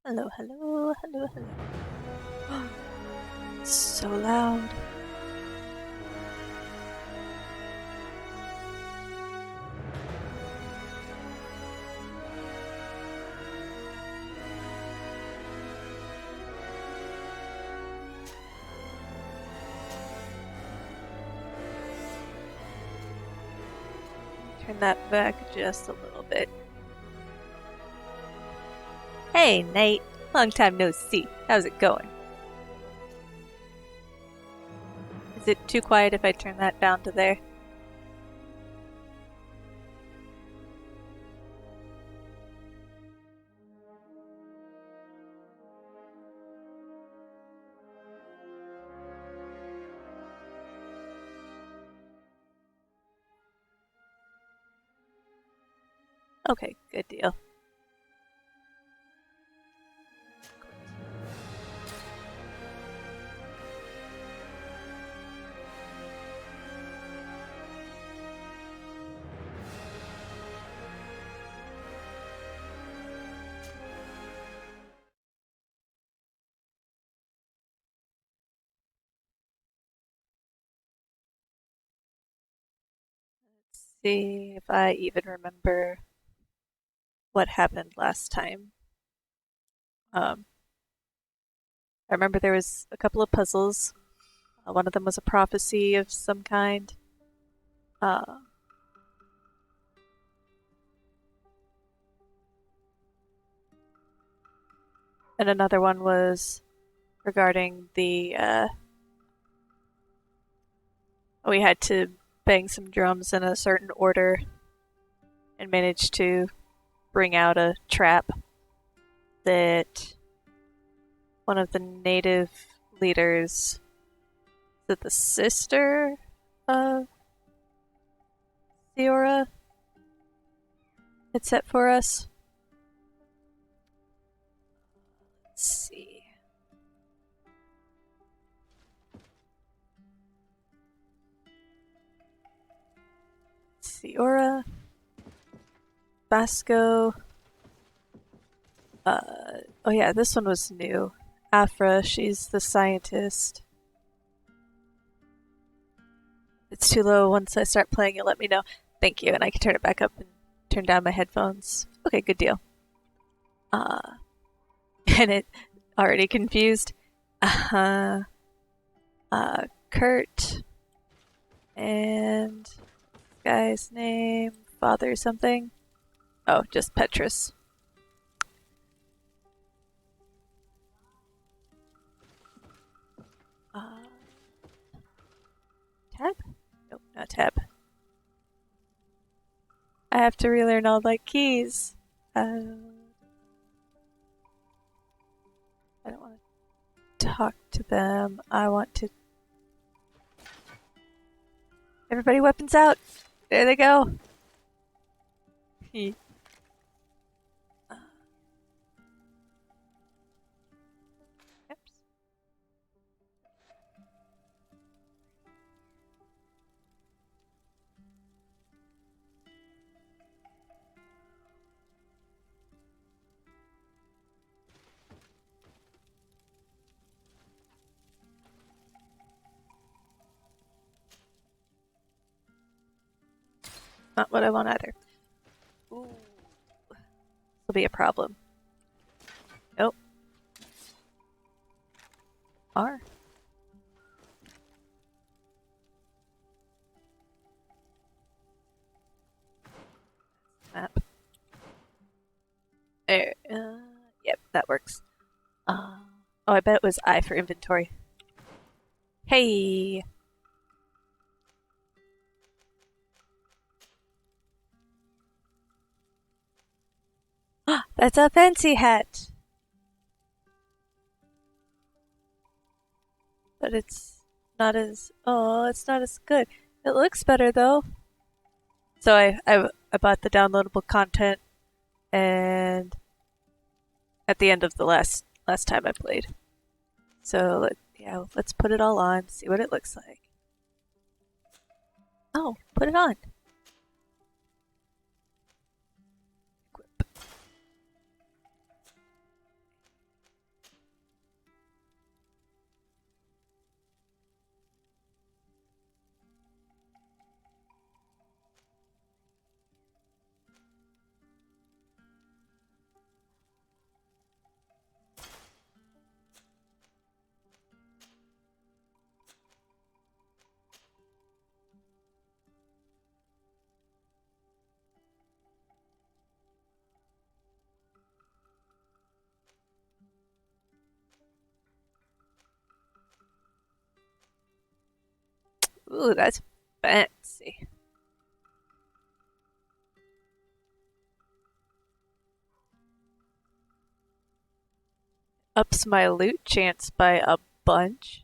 Hello, hello, hello, hello. So loud. Turn that back just a little bit. Hey, Nate. Long time no see. How's it going? Is it too quiet if I turn that down to there? Okay, good deal. Let's see if I even remember what happened last time. I remember there was a couple of puzzles. One of them was a prophecy of some kind. Uh, and another one was regarding the we had to bang some drums in a certain order and managed to bring out a trap that one of the native leaders, that the sister of Theora, had set for us. Let's see. Theora, Vasco. Oh yeah, this one was new. Afra, she's the scientist. It's too low. Once I start playing it, let me know. Thank you, and I can turn it back up and turn down my headphones. Okay, good deal. And it already confused. Uh-huh. Kurt. And guy's name, father something. Oh, just Petrus. Tab? Nope, not tab. I have to relearn all my keys. I don't want to talk to them. I want to. Everybody, weapons out! There they go! Oops. Not what I want either. Ooh. This will be a problem. Nope. R. Map. There. Yep, that works. Oh, I bet it was I for inventory. Hey! That's a fancy hat! But it's not as. Oh, it's not as good. It looks better though. So I bought the downloadable content, and at the end of the last time I played. So let's put it all on, see what it looks like. Oh, put it on. Equip. Ooh, that's fancy. Ups my loot chance by a bunch.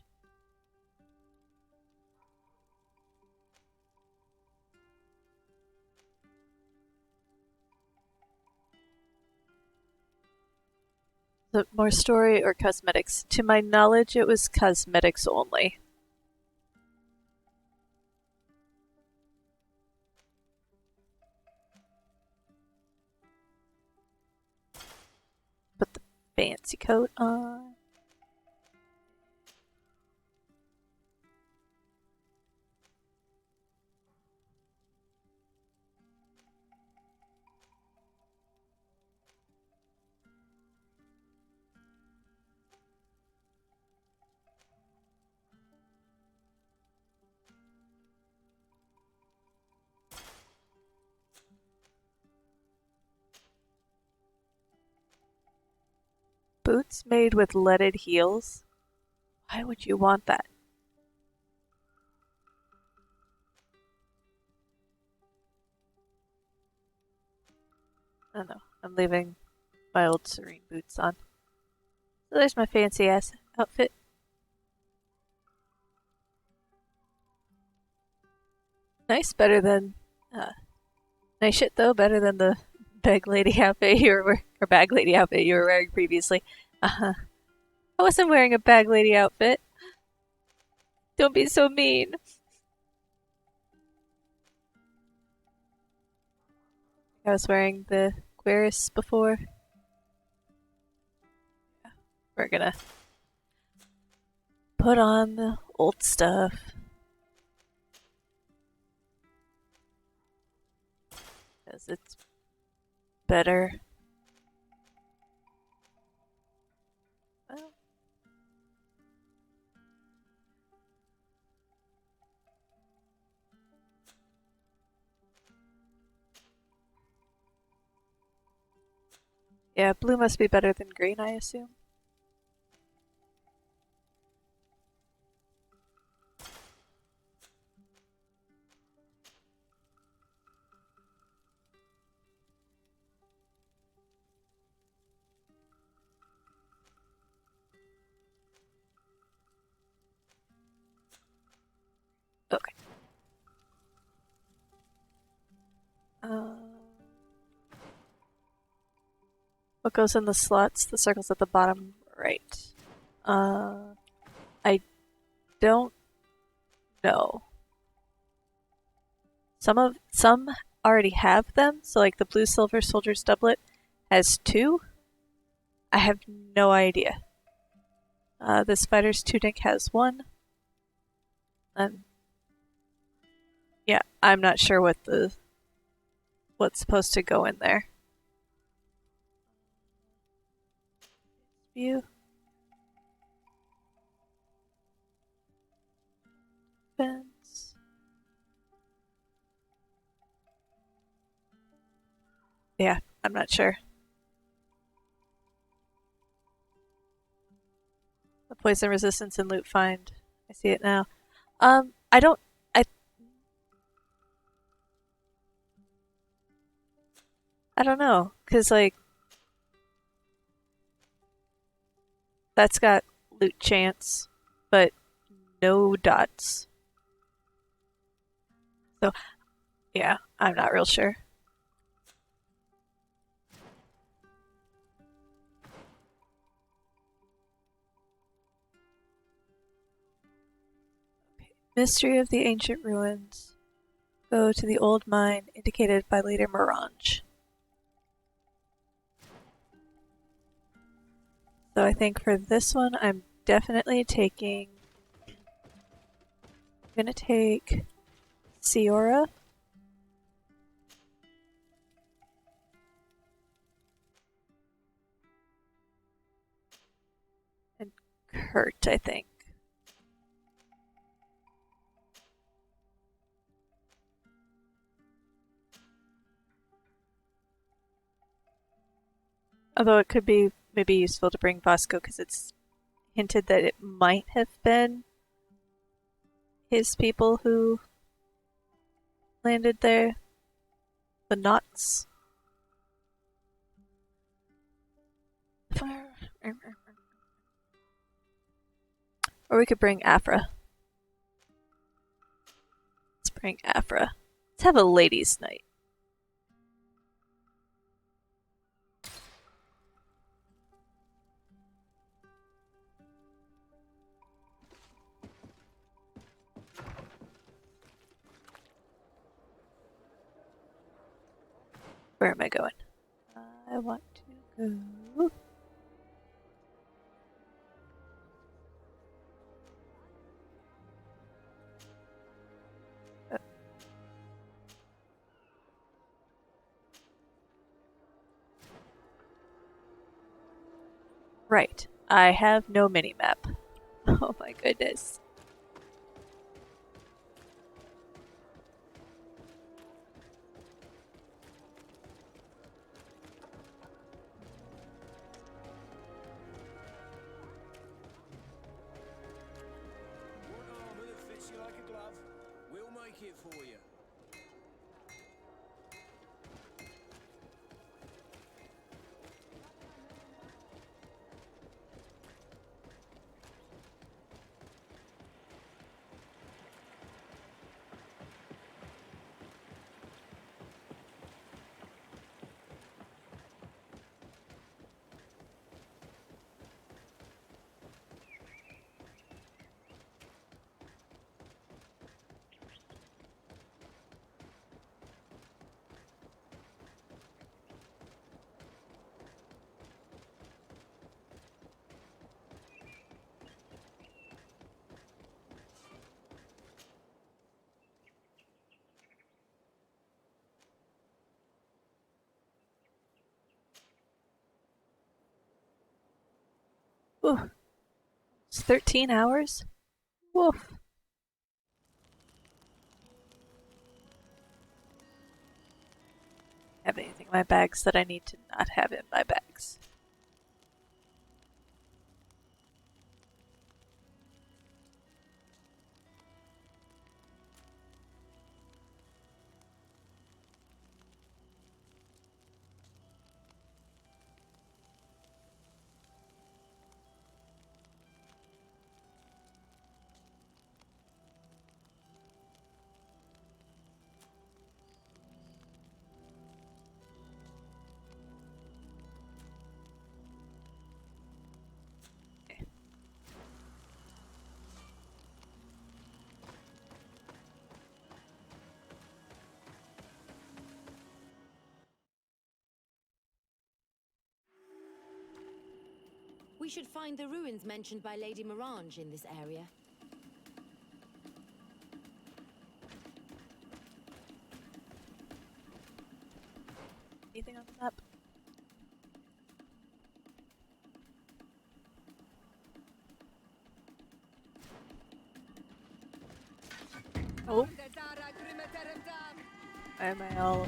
The more story or cosmetics? To my knowledge, it was cosmetics only. Put the fancy coat on. Boots made with leaded heels? Why would you want that? I don't know. I'm leaving my old serene boots on. So there's my fancy ass outfit. Nice, better than nice shit though, better than the bag lady outfit you were or bag lady outfit you were wearing previously. Uh-huh. I wasn't wearing a bag lady outfit. Don't be so mean. I was wearing the Queris before. We're gonna put on the old stuff. Because it's better. Well, yeah, blue must be better than green, I assume. Okay. Uh, what goes in the slots? The circles at the bottom right. I don't know. Some already have them, so like the blue silver soldier's doublet has two. I have no idea. This fighter's tunic has one. And yeah, I'm not sure what's supposed to go in there. View. Fence. Yeah, I'm not sure. The poison resistance and loot find. I see it now. I don't. I don't know, cause like that's got loot chance, but no dots. So yeah, I'm not real sure. Mystery of the ancient ruins. Go to the old mine indicated by Leader Morange. So I think for this one, I'm definitely taking. I'm gonna take Ciora. And Kurt, I think. Although it could be maybe useful to bring Vasco because it's hinted that it might have been his people who landed there. The knots. Or we could bring Afra. Let's bring Afra. Let's have a ladies' night. Where am I going? I want to go. Right. I have no mini-map. Oh my goodness. Want armor that fits you like a glove? We'll make it for you. Ooh. It's 13 hours? Woof. Have anything in my bags that I need to not have in my bags? We should find the ruins mentioned by Lady Morange in this area. Anything on the map? Oh. Why am I all...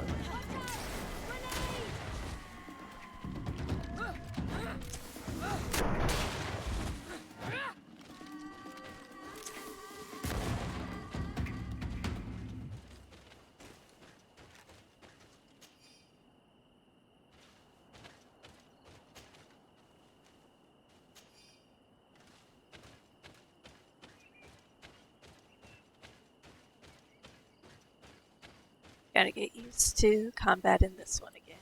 Gotta get used to combat in this one again.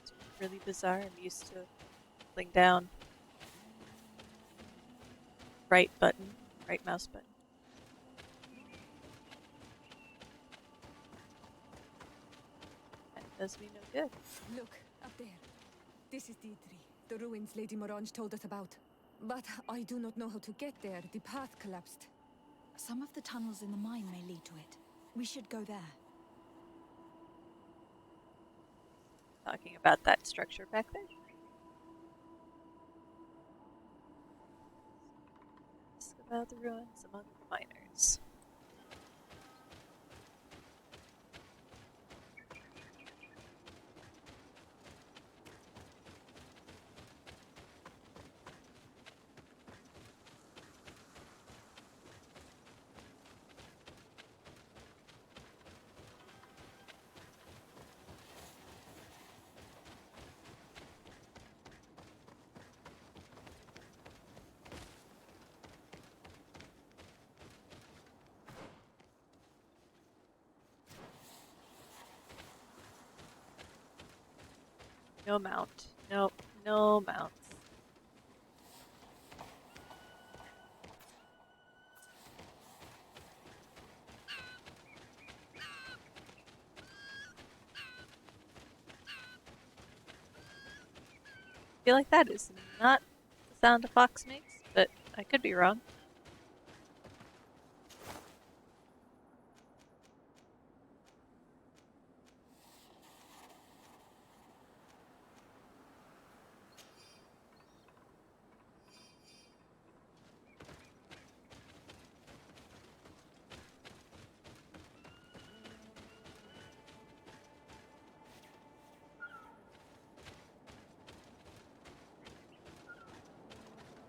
It's really bizarre. I'm used to holding down right button, right mouse button. That does me no good. Look, up there. This is Deidre, the ruins Lady Morange told us about. But I do not know how to get there. The path collapsed. Some of the tunnels in the mine may lead to it. We should go there. Talking about that structure back there. Ask about the ruins among the miners. No mount. Nope. No mounts. I feel like that is not the sound a fox makes, but I could be wrong.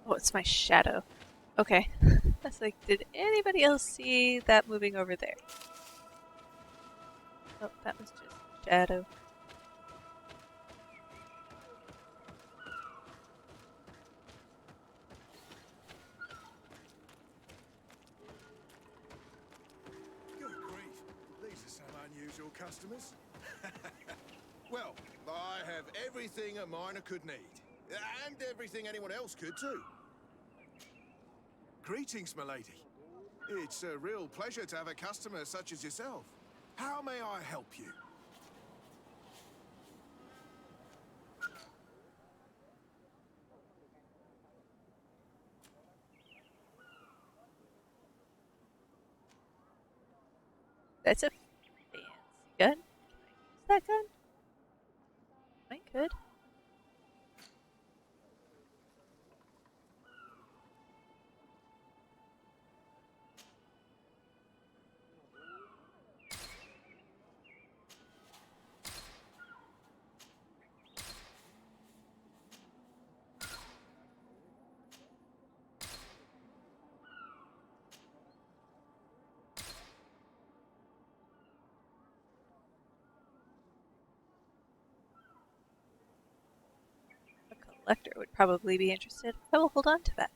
Oh, it's my shadow. Okay. That's like, did anybody else see that moving over there? Oh, that was just shadow. Good grief. These are some unusual customers. Well, I have everything a miner could need. And everything anyone else could, too. Greetings, milady. It's a real pleasure to have a customer such as yourself. How may I help you? That's a fancy gun. Can I use that gun? I could. A collector would probably be interested. I will hold on to that.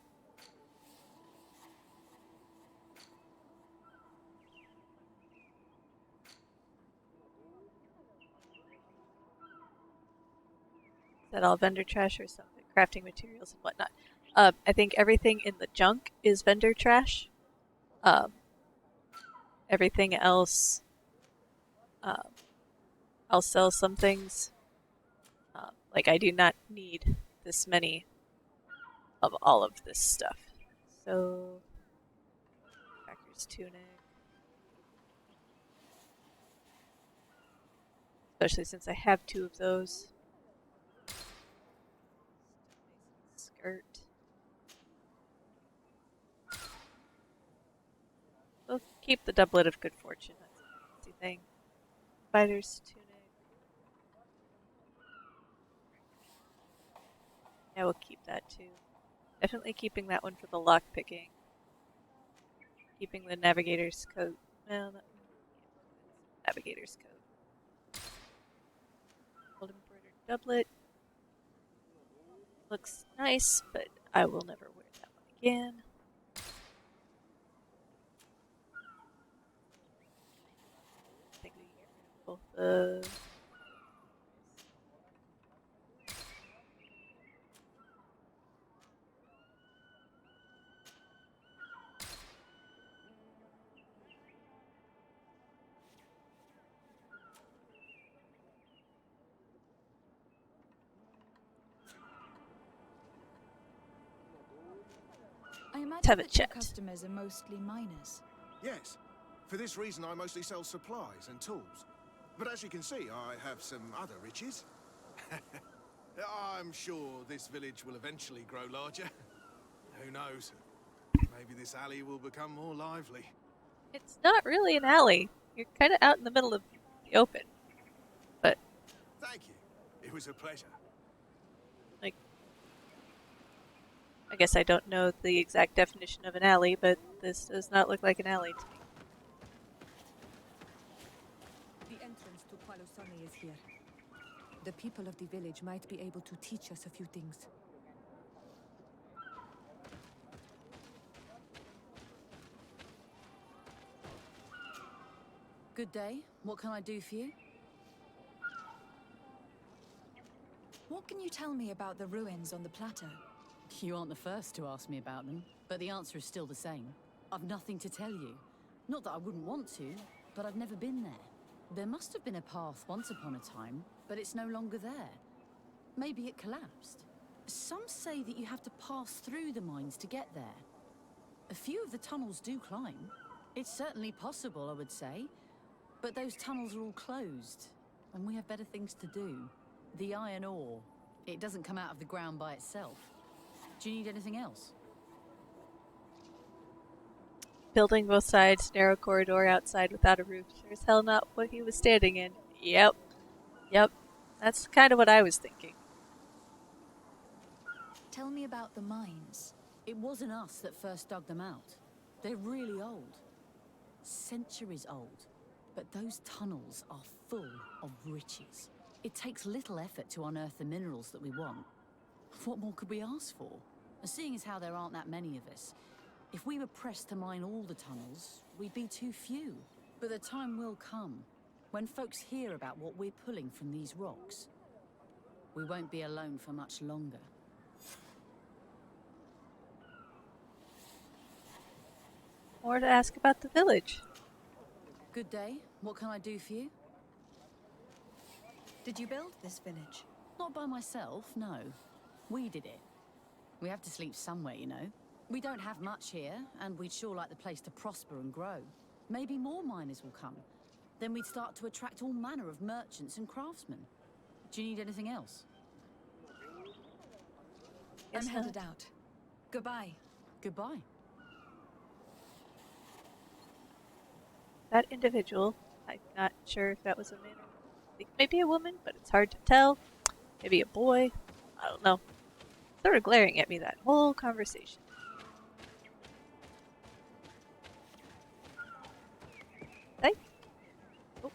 Is that all vendor trash or something? Crafting materials and whatnot. I think everything in the junk is vendor trash. Um, everything else, um, I'll sell some things. Like I do not need this many of all of this stuff. So, Cracker's tunic. Especially since I have two of those. Skirt. We'll keep the doublet of good fortune. That's a fancy thing. Fighter's tunic. Yeah, we'll keep that too. Definitely keeping that one for the lock picking. Keeping the navigator's coat. Well, not navigator's coat. Gold embroidered doublet. Looks nice, but I will never wear that one again. I think we can get rid of both the. I Let's have imagine a that your chat. customers are mostly miners. Yes. For this reason, I mostly sell supplies and tools. But as you can see, I have some other riches. I'm sure this village will eventually grow larger. Who knows? Maybe this alley will become more lively. It's not really an alley. You're kind of out in the middle of the open. But, Thank you. It was a pleasure. like, I guess I don't know the exact definition of an alley, but this does not look like an alley to me. The entrance to Palusani is here. The people of the village might be able to teach us a few things. Good day. What can I do for you? What can you tell me about the ruins on the plateau? You aren't the first to ask me about them, but the answer is still the same. I've nothing to tell you. Not that I wouldn't want to, but I've never been there. There must have been a path once upon a time, but it's no longer there. Maybe it collapsed. Some say that you have to pass through the mines to get there. A few of the tunnels do climb. It's certainly possible, I would say. But those tunnels are all closed, and we have better things to do. The iron ore, it doesn't come out of the ground by itself. Do you need anything else? Building both sides, narrow corridor outside without a roof. Sure as hell not what he was standing in. Yep. Yep. That's kind of what I was thinking. Tell me about the mines. It wasn't us that first dug them out. They're really old. Centuries old. But those tunnels are full of riches. It takes little effort to unearth the minerals that we want. What more could we ask for? Seeing as how there aren't that many of us, if we were pressed to mine all the tunnels, we'd be too few. But the time will come, when folks hear about what we're pulling from these rocks. We won't be alone for much longer. More to ask about the village. Good day. What can I do for you? Did you build this village? Not by myself, no. We did it. We have to sleep somewhere, you know. We don't have much here, and we'd sure like the place to prosper and grow. Maybe more miners will come. Then we'd start to attract all manner of merchants and craftsmen. Do you need anything else? I'm headed out. Goodbye. Goodbye. That individual, I'm not sure if that was a man or I think maybe a woman, but it's hard to tell. Maybe a boy. I don't know. Sort of glaring at me that whole conversation. Hey. Oh.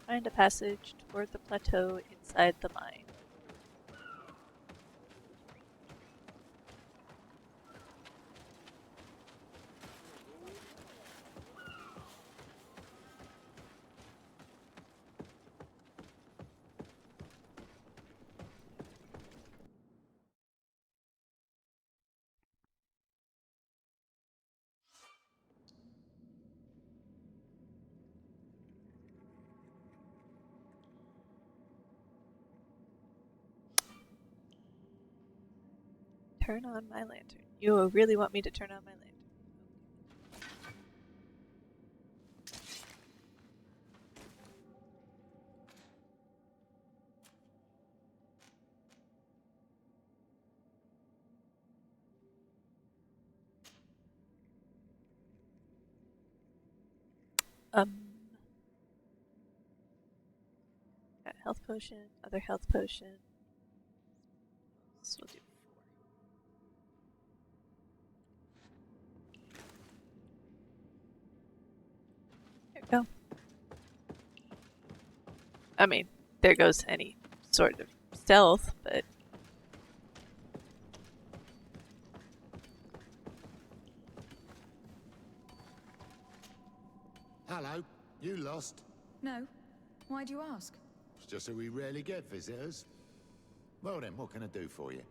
Find a passage toward the plateau inside the mine. Turn on my lantern. You really want me to turn on my lantern? Got health potion, other health potion. This will do 4. There we go. I mean, there goes any sort of stealth, but Hello, you lost? No. Why do you ask? It's just that we rarely get visitors. Well then, what can I do for you?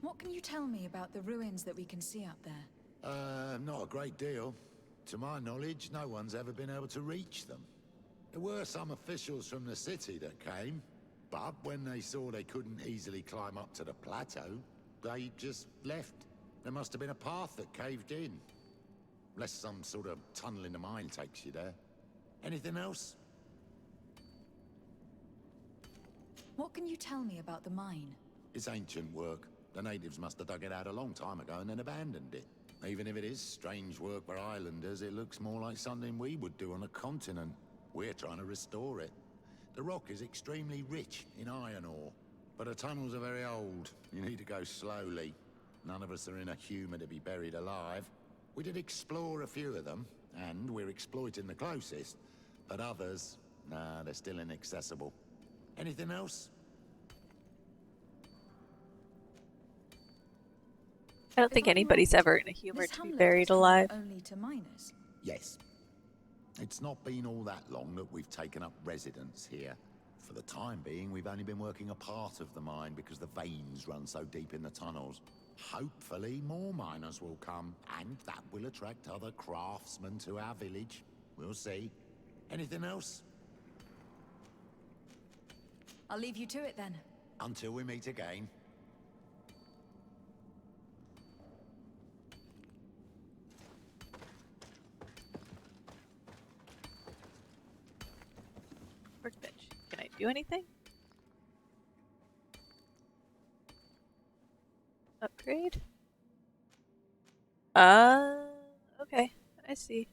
What can you tell me about the ruins that we can see up there? Not a great deal. To my knowledge, no one's ever been able to reach them. There were some officials from the city that came, but when they saw they couldn't easily climb up to the plateau, they just left. There must have been a path that caved in. Unless some sort of tunnel in the mine takes you there. Anything else? What can you tell me about the mine? It's ancient work. The natives must have dug it out a long time ago and then abandoned it. Even if it is strange work for islanders, it looks more like something we would do on a continent. We're trying to restore it. The rock is extremely rich in iron ore, but the tunnels are very old. You need to go slowly. None of us are in a humour to be buried alive. We did explore a few of them, and we're exploiting the closest. But others, nah, they're still inaccessible. Anything else? I don't If think I'm anybody's right, ever in a humor this to be hamlet buried was home alive. only to miners. Yes. It's not been all that long that we've taken up residence here. For the time being, we've only been working a part of the mine because the veins run so deep in the tunnels. Hopefully, more miners will come, and that will attract other craftsmen to our village. We'll see. Anything else? I'll leave you to it then. Until we meet again. Workbench. Can I do anything? Upgrade? Okay. I see.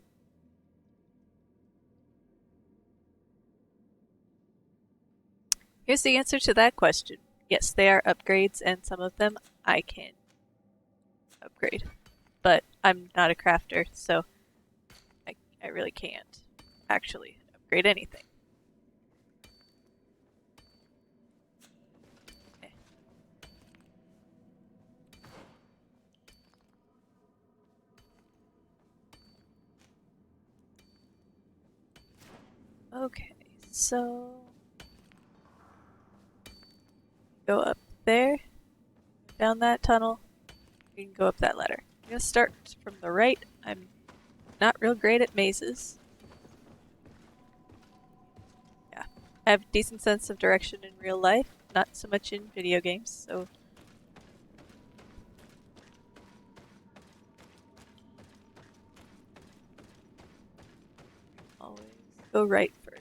Here's the answer to that question. Yes, they are upgrades, and some of them I can upgrade. But I'm not a crafter, so I really can't actually upgrade anything. Okay. Okay, so go up there, down that tunnel, you can go up that ladder. I'm gonna start from the right. I'm not real great at mazes. Yeah, I have a decent sense of direction in real life, not so much in video games, so always go right first.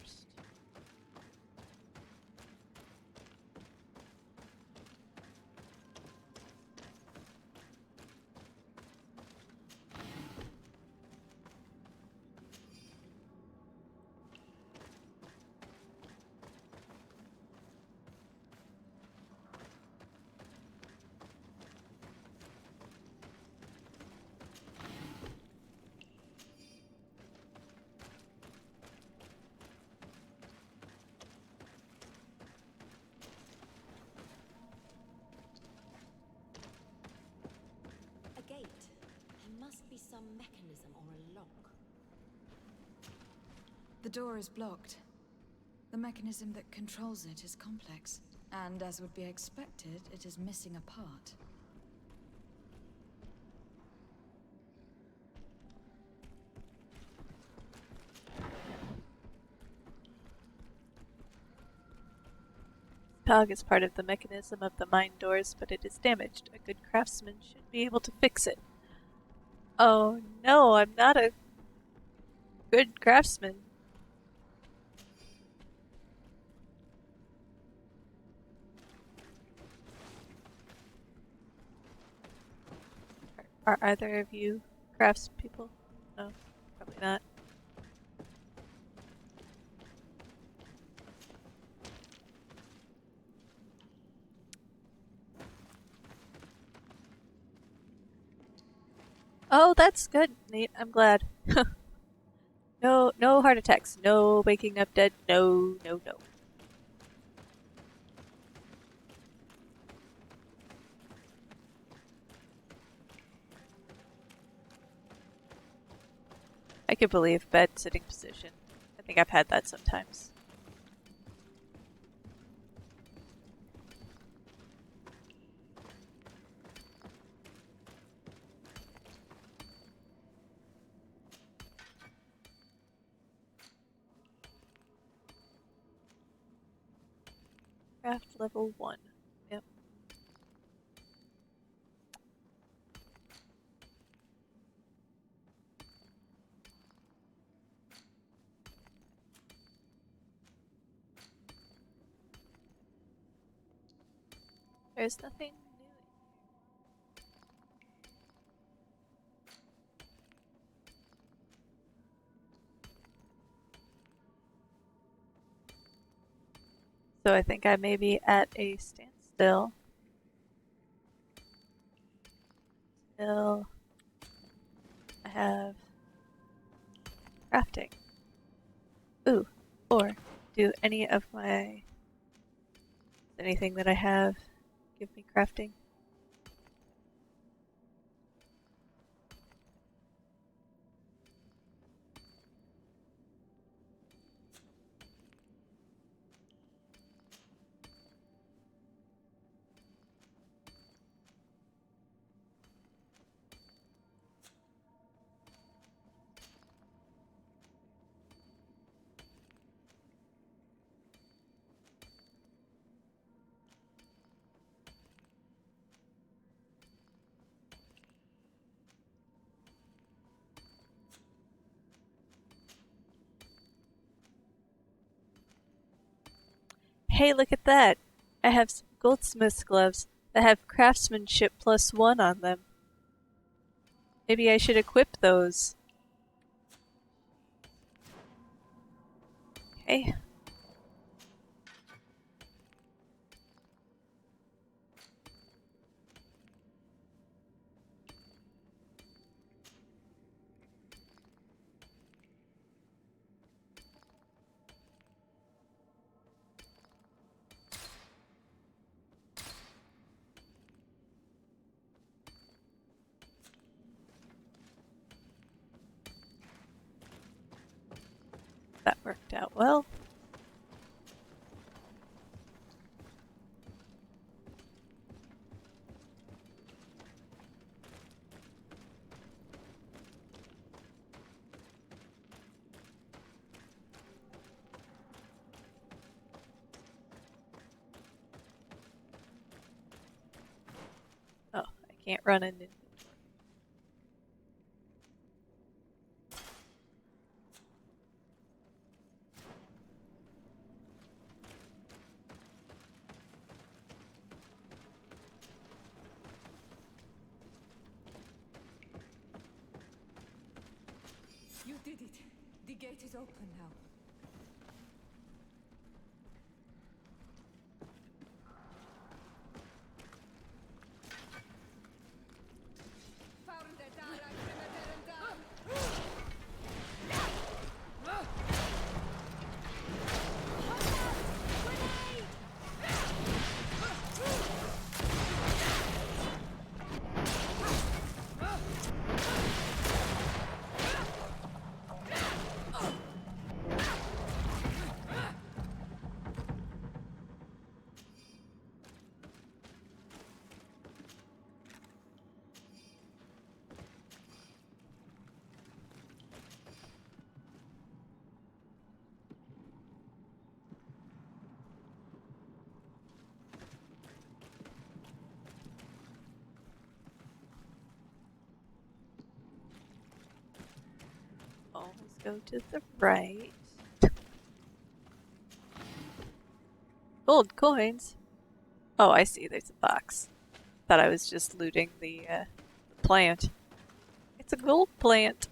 A gate. There must be some mechanism or a lock. The door is blocked. The mechanism that controls it is complex. And as would be expected, it is missing a part. Cog is part of the mechanism of the mine doors, but it is damaged. A good craftsman should be able to fix it. Oh no, I'm not a good craftsman. Are either of you craftspeople? No, probably not. Oh, that's good, Nate. I'm glad. No heart attacks. No waking up dead. No. I could believe bed sitting position. I think I've had that sometimes. Craft level 1. Yep. There's nothing new. So I think I may be at a standstill. Till I have crafting. Ooh, or do any of my anything that I have give me crafting? Hey, look at that! I have some goldsmith's gloves that have craftsmanship +1 on them. Maybe I should equip those. Okay. That worked out well. Oh, I can't run into. You did it. The gate is open now. Always go to the right. Gold coins? Oh, I see. There's a box. Thought I was just looting the plant. It's a gold plant.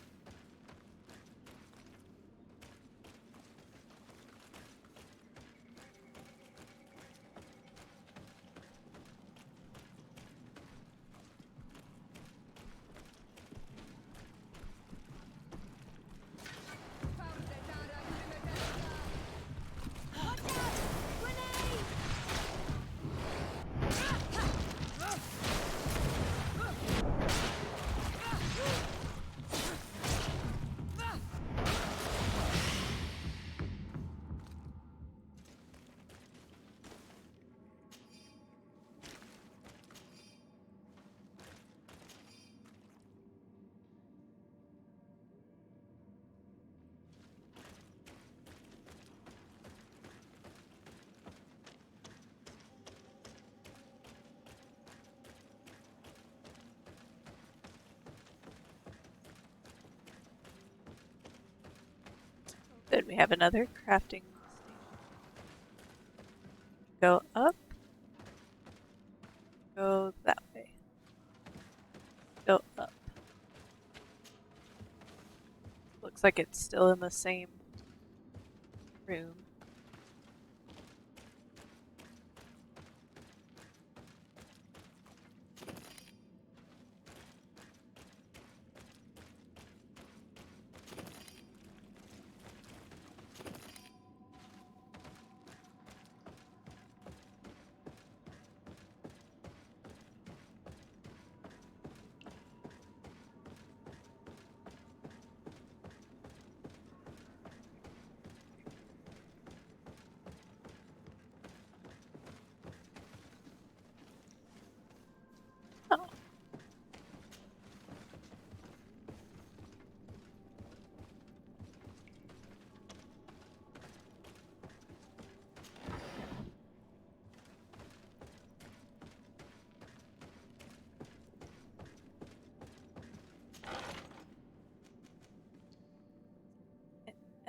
Then we have another crafting station. Go up. Go that way. Go up. Looks like it's still in the same room.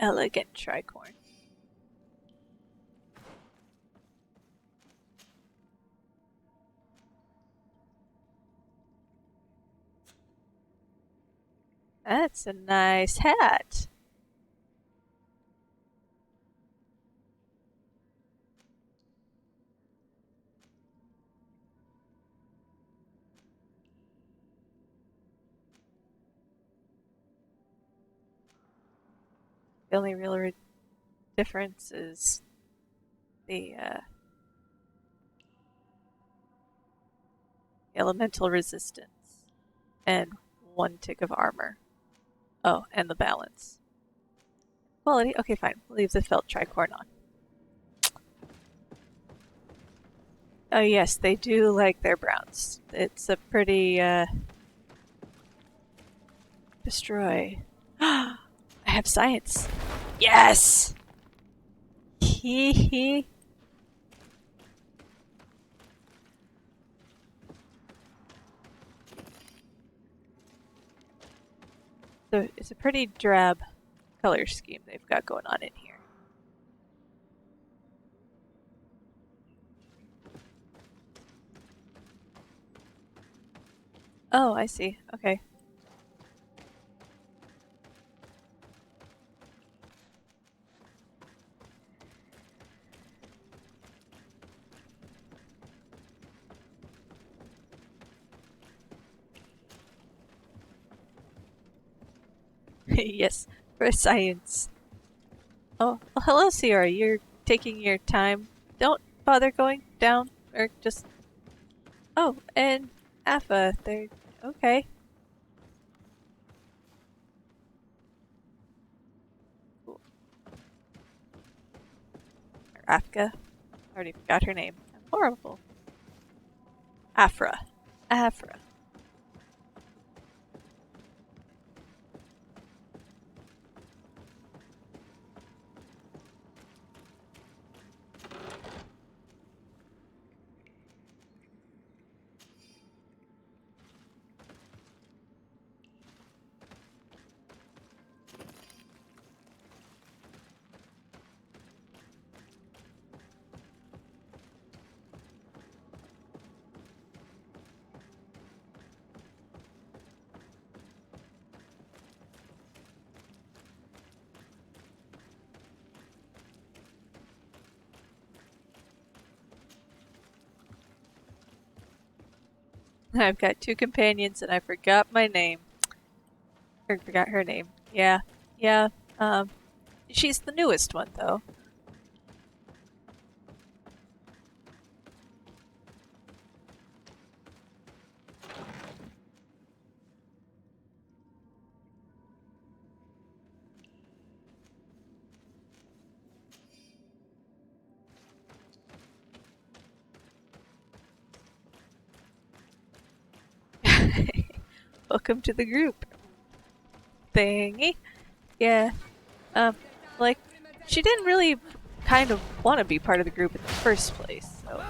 elegant tricorn. That's a nice hat. The only real difference is the elemental resistance and 1 tick of armor. Oh, and the balance. Quality? Okay, fine. We'll leave the felt tricorn on. Oh yes, they do like their browns. It's a pretty, destroy. I have science. Yes! Hee hee. So it's a pretty drab color scheme they've got going on in here. Oh, I see. Okay. Yes, for science. Oh, well, hello, Sierra. You're taking your time. Don't bother going down, or just... Oh, and Affa, they're... Okay. Cool. Or Afka. I already forgot her name. I'm horrible. Afra. Afra. I've got 2 companions and I forgot my name. Or forgot her name. Yeah. Yeah. She's the newest one, though. Welcome to the group. Thingy. Yeah. Like, she didn't really kind of want to be part of the group in the first place, so...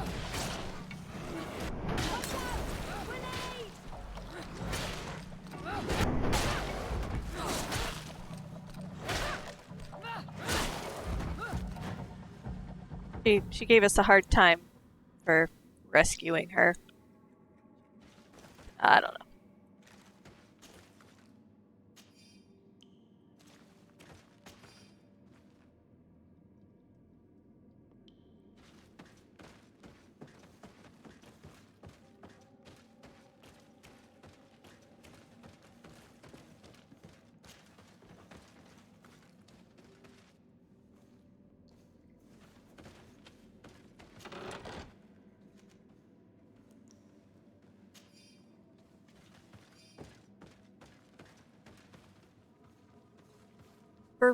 She gave us a hard time for rescuing her. I don't know.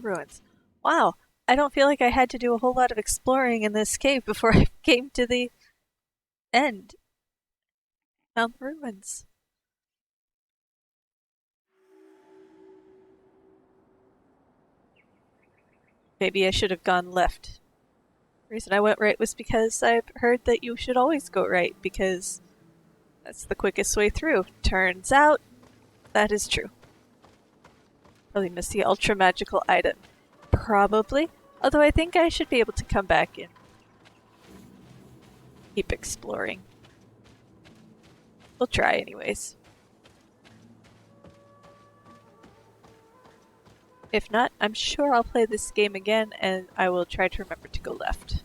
Ruins. Wow, I don't feel like I had to do a whole lot of exploring in this cave before I came to the end. Found the ruins. Maybe I should have gone left. The reason I went right was because I've heard that you should always go right, because that's the quickest way through. Turns out, that is true. Probably missed the ultra magical item. Probably. Although I think I should be able to come back and keep exploring. We'll try anyways. If not, I'm sure I'll play this game again and I will try to remember to go left.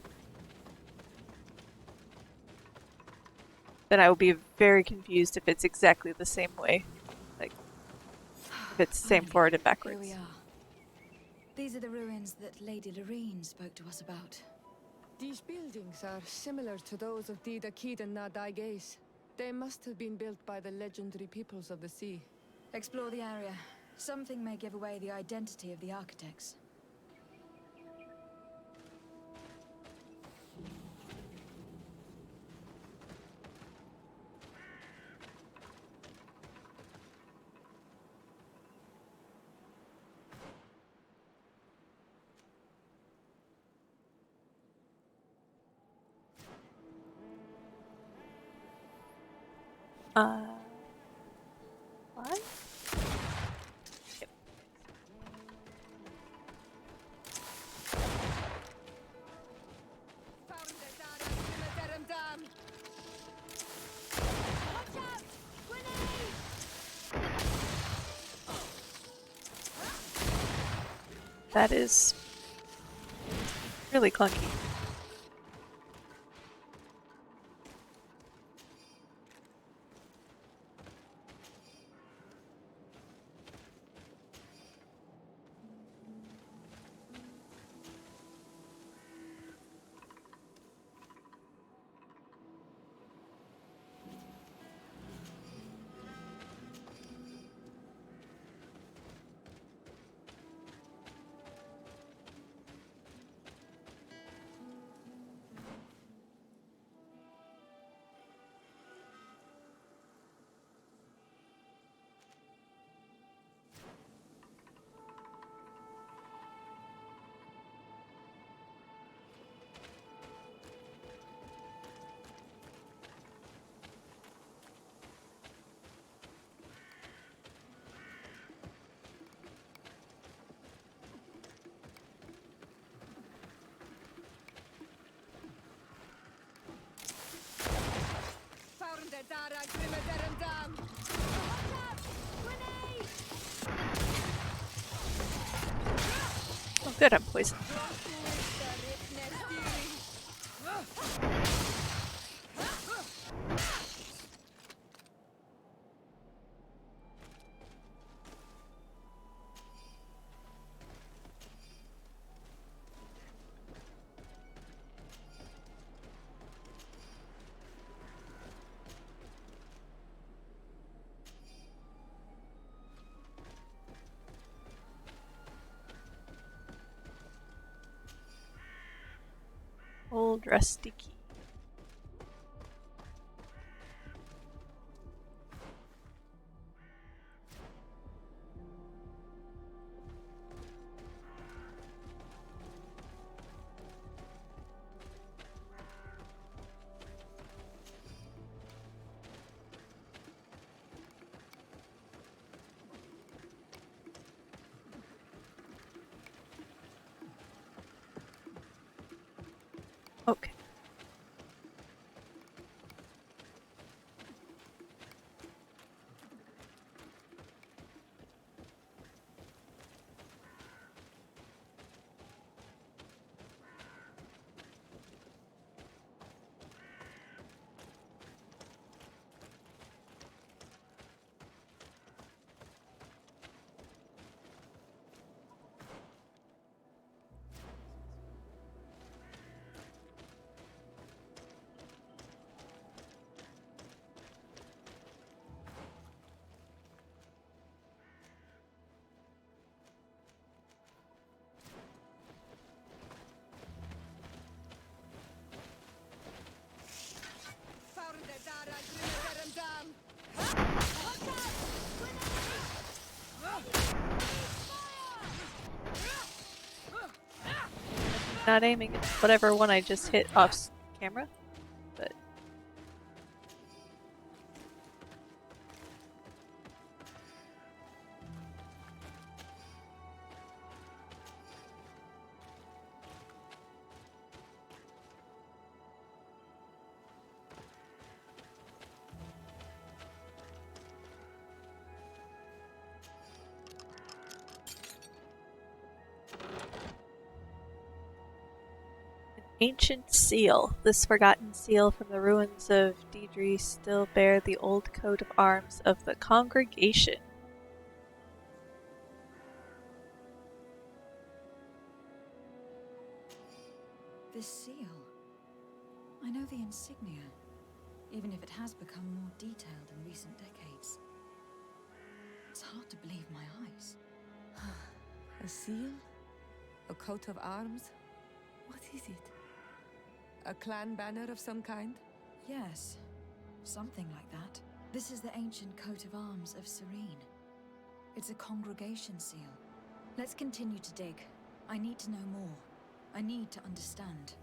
Then I will be very confused if it's exactly the same way. Like, if it's the same forward and Here backwards. we are. These are the ruins that Lady Lorene spoke to us about. These buildings are similar to those of Dida Kid and Nadaiges. They must have been built by the legendary peoples of the sea. Explore the area. Something may give away the identity of the architects. What? Yep. That is really clunky. Oh good, I'm poisoned. Old rusty key. Okay. Not aiming at whatever one I just hit off camera, but Ancient seal. This forgotten seal from the ruins of Deidre still bear the old coat of arms of the congregation. This seal. I know the insignia, even if it has become more detailed in recent decades. It's hard to believe my eyes. A seal? A coat of arms? What is it? A clan banner of some kind? Yes, something like that. This is the ancient coat of arms of Serene. It's a congregation seal. Let's continue to dig. I need to know more. I need to understand.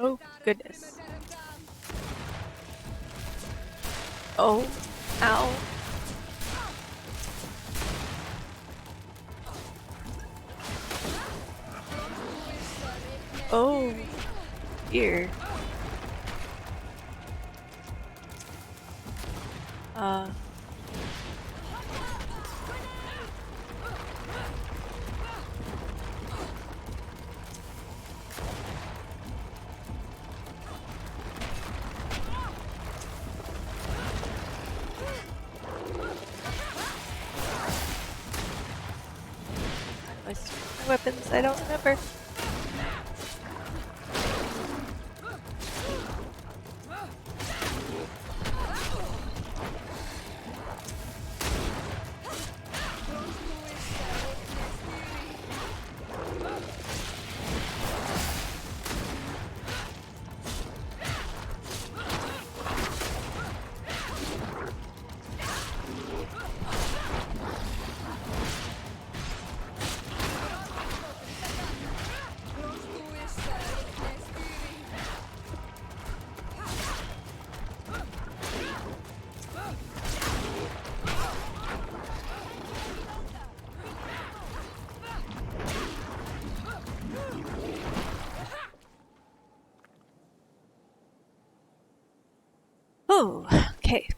Oh, goodness. Oh, ow. Oh, dear. My weapons, I don't remember. Oh, okay.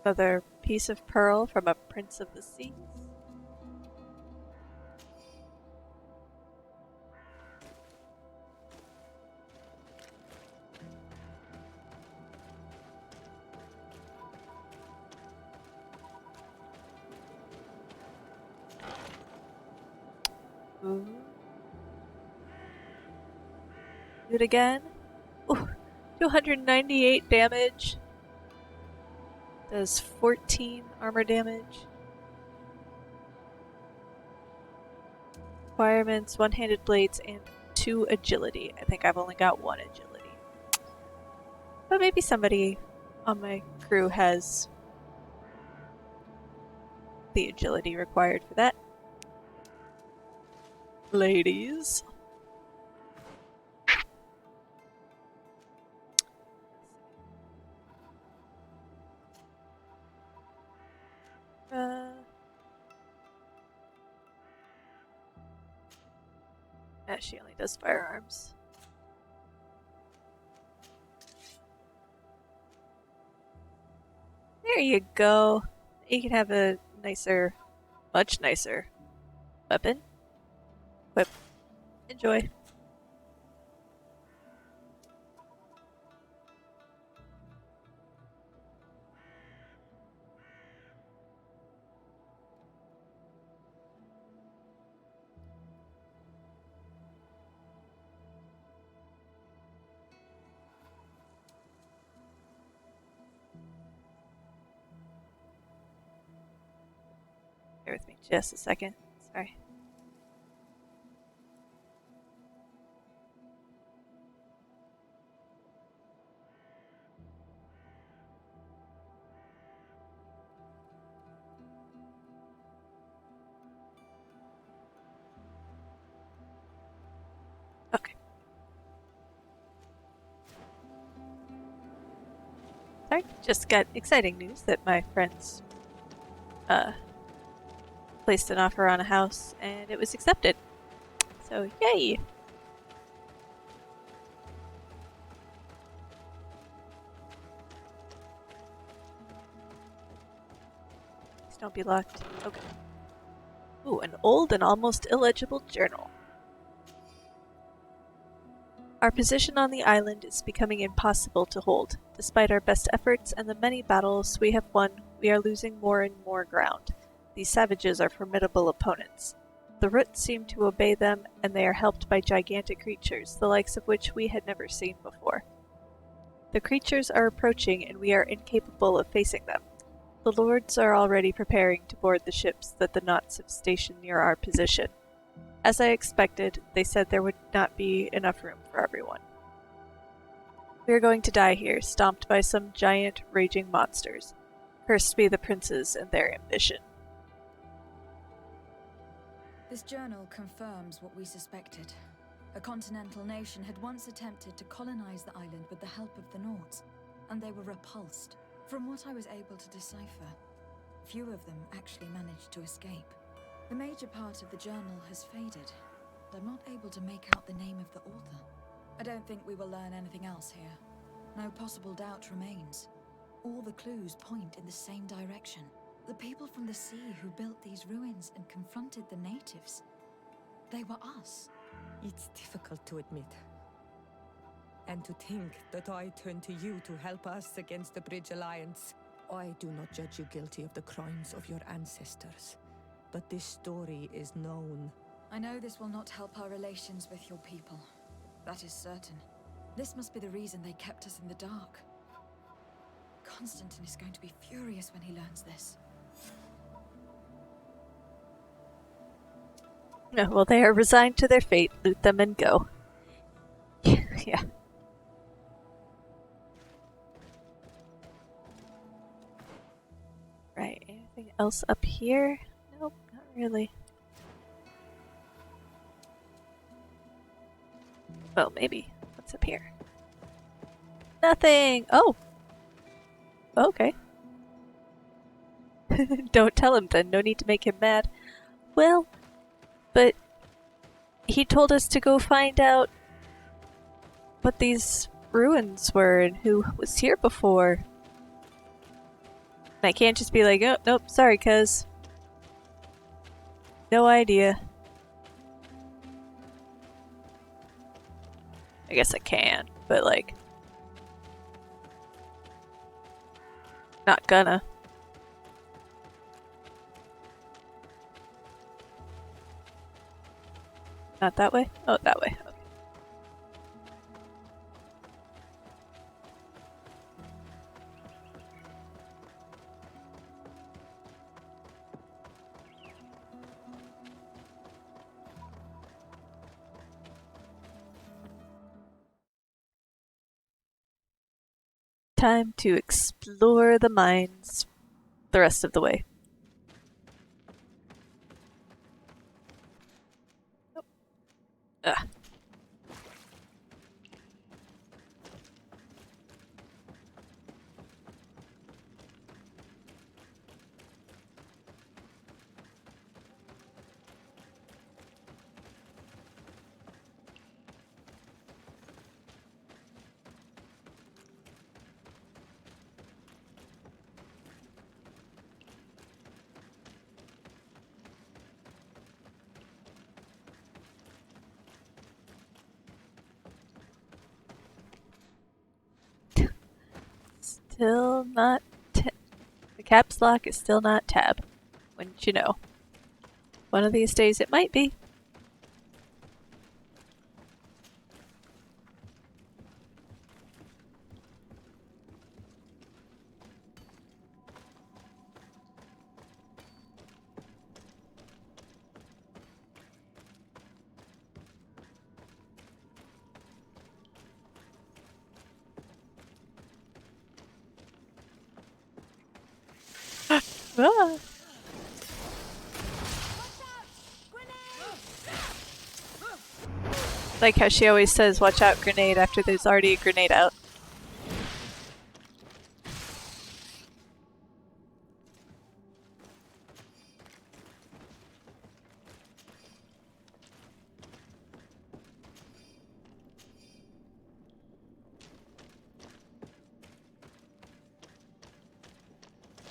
Another piece of pearl from a prince of the seas. Ooh. Do it again. Ooh, 298 damage. Does 14 armor damage. Requirements, one-handed blades, and 2 agility. I think I've only got 1 agility. But maybe somebody on my crew has the agility required for that. Ladies. She only does firearms. There you go. You can have a nicer, much nicer weapon. Whip. Enjoy. Bear with me just a second. Sorry. Okay. I just got exciting news that my friends placed an offer on a house and it was accepted. So, yay! Please don't be locked. Okay. Ooh, an old and almost illegible journal. Our position on the island is becoming impossible to hold. Despite our best efforts and the many battles we have won, we are losing more and more ground. These savages are formidable opponents. The roots seem to obey them, and they are helped by gigantic creatures, the likes of which we had never seen before. The creatures are approaching, and we are incapable of facing them. The lords are already preparing to board the ships that the Knots have stationed near our position. As I expected, they said there would not be enough room for everyone. We are going to die here, stomped by some giant, raging monsters. Cursed be the princes and their ambition. This journal confirms what we suspected. A continental nation had once attempted to colonize the island with the help of the Nords, and they were repulsed. From what I was able to decipher, few of them actually managed to escape. The major part of the journal has faded, and I'm not able to make out the name of the author. I don't think we will learn anything else here. No possible doubt remains. All the clues point in the same direction. The people from the sea who built these ruins and confronted the natives. They were us. It's difficult to admit. And to think that I turned to you to help us against the Bridge Alliance. I do not judge you guilty of the crimes of your ancestors. But this story is known. I know this will not help our relations with your people. That is certain. This must be the reason they kept us in the dark. Constantine is going to be furious when he learns this. No, well, they are resigned to their fate. Loot them and go. Yeah. Right, anything else up here? Nope, not really. Well, maybe. What's up here? Nothing! Oh! Okay. Don't tell him then, no need to make him mad. Well, but he told us to go find out what these ruins were and who was here before. And I can't just be like, oh, nope, sorry, cuz. No idea. I guess I can, but like... not gonna. Not that way? Oh, that way. Okay. Time to explore the mines the rest of the way. Ugh. Still not the caps lock is still not tab. Wouldn't you know? One of these days it might be. Ah. Like how she always says, watch out, grenade, after there's already a grenade out.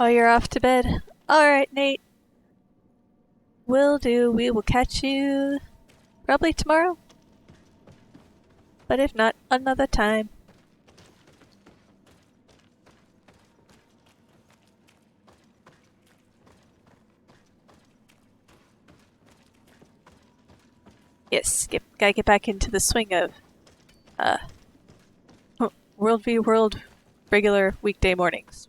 Oh, you're off to bed. Alright, Nate. Will do. We will catch you probably tomorrow. But if not, another time. Yes, gotta get back into the swing of World v. World regular weekday mornings.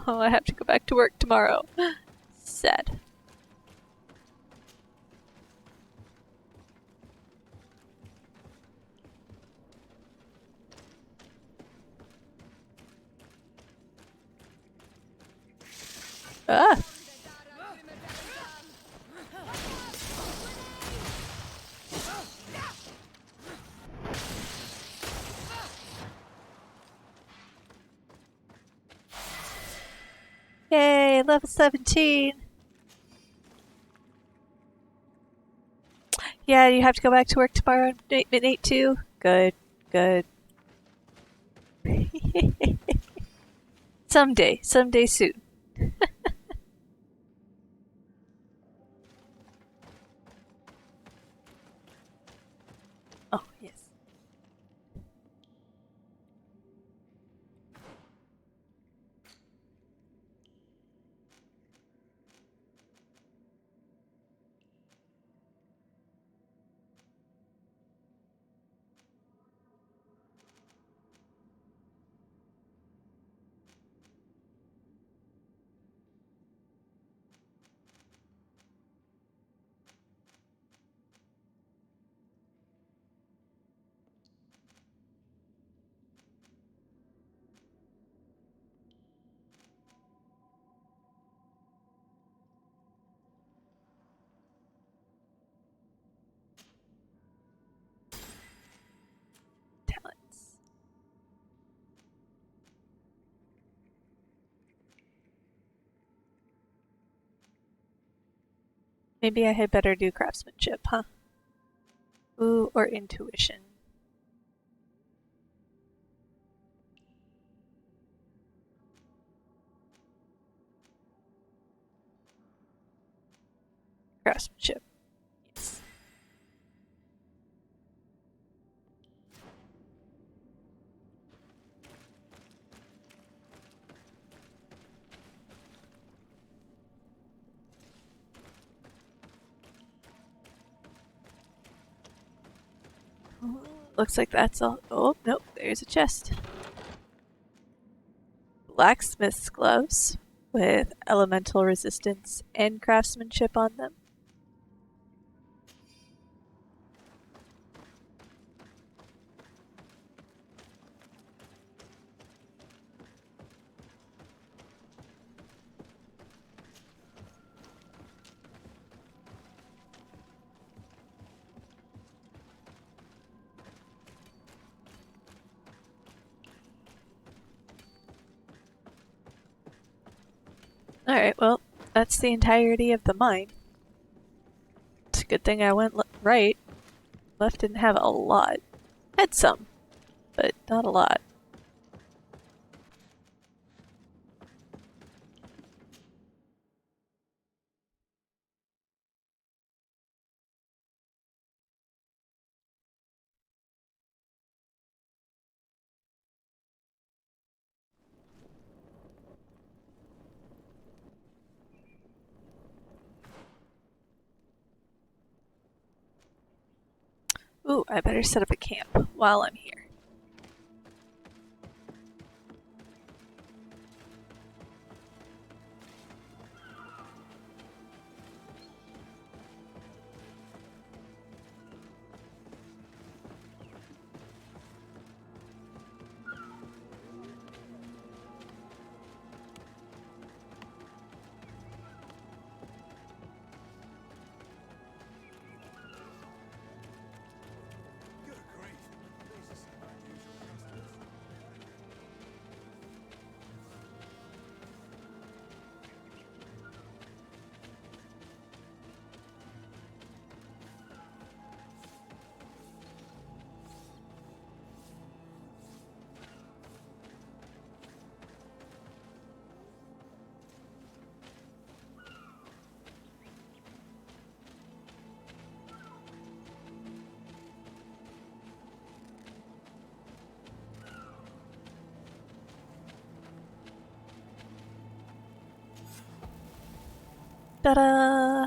Oh, I have to go back to work tomorrow. Sad. Ah! Yay, level 17! Yeah, you have to go back to work tomorrow midnight too? Good, good. Someday soon. Oh, yes. Talents. Maybe I had better do craftsmanship, huh? Ooh, or intuition. Craftsmanship. Yes. Looks like that's all. Oh, nope, there's a chest. Blacksmith's gloves with elemental resistance and craftsmanship on them. Alright, well, that's the entirety of the mine. It's a good thing I went right. Left didn't have a lot. Had some, but not a lot. Ooh, I better set up a camp while I'm here. Ta-da!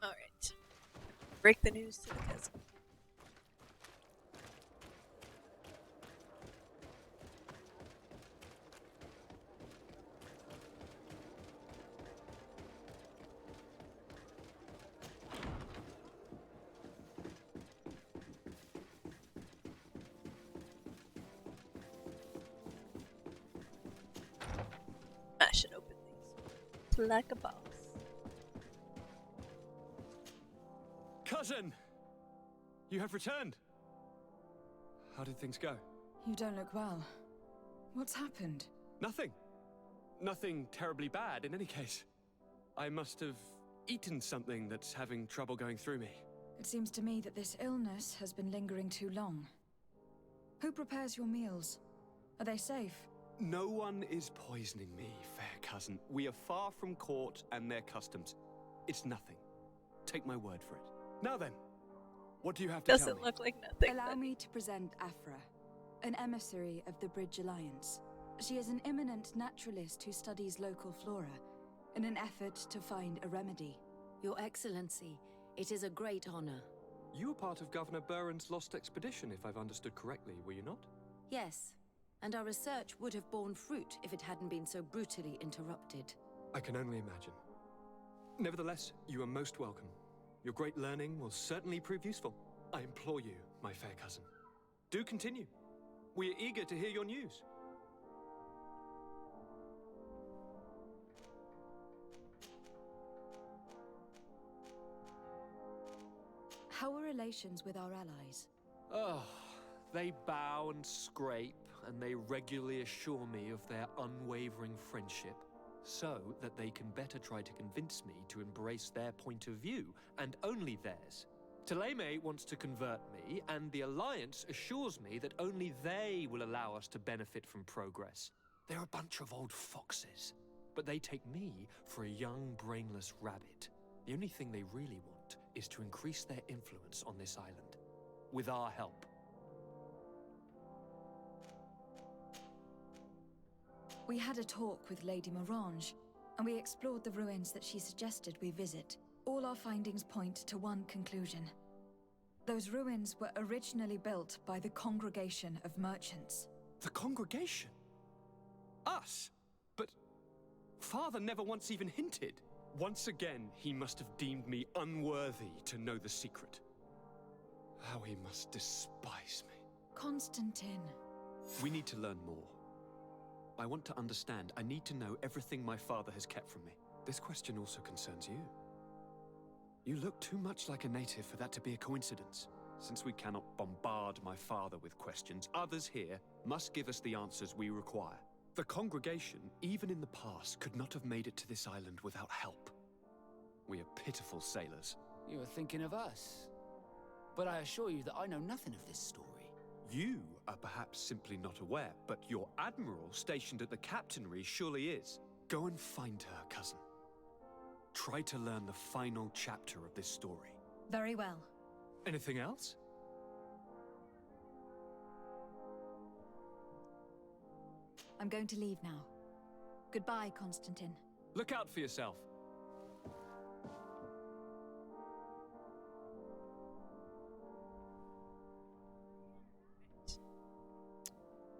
Alright. Break the news to the cousin. I should open these. Like a boss. Cousin! You have returned. How did things go? You don't look well. What's happened? Nothing. Nothing terribly bad in any case. I must have eaten something that's having trouble going through me. It seems to me that this illness has been lingering too long. Who prepares your meals? Are they safe? No one is poisoning me, fair cousin. We are far from court and their customs. It's nothing. Take my word for it. Now then, what do you have to tell me? Doesn't look like nothing. Allow me to present Afra, an emissary of the Bridge Alliance. She is an eminent naturalist who studies local flora in an effort to find a remedy. Your Excellency, it is a great honor. You were part of Governor Buren's lost expedition, if I've understood correctly, were you not? Yes, and our research would have borne fruit if it hadn't been so brutally interrupted. I can only imagine. Nevertheless, you are most welcome. Your great learning will certainly prove useful. I implore you, my fair cousin. Do continue. We are eager to hear your news. How are relations with our allies? Oh, they bow and scrape, and they regularly assure me of their unwavering friendship, so that they can better try to convince me to embrace their point of view, and only theirs. Taleme wants to convert me, and the Alliance assures me that only they will allow us to benefit from progress. They're a bunch of old foxes, but they take me for a young, brainless rabbit. The only thing they really want is to increase their influence on this island, with our help. We had a talk with Lady Morange, and we explored the ruins that she suggested we visit. All our findings point to one conclusion. Those ruins were originally built by the Congregation of Merchants. The congregation? Us? But Father never once even hinted. Once again, he must have deemed me unworthy to know the secret. How he must despise me. Constantine. We need to learn more. I want to understand. I need to know everything my father has kept from me. This question also concerns you. You look too much like a native for that to be a coincidence. Since we cannot bombard my father with questions, others here must give us the answers we require. The congregation, even in the past, could not have made it to this island without help. We are pitiful sailors. You are thinking of us. But I assure you that I know nothing of this story. You are perhaps simply not aware, but your admiral stationed at the captainry surely is. Go and find her, cousin. Try to learn the final chapter of this story. Very well. Anything else? I'm going to leave now. Goodbye, Constantine. Look out for yourself.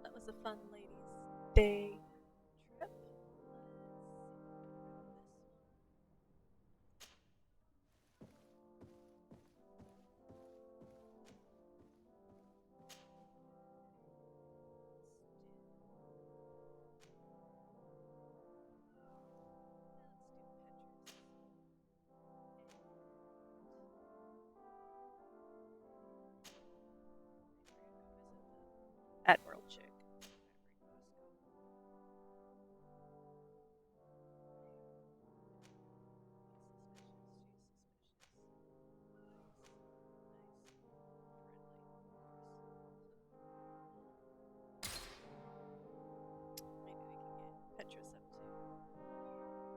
That was a fun ladies' day trip.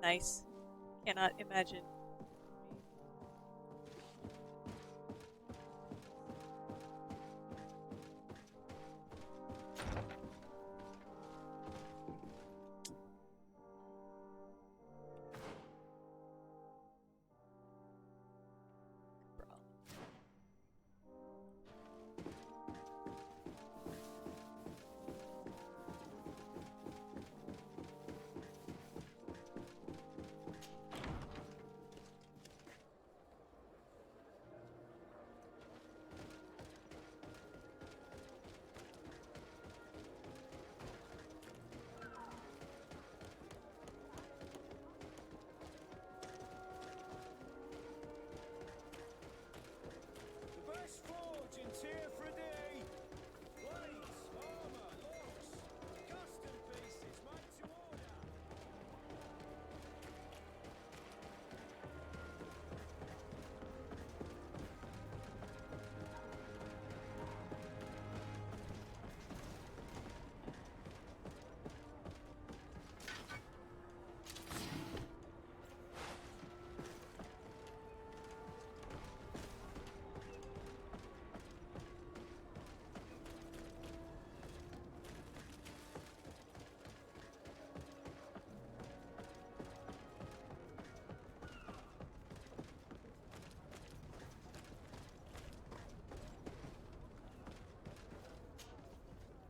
nice. Cannot imagine. The best forge in Tier for a day. Blades, armor, locks, custom pieces made to order.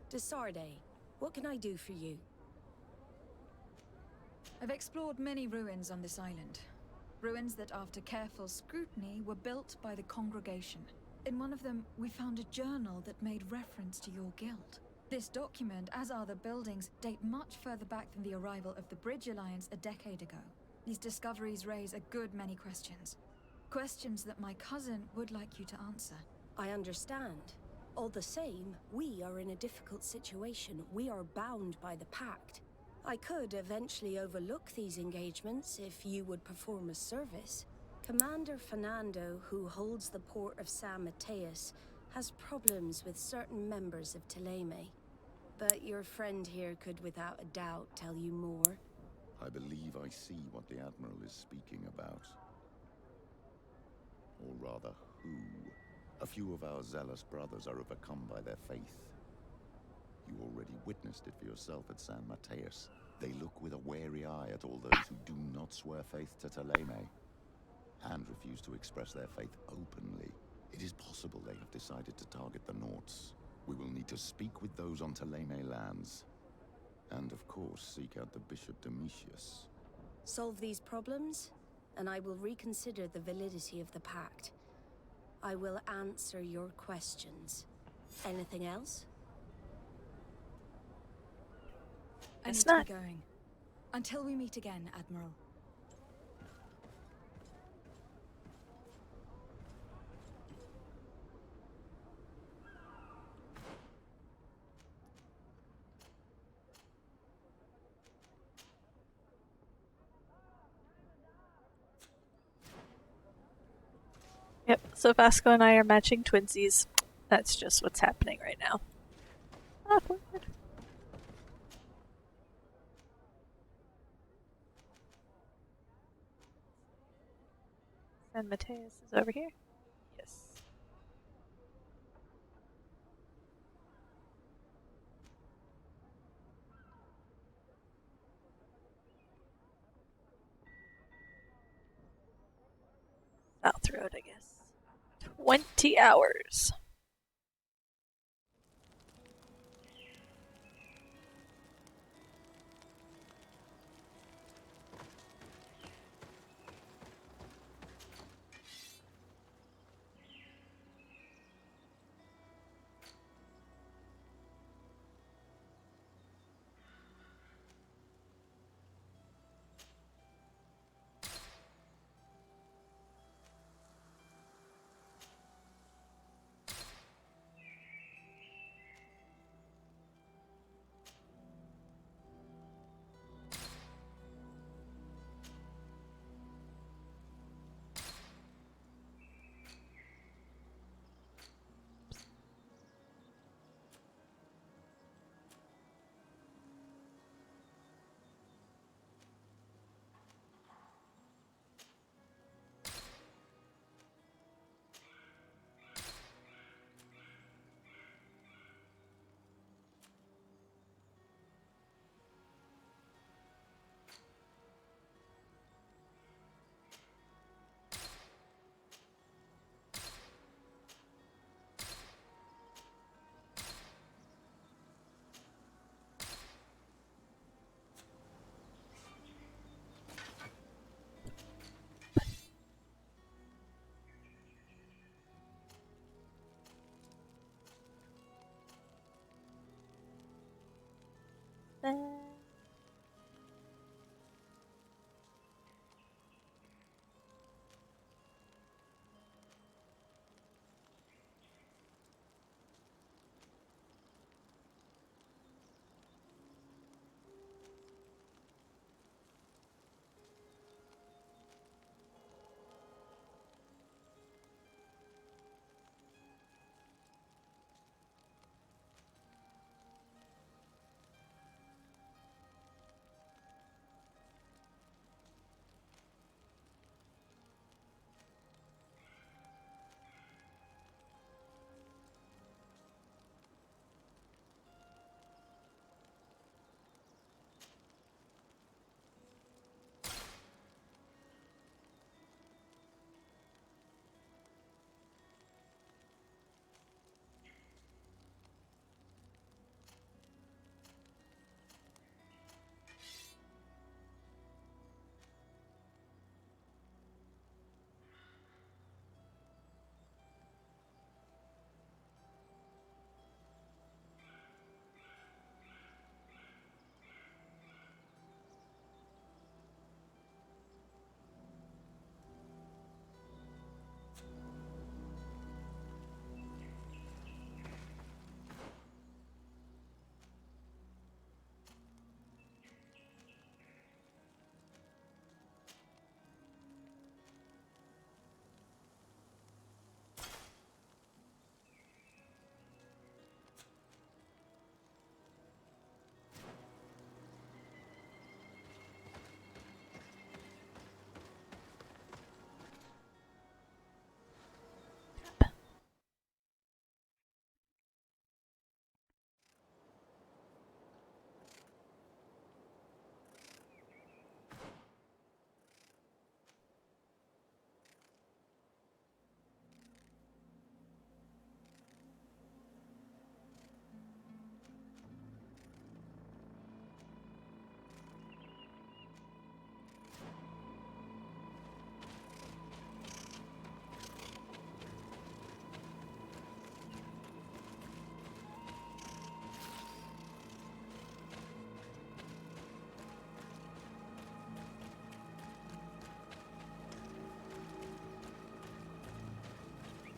Desarde, what can I do for you? I've explored many ruins on this island. Ruins that, after careful scrutiny, were built by the congregation. In one of them, we found a journal that made reference to your guild. This document, as are the buildings, date much further back than the arrival of the Bridge Alliance a decade ago. These discoveries raise a good many questions. Questions that my cousin would like you to answer. I understand. All the same, we are in a difficult situation. We are bound by the pact. I could eventually overlook these engagements if you would perform a service. Commander Fernando, who holds the port of San Mateus, has problems with certain members of Teleme. But your friend here could without a doubt tell you more. I believe I see what the Admiral is speaking about. Or rather, who. A few of our zealous brothers are overcome by their faith. You already witnessed it for yourself at San Mateus. They look with a wary eye at all those who do not swear faith to Teleme, and refuse to express their faith openly. It is possible they have decided to target the Norts. We will need to speak with those on Teleme lands, and of course seek out the Bishop Domitius. Solve these problems, and I will reconsider the validity of the pact. I will answer your questions. Anything else? I It's need to not. be going. Until we meet again, Admiral. Yep, so Vasco and I are matching twinsies. That's just what's happening right now. Awkward. San Mateus is over here? Yes. South Road, I guess. 20 hours.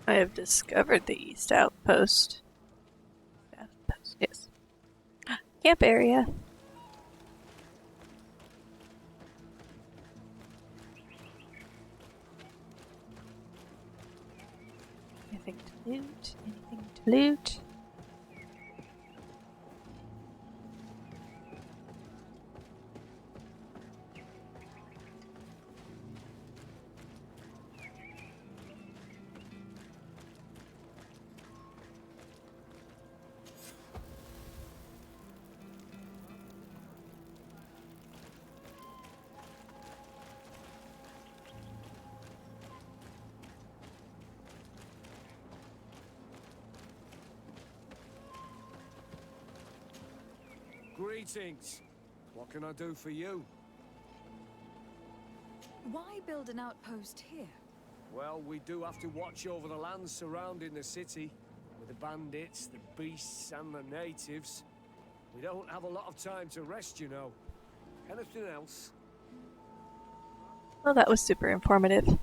I have discovered the East Outpost. Outpost, yes. Camp area. Anything to loot? Anything to loot? Greetings. What can I do for you? Why build an outpost here? Well, we do have to watch over the lands surrounding the city, with the bandits, the beasts, and the natives. We don't have a lot of time to rest, you know. Anything else? Well, that was super informative.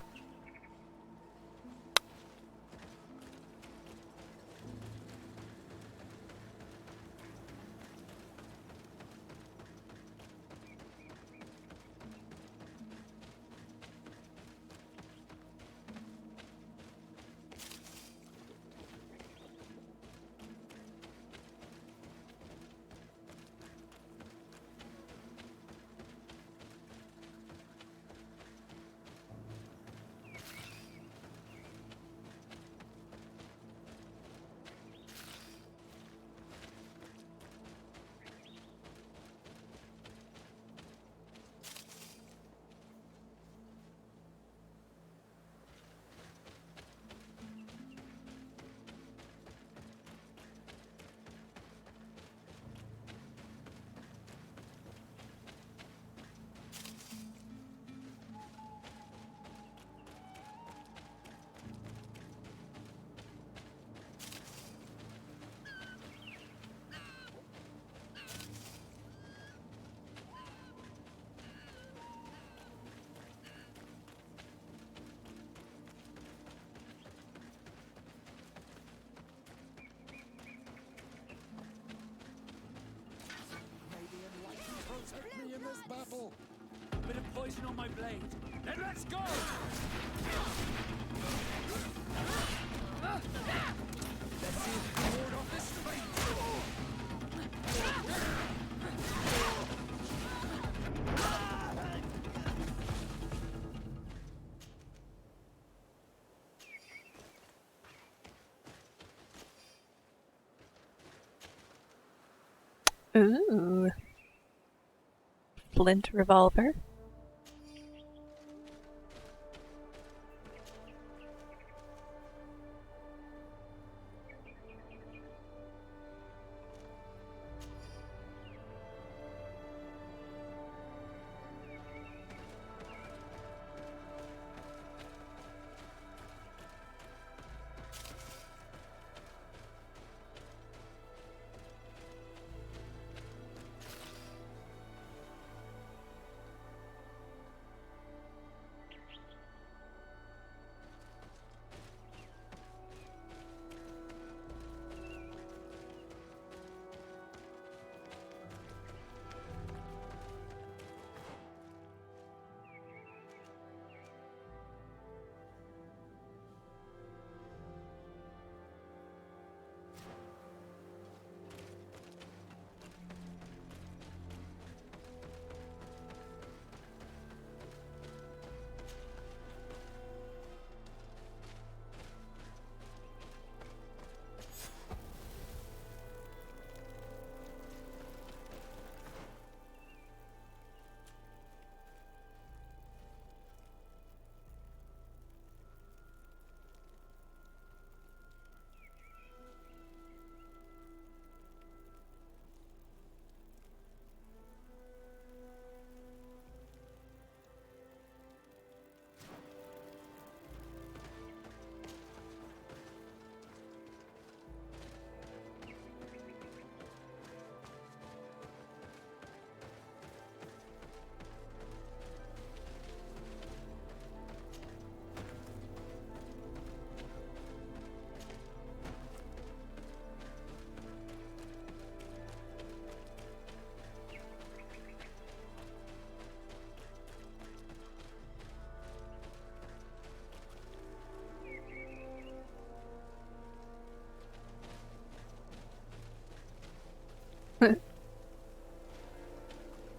Protect me in this battle! A bit of poison on my blade. Then let's go! Let's see if we can ward off this fate. Ooh. Flint revolver.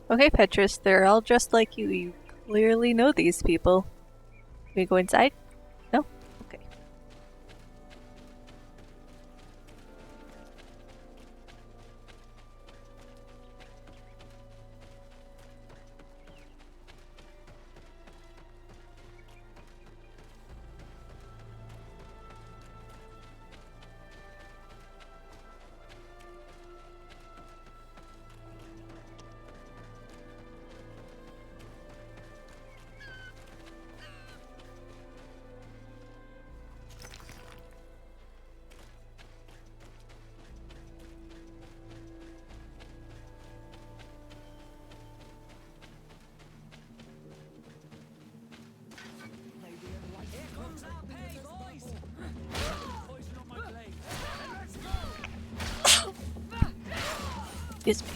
Okay, Petrus, they're all dressed like you. You clearly know these people. Can we go inside? No? Okay. Excuse me.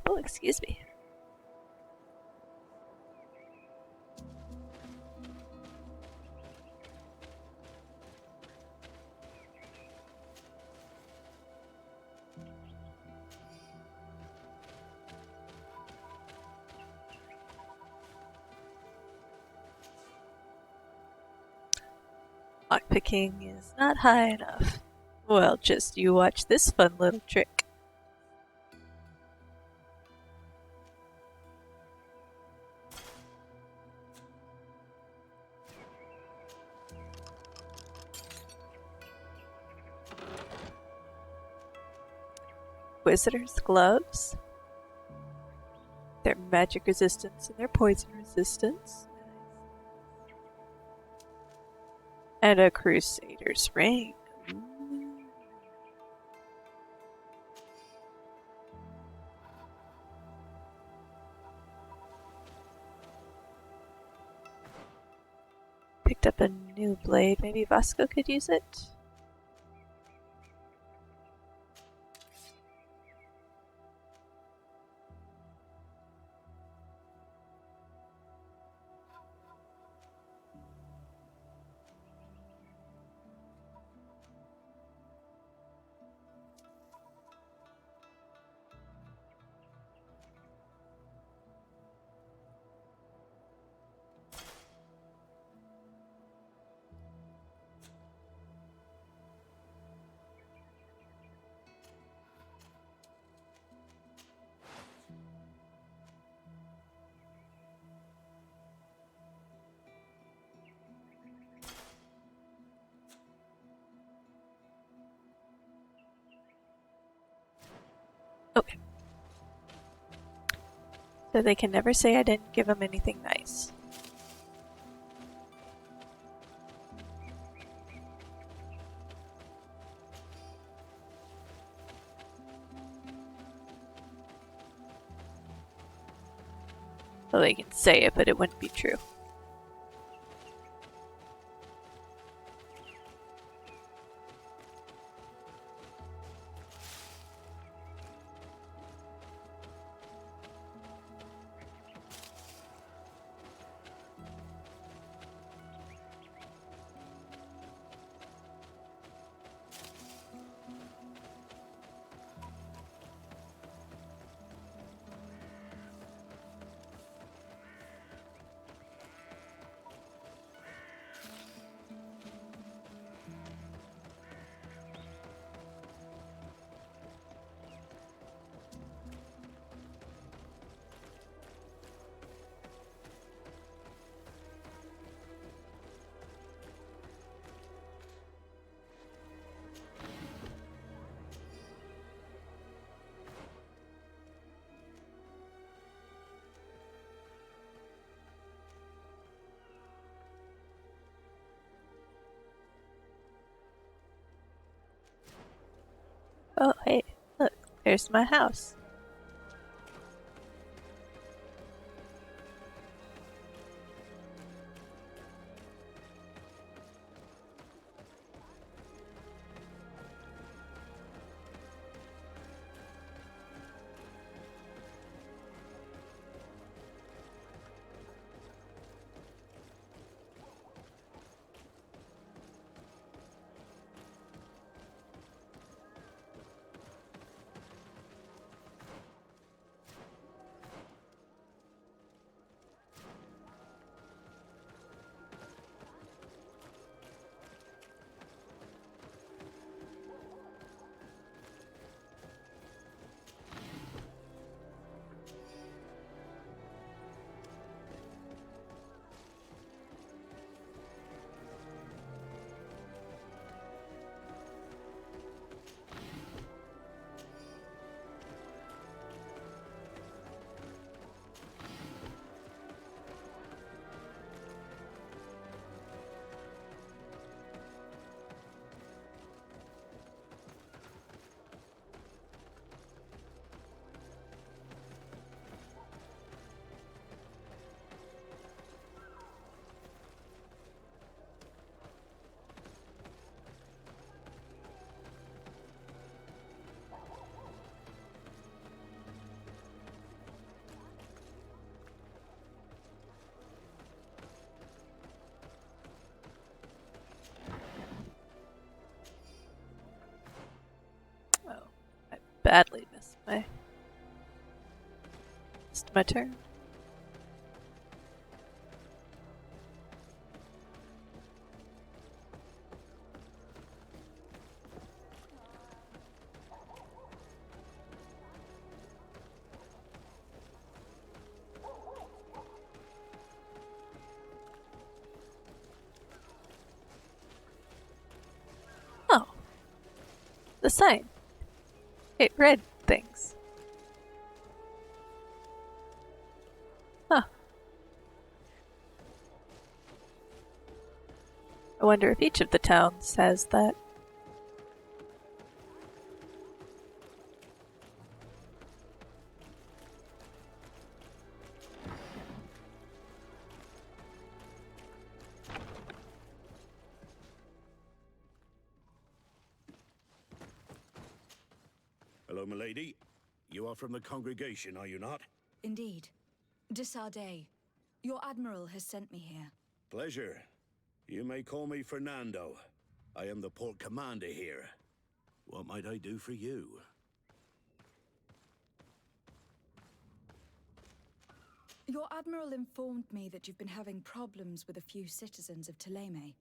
Oh, excuse me. Lockpicking is not high enough. Well, just you watch this fun little trick. Wizard's gloves. Their magic resistance and their poison resistance. And a crusader's ring. Picked up a new blade. Maybe Vasco could use it? Okay. So they can never say I didn't give them anything nice. Well, they can say it, but it wouldn't be true. Oh, hey, look, there's my house. badly missed my turn. Oh, the sign. It read things. Huh. I wonder if each of the towns has that. Hello, milady. You are from the congregation, are you not? Indeed. De Sardet, your admiral has sent me here. Pleasure. You may call me Fernando. I am the port commander here. What might I do for you? Your admiral informed me that you've been having problems with a few citizens of Thélème.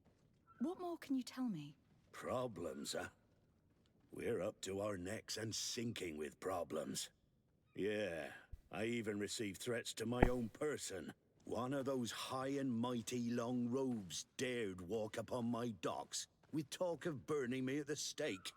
What more can you tell me? Problems, huh? We're up to our necks and sinking with problems. Yeah, I even received threats to my own person. One of those high and mighty long robes dared walk upon my docks with talk of burning me at the stake.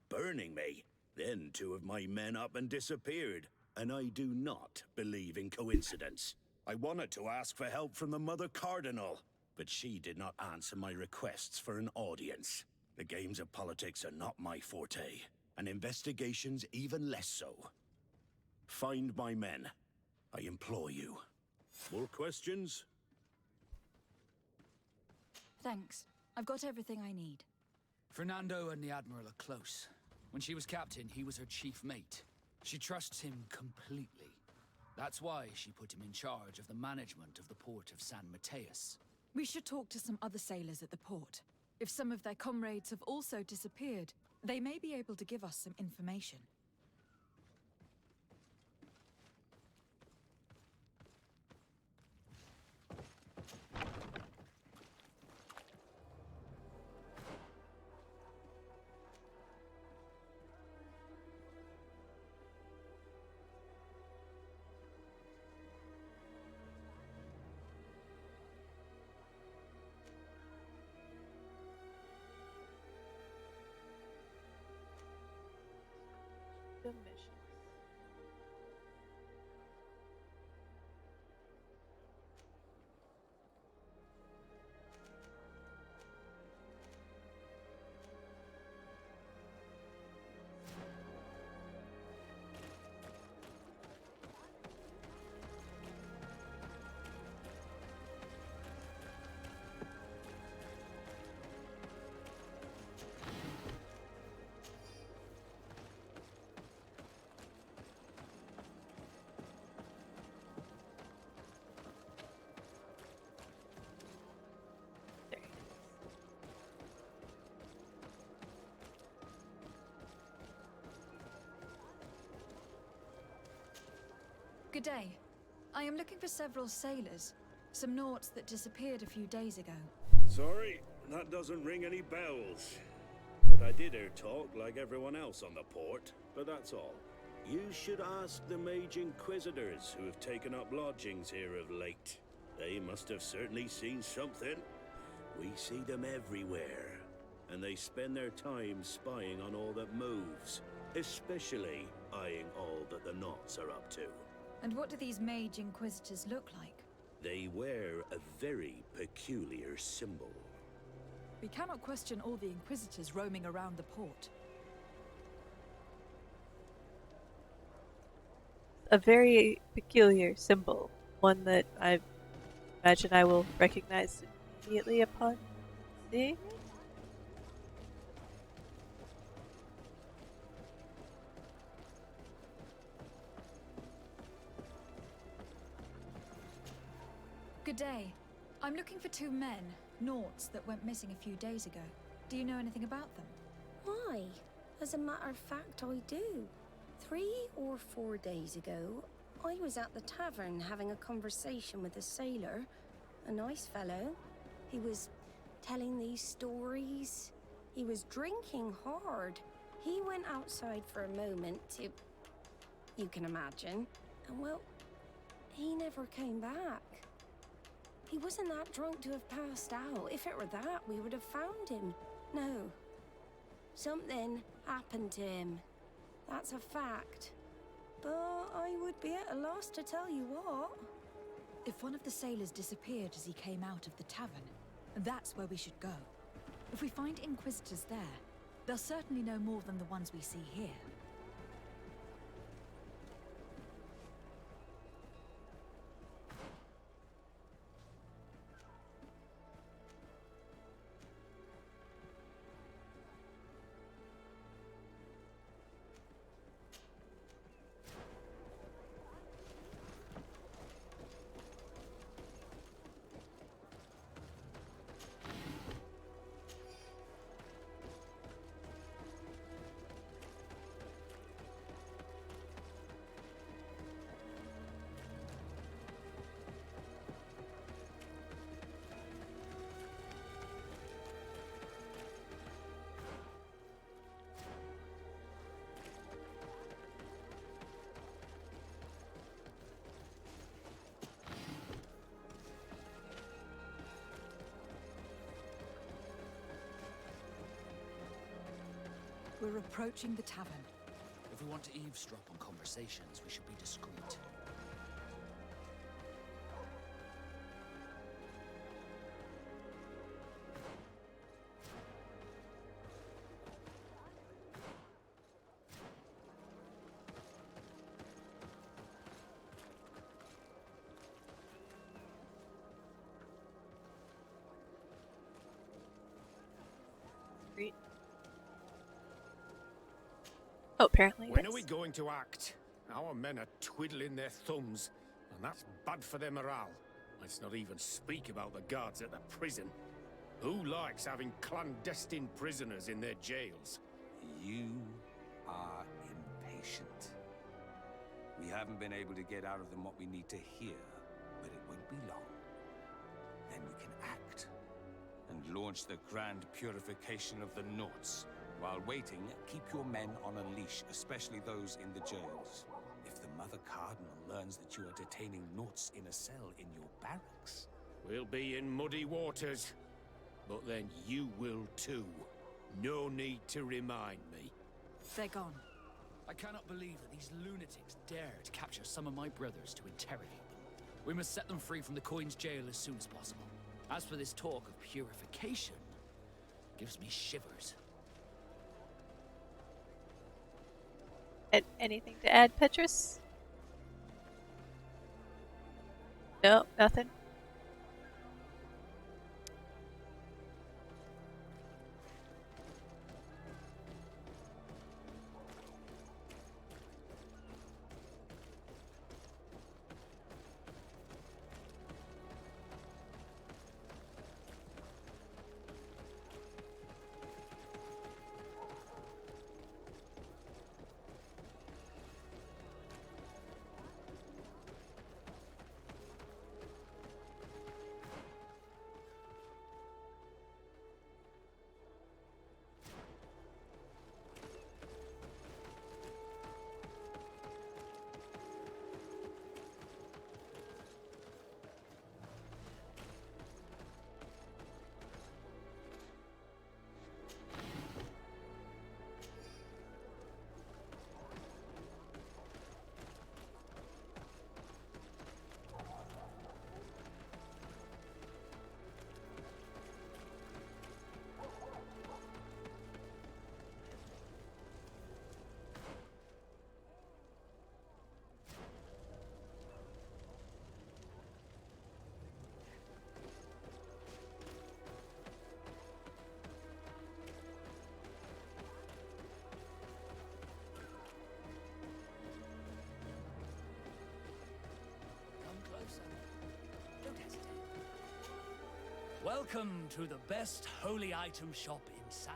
Burning me? Then two of my men up and disappeared, and I do not believe in coincidence. I wanted to ask for help from the Mother Cardinal, but she did not answer my requests for an audience. The games of politics are not my forte, and investigations even less so. Find my men. I implore you. More questions? Thanks. I've got everything I need. Fernando and the Admiral are close. When she was captain, he was her chief mate. She trusts him completely. That's why she put him in charge of the management of the port of San Mateus. We should talk to some other sailors at the port. If some of their comrades have also disappeared, they may be able to give us some information. Good day. I am looking for several sailors. Some Nauts that disappeared a few days ago. Sorry, that doesn't ring any bells. But I did hear talk like everyone else on the port, but that's all. You should ask the Mage Inquisitors who have taken up lodgings here of late. They must have certainly seen something. We see them everywhere, and they spend their time spying on all that moves, especially eyeing all that the Nauts are up to. And what do these Mage Inquisitors look like? They wear a very peculiar symbol. We cannot question all the Inquisitors roaming around the port. A very peculiar symbol. One that I imagine I will recognize immediately upon seeing it. Good day. I'm looking for two men, Nauts, that went missing a few days ago. Do you know anything about them? Why? As a matter of fact, I do. 3 or 4 days ago, I was at the tavern having a conversation with a sailor. A nice fellow. He was telling these stories. He was drinking hard. He went outside for a moment to... you can imagine. And well, he never came back. He wasn't that drunk to have passed out. If it were that, we would have found him. No. Something happened to him. That's a fact. But I would be at a loss to tell you what. If one of the sailors disappeared as he came out of the tavern, that's where we should go. If we find Inquisitors there, they'll certainly know more than the ones we see here. We're approaching the tavern. If we want to eavesdrop on conversations, we should be discreet. Great. Oh, apparently. When are we going to act? Our men are twiddling their thumbs, and that's bad for their morale. Let's not even speak about the guards at the prison. Who likes having clandestine prisoners in their jails? You are impatient. We haven't been able to get out of them what we need to hear, but it won't be long. Then we can act and launch the grand purification of the Nauts. While waiting, keep your men on a leash, especially those in the jails. If the Mother Cardinal learns that you are detaining Nauts in a cell in your barracks... We'll be in muddy waters. But then you will too. No need to remind me. They're gone. I cannot believe that these lunatics dared capture some of my brothers to interrogate them. We must set them free from the Coin's jail as soon as possible. As for this talk of purification, gives me shivers. Anything to add, Petrus? No, nothing. Welcome to the best holy item shop in San...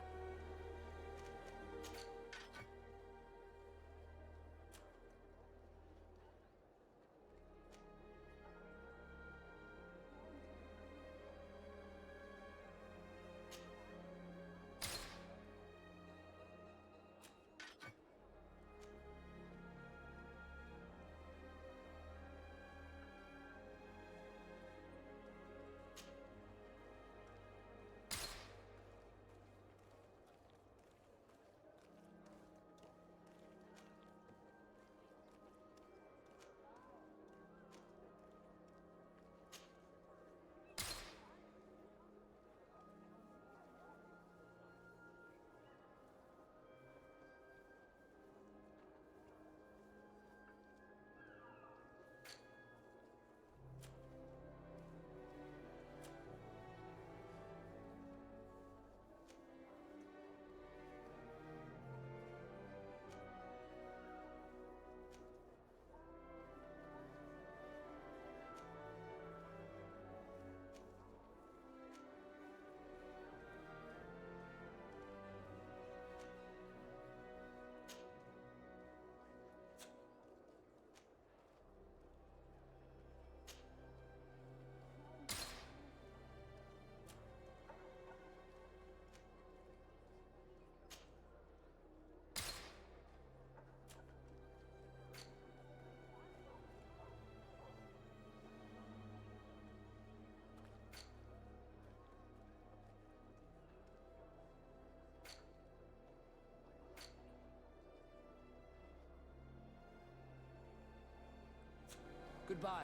Goodbye.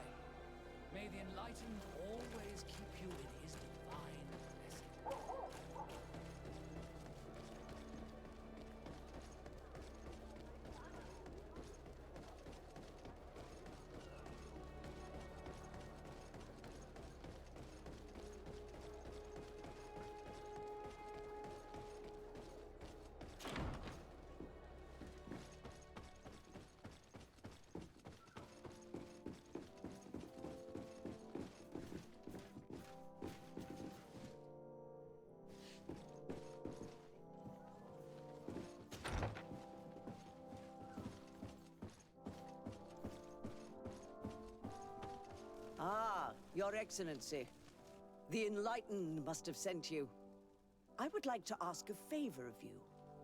May the Enlightened always keep you in his divine blessing. Ah, Your Excellency. The Enlightened must have sent you. I would like to ask a favor of you.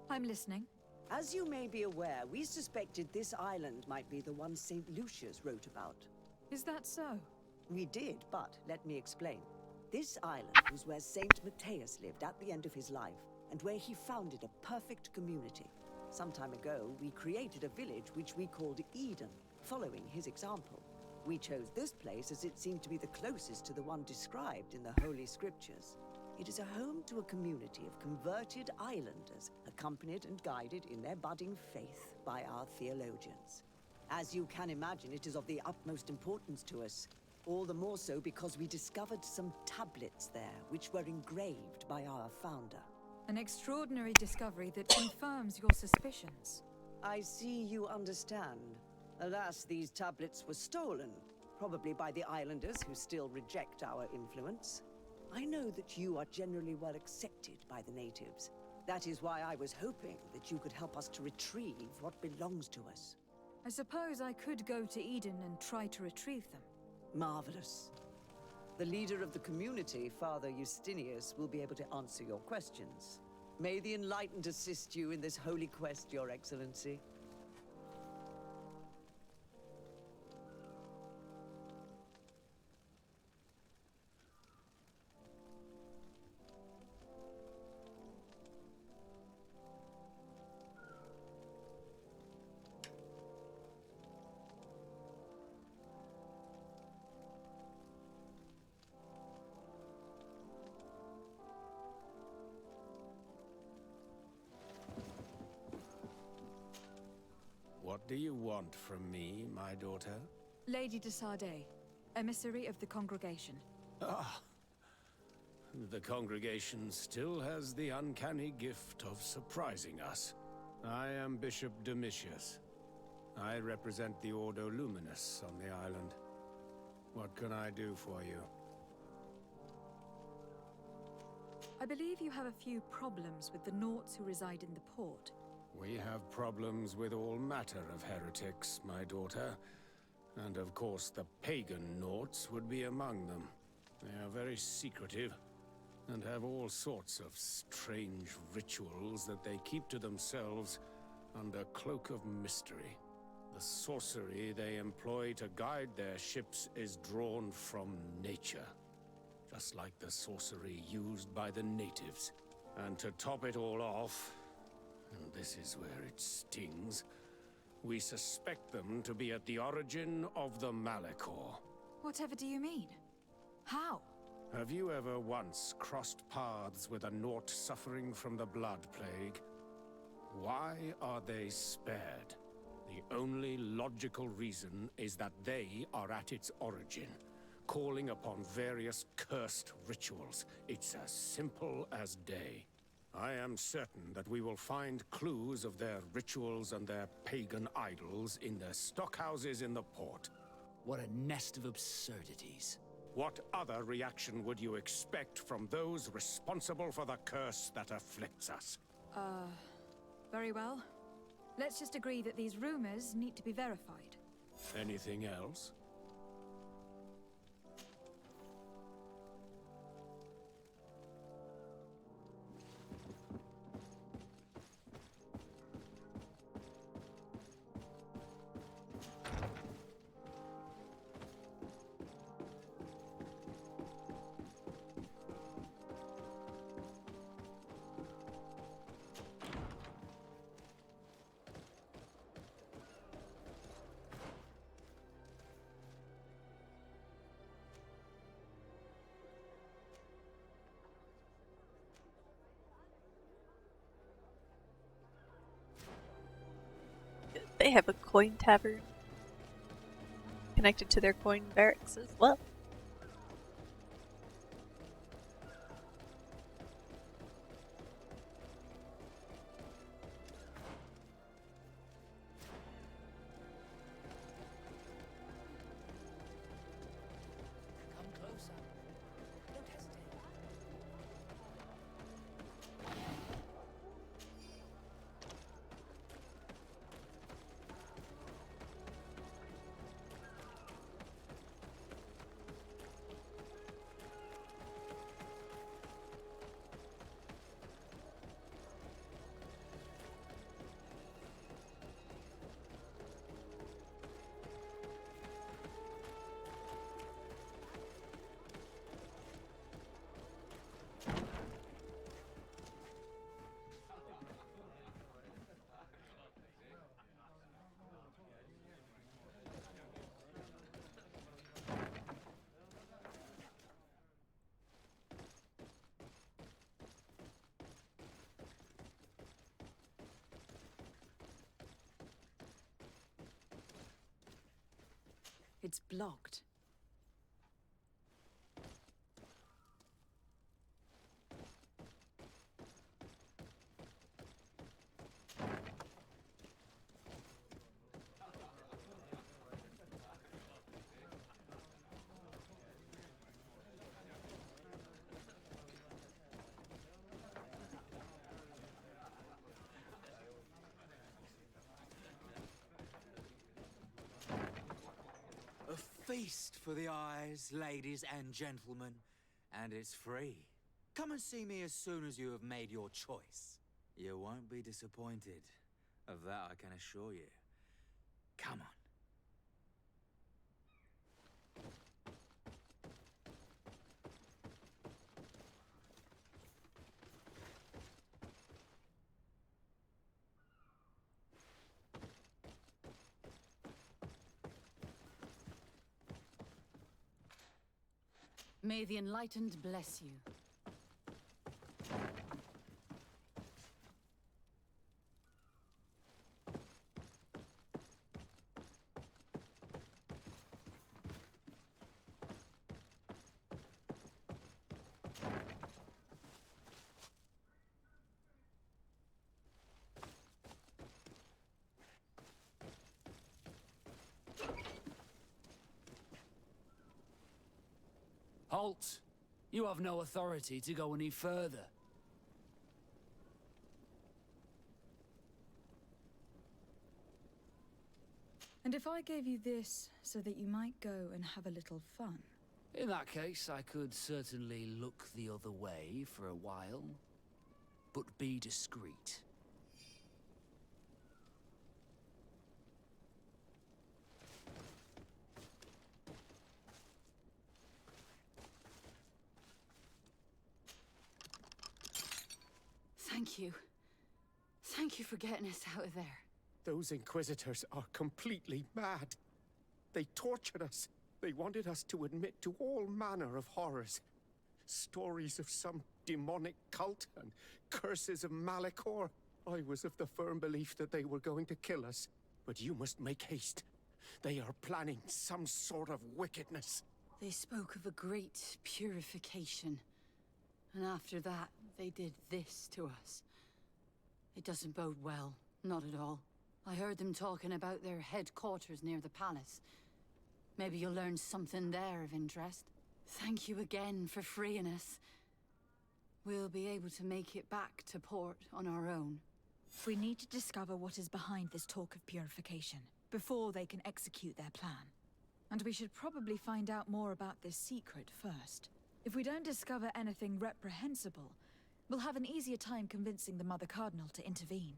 I'm listening. As you may be aware, we suspected this island might be the one St. Lucius wrote about. Is that so? We did, but let me explain. This island was where Saint Matthias lived at the end of his life, and where he founded a perfect community. Some time ago, we created a village which we called Eden, following his example. We chose this place as it seemed to be the closest to the one described in the Holy Scriptures. It is a home to a community of converted islanders, accompanied and guided in their budding faith by our theologians. As you can imagine, it is of the utmost importance to us. All the more so because we discovered some tablets there, which were engraved by our founder. An extraordinary discovery that confirms your suspicions. I see you understand. Alas, these tablets were stolen, probably by the islanders who still reject our influence. I know that you are generally well accepted by the natives. That is why I was hoping that you could help us to retrieve what belongs to us. I suppose I could go to Eden and try to retrieve them. Marvelous. The leader of the community, Father Justinius, will be able to answer your questions. May the Enlightened assist you in this holy quest, Your Excellency. What do you want from me, my daughter? Lady de Sardet, emissary of the congregation. Ah, the congregation still has the uncanny gift of surprising us. I am Bishop Domitius. I represent the Ordo Luminous on the island. What can I do for you? I believe you have a few problems with the Nauts who reside in the port. We have problems with all matter of heretics, my daughter. And of course the pagan Nauts would be among them. They are very secretive, and have all sorts of strange rituals that they keep to themselves under cloak of mystery. The sorcery they employ to guide their ships is drawn from nature, just like the sorcery used by the natives. And to top it all off, and this is where it stings, we suspect them to be at the origin of the Malachor. Whatever do you mean? How? Have you ever once crossed paths with a Naut suffering from the Blood Plague? Why are they spared? The only logical reason is that they are at its origin, calling upon various cursed rituals. It's as simple as day. I am certain that we will find clues of their rituals and their pagan idols in their stockhouses in the port. What a nest of absurdities. What other reaction would you expect from those responsible for the curse that afflicts us? Very well. Let's just agree that these rumors need to be verified. Anything else? They have a coin tavern connected to their coin barracks as well. Come closer. Don't hesitate. It's blocked. A feast for the eyes, ladies and gentlemen, and it's free. Come and see me as soon as you have made your choice. You won't be disappointed. Of that I can assure you. Come on. May the Enlightened bless you. Halt! You have no authority to go any further. And if I gave you this so that you might go and have a little fun? In that case, I could certainly look the other way for a while. But be discreet. Thank you. Thank you for getting us out of there. Those Inquisitors are completely mad. They tortured us. They wanted us to admit to all manner of horrors. Stories of some demonic cult and curses of Malachor. I was of the firm belief that they were going to kill us. But you must make haste. They are planning some sort of wickedness. They spoke of a great purification. And after that, they did this to us. It doesn't bode well, not at all. I heard them talking about their headquarters near the palace. Maybe you'll learn something there of interest. Thank you again for freeing us. We'll be able to make it back to port on our own. We need to discover what is behind this talk of purification, before they can execute their plan. And we should probably find out more about this secret first. If we don't discover anything reprehensible, we'll have an easier time convincing the Mother Cardinal to intervene.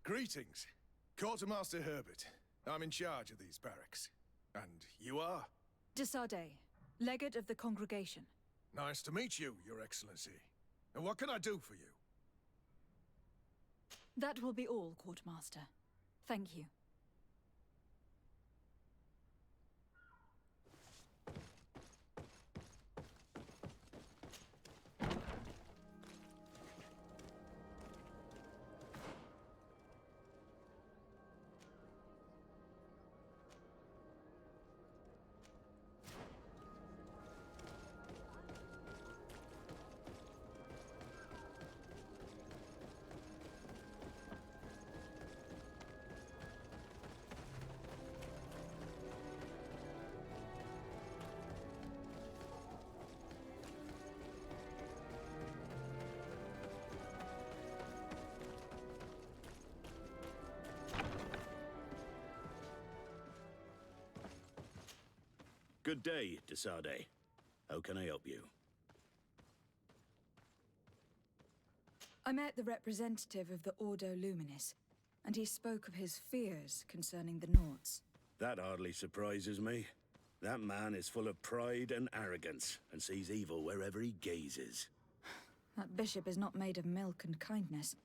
Greetings. Quartermaster Herbert. I'm in charge of these barracks. And you are? Desade, legate of the congregation. Nice to meet you, Your Excellency. And what can I do for you? That will be all, Quartermaster. Thank you. Good day, Desade. How can I help you? I met the representative of the Ordo Luminis, and he spoke of his fears concerning the Nords. That hardly surprises me. That man is full of pride and arrogance, and sees evil wherever he gazes. That bishop is not made of milk and kindness,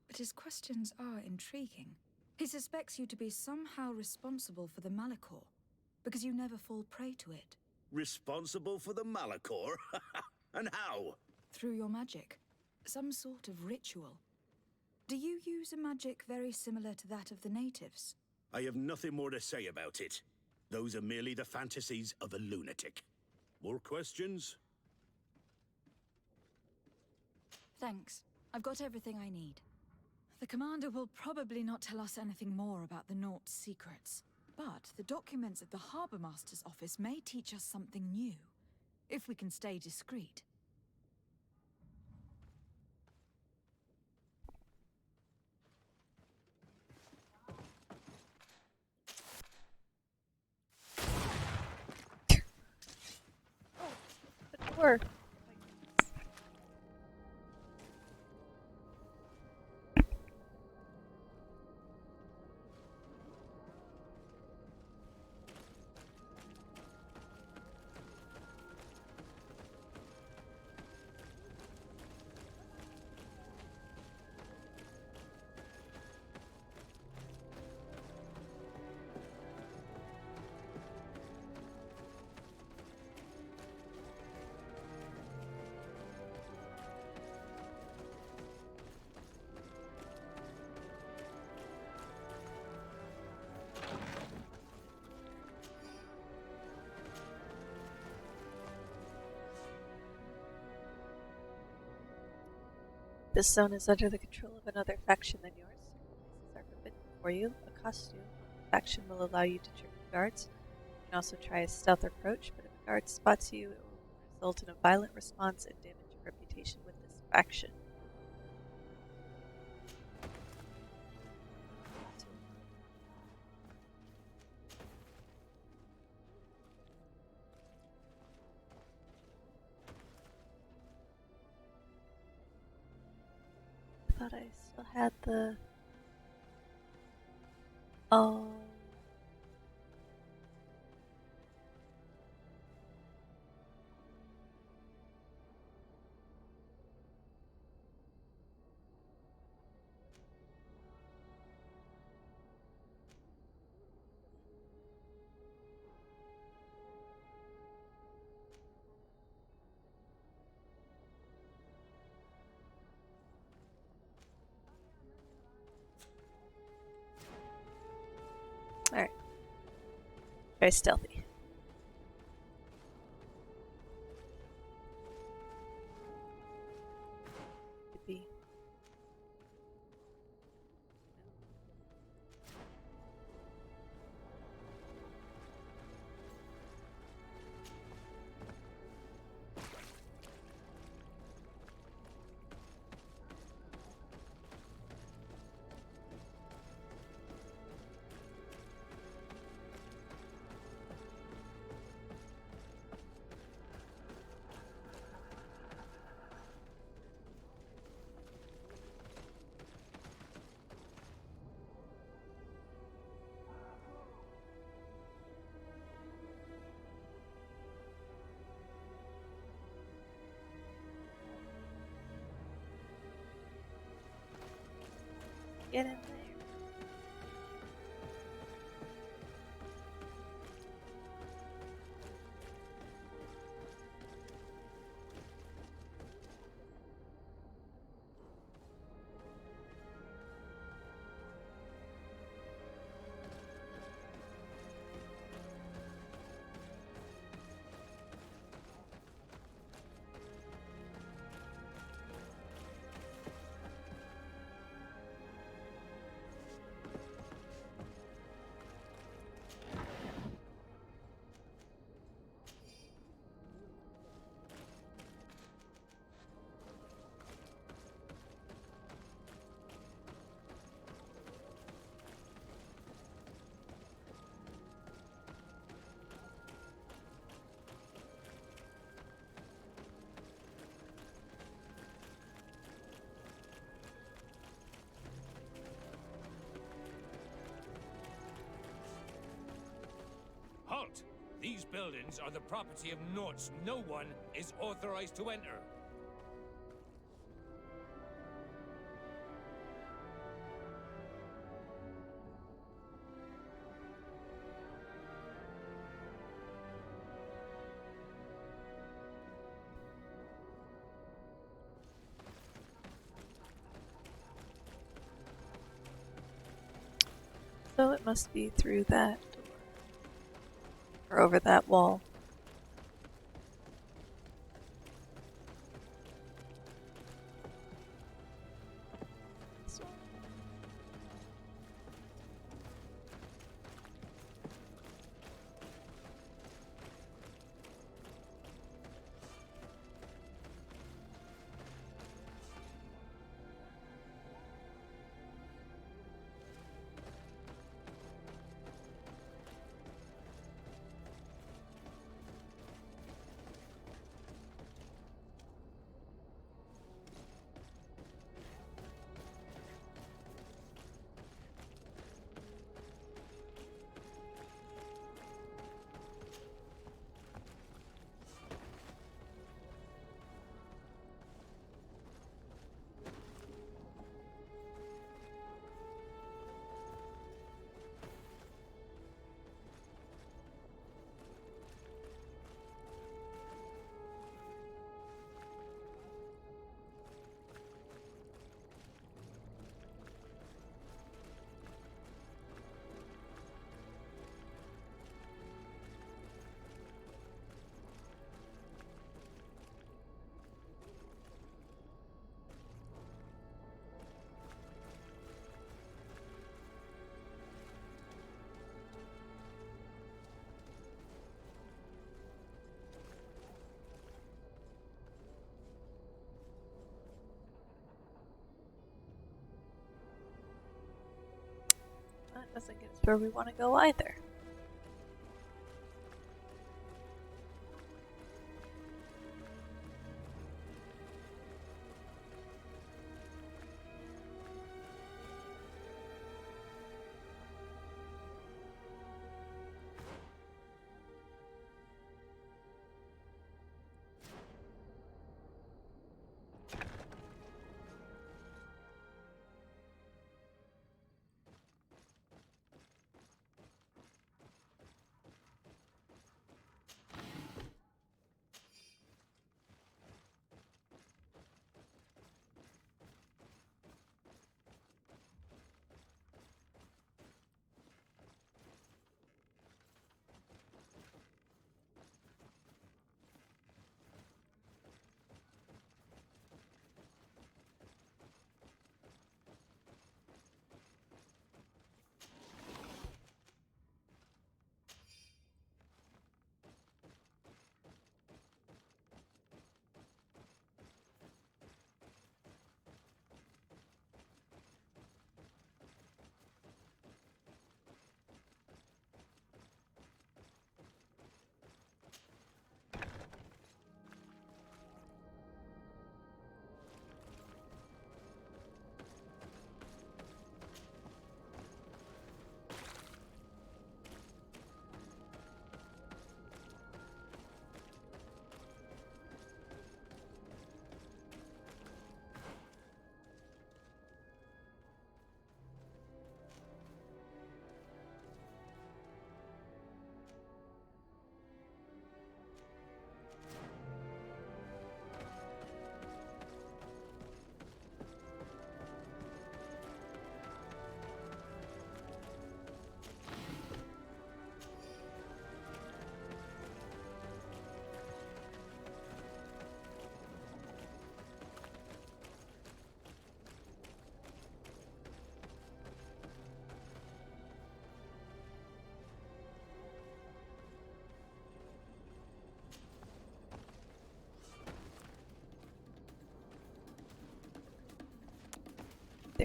but his questions are intriguing. He suspects you to be somehow responsible for the Malachor, because you never fall prey to it. Responsible for the Malachor? And how? Through your magic. Some sort of ritual. Do you use a magic very similar to that of the natives? I have nothing more to say about it. Those are merely the fantasies of a lunatic. More questions? Thanks. I've got everything I need. The commander will probably not tell us anything more about the Nort's secrets. But the documents at the Harbour Master's office may teach us something new, if we can stay discreet. The door. This zone is under the control of another faction than yours. Places are forbidden for you. A costume faction will allow you to trick the guards. You can also try a stealth approach, but if a guard spots you, it will result in a violent response and damage your reputation with this faction. I thought I still had the... Oh... Alright. Very stealthy. Could be. Get in there. Halt! These buildings are the property of Norts. No one is authorized to enter. So it must be through that door. Or over that wall. That doesn't get us where we want to go either.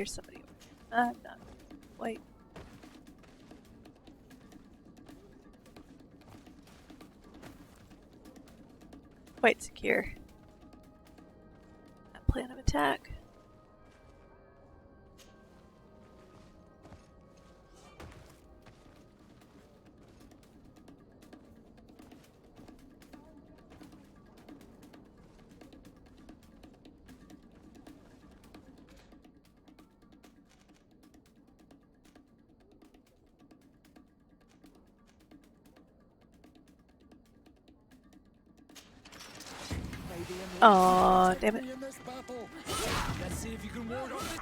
there's somebody over there. Not quite. Quite secure. That plan of attack. Oh, damn it. Let's see if you can ward off it.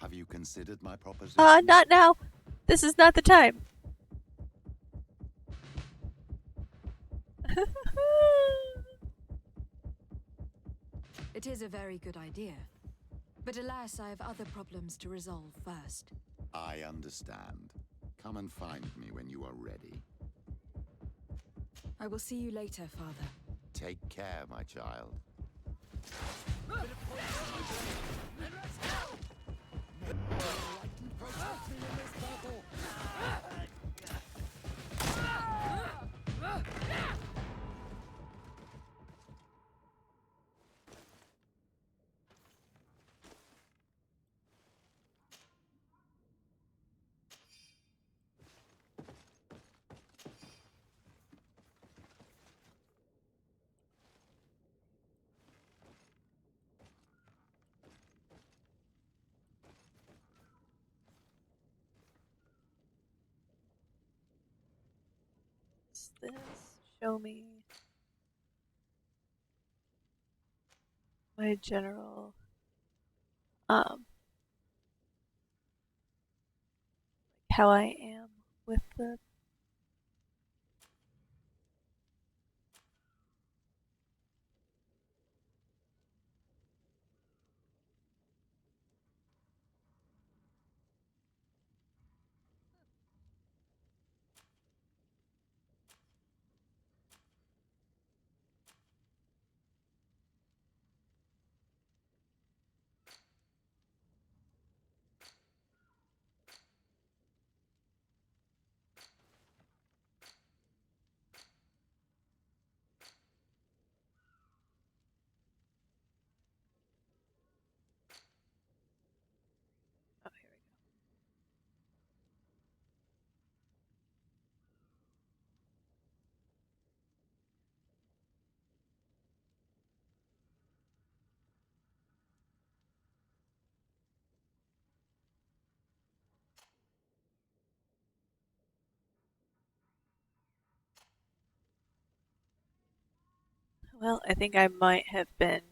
Have you considered my proposition? Not now. This is not the time. It is a very good idea. But alas, I have other problems to resolve first. I understand. Come and find me when you are ready. I will see you later, Father. Take care, my child. This? Show me my general how I am with the well, I think I might have been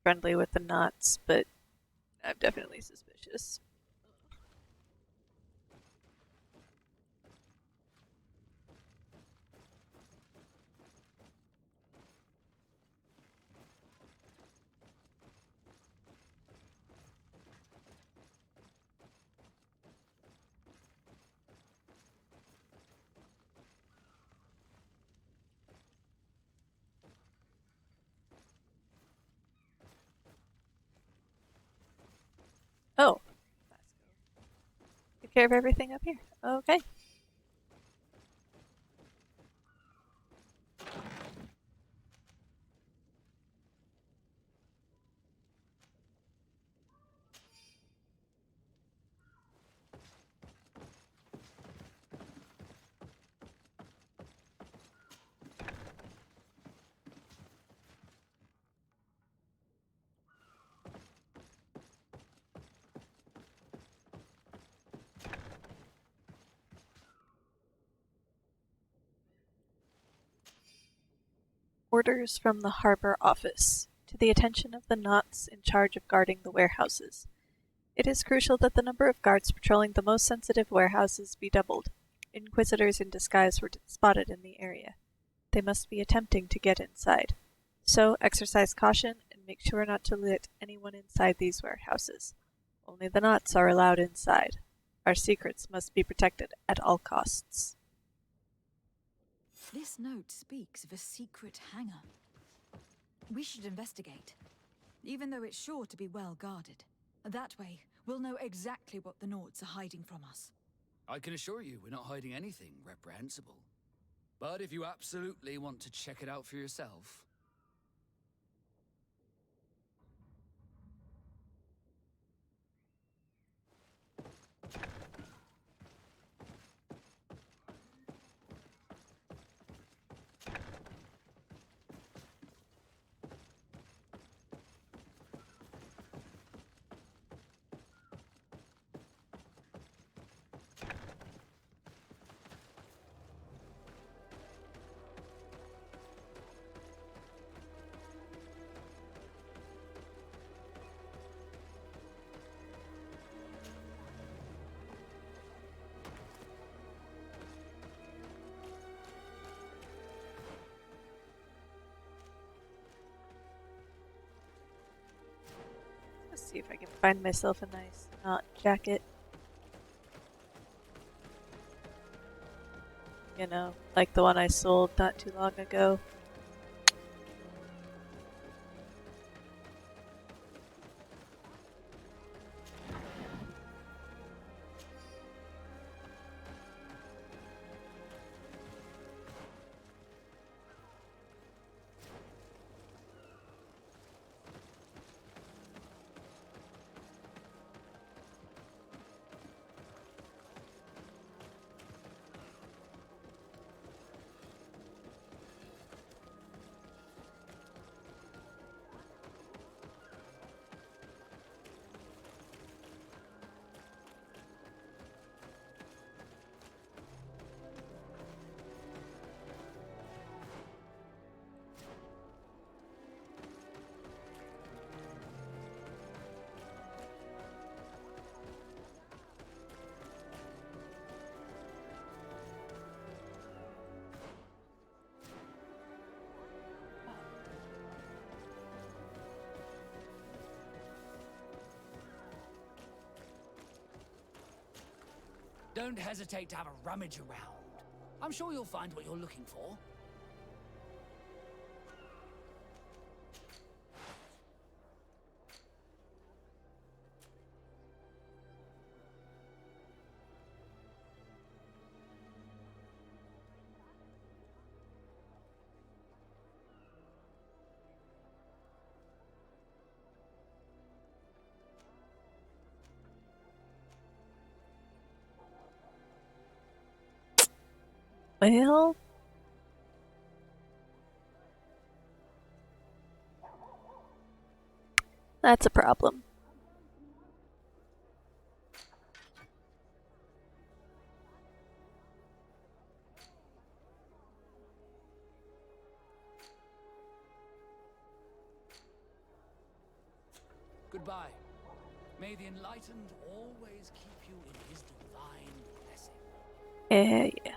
friendly with the knots, but I'm definitely suspicious. Oh, Take care of everything up here. Okay. Orders from the Harbor Office. To the attention of the knots in charge of guarding the warehouses. It is crucial that the number of guards patrolling the most sensitive warehouses be doubled. Inquisitors in disguise were spotted in the area. They must be attempting to get inside. So exercise caution and make sure not to let anyone inside these warehouses. Only the knots are allowed inside. Our secrets must be protected at all costs. This note speaks of a secret hangar. We should investigate, even though it's sure to be well guarded. That way, we'll know exactly what the Nauts are hiding from us. I can assure you we're not hiding anything reprehensible. But if you absolutely want to check it out for yourself... Let's see if I can find myself a nice knot jacket. You know, like the one I sold not too long ago. Don't hesitate to have a rummage around. I'm sure you'll find what you're looking for. Well, that's a problem. Goodbye. May the Enlightened always keep you in his divine blessing. Yeah.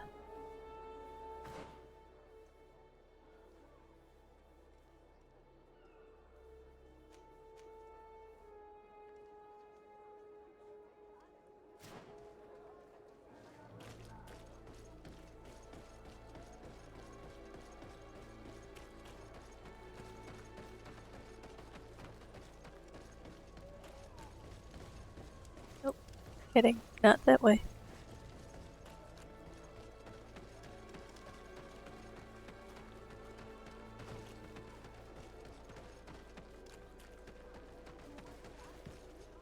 Nope. Kidding. Not that way.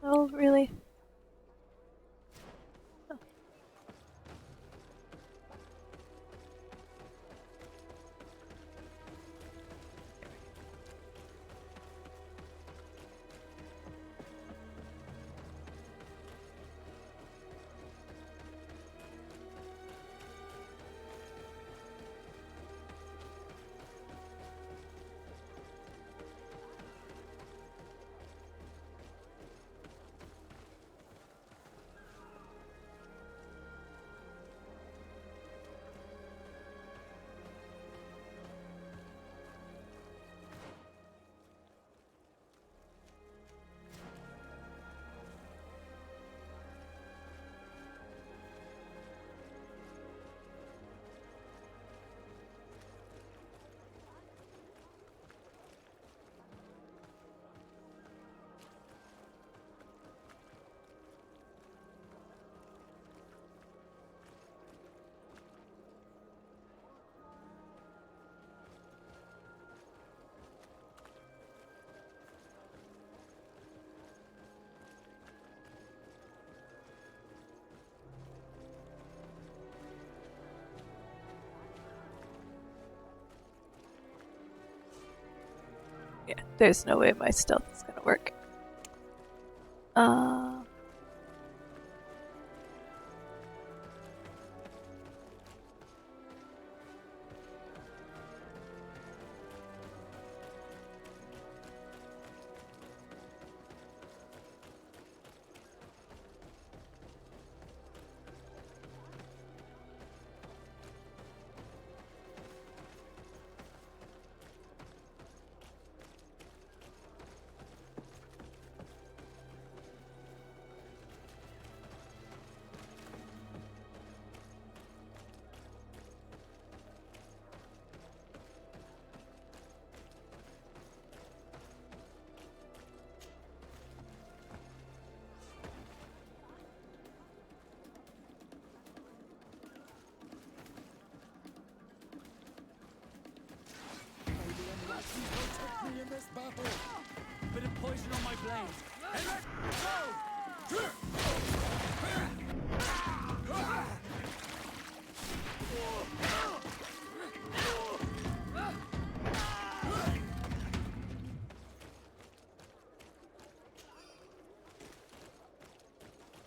Oh, really? Oh. Yeah, there's no way my stealth is gonna work. In this battle. Bit of poison on my blade. And let go!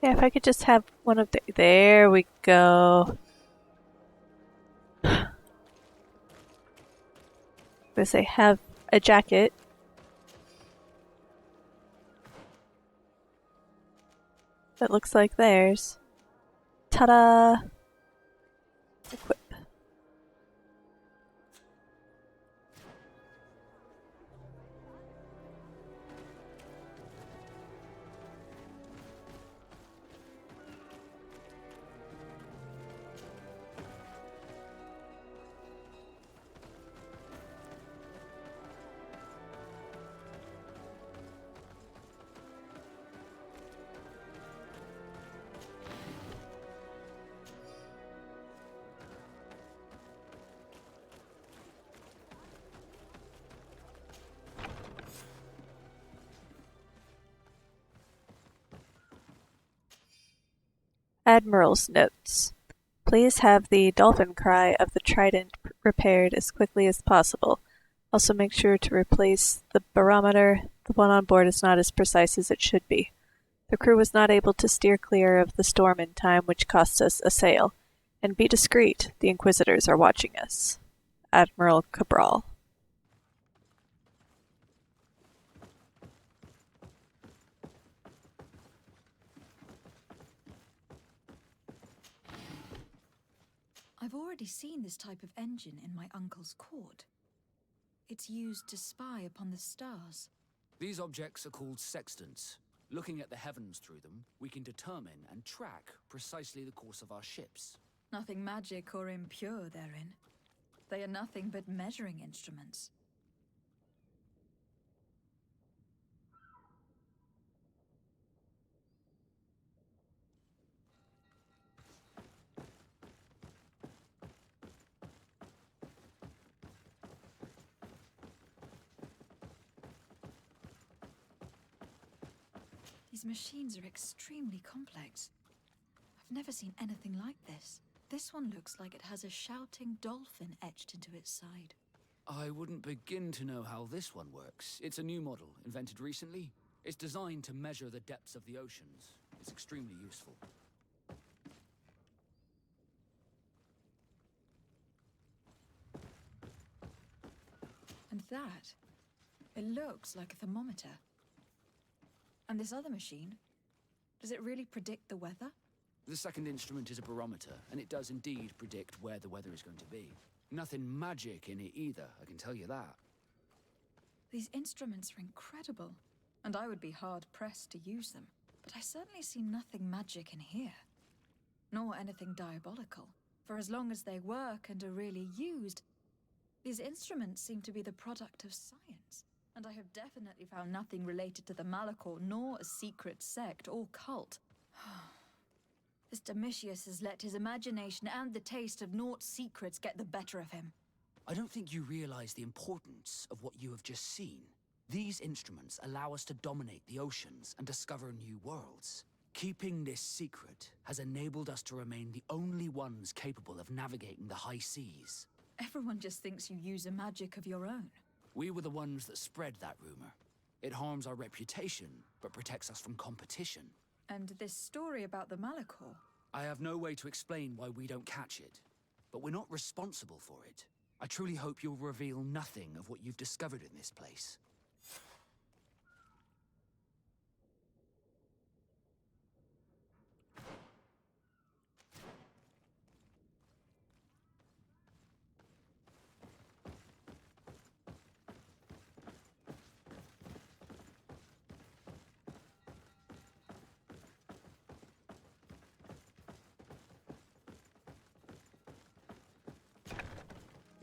Yeah, if I could just have one of the... There we go. Because they have a jacket. That looks like theirs. Ta-da! Equip. Admiral's notes. Please have the dolphin cry of the Trident repaired as quickly as possible. Also make sure to replace the barometer. The one on board is not as precise as it should be. The crew was not able to steer clear of the storm in time, which cost us a sail. And be discreet, the Inquisitors are watching us. Admiral Cabral. I've already seen this type of engine in my uncle's court. It's used to spy upon the stars. These objects are called sextants. Looking at the heavens through them, we can determine and track precisely the course of our ships. Nothing magic or impure therein. They are nothing but measuring instruments. These machines are extremely complex. I've never seen anything like this. This one looks like it has a shouting dolphin etched into its side. I wouldn't begin to know how this one works. It's a new model, invented recently. It's designed to measure the depths of the oceans. It's extremely useful. And that, it looks like a thermometer. And this other machine, does it really predict the weather? The second instrument is a barometer, and it does indeed predict where the weather is going to be. Nothing magic in it either, I can tell you that. These instruments are incredible, and I would be hard-pressed to use them. But I certainly see nothing magic in here. Nor anything diabolical. For as long as they work and are really used, these instruments seem to be the product of science. And I have definitely found nothing related to the Malachor, nor a secret sect or cult. This Domitius has let his imagination and the taste of Naught's secrets get the better of him. I don't think you realize the importance of what you have just seen. These instruments allow us to dominate the oceans and discover new worlds. Keeping this secret has enabled us to remain the only ones capable of navigating the high seas. Everyone just thinks you use a magic of your own. We were the ones that spread that rumor. It harms our reputation, but protects us from competition. And this story about the Malachor? I have no way to explain why we don't catch it, but we're not responsible for it. I truly hope you'll reveal nothing of what you've discovered in this place.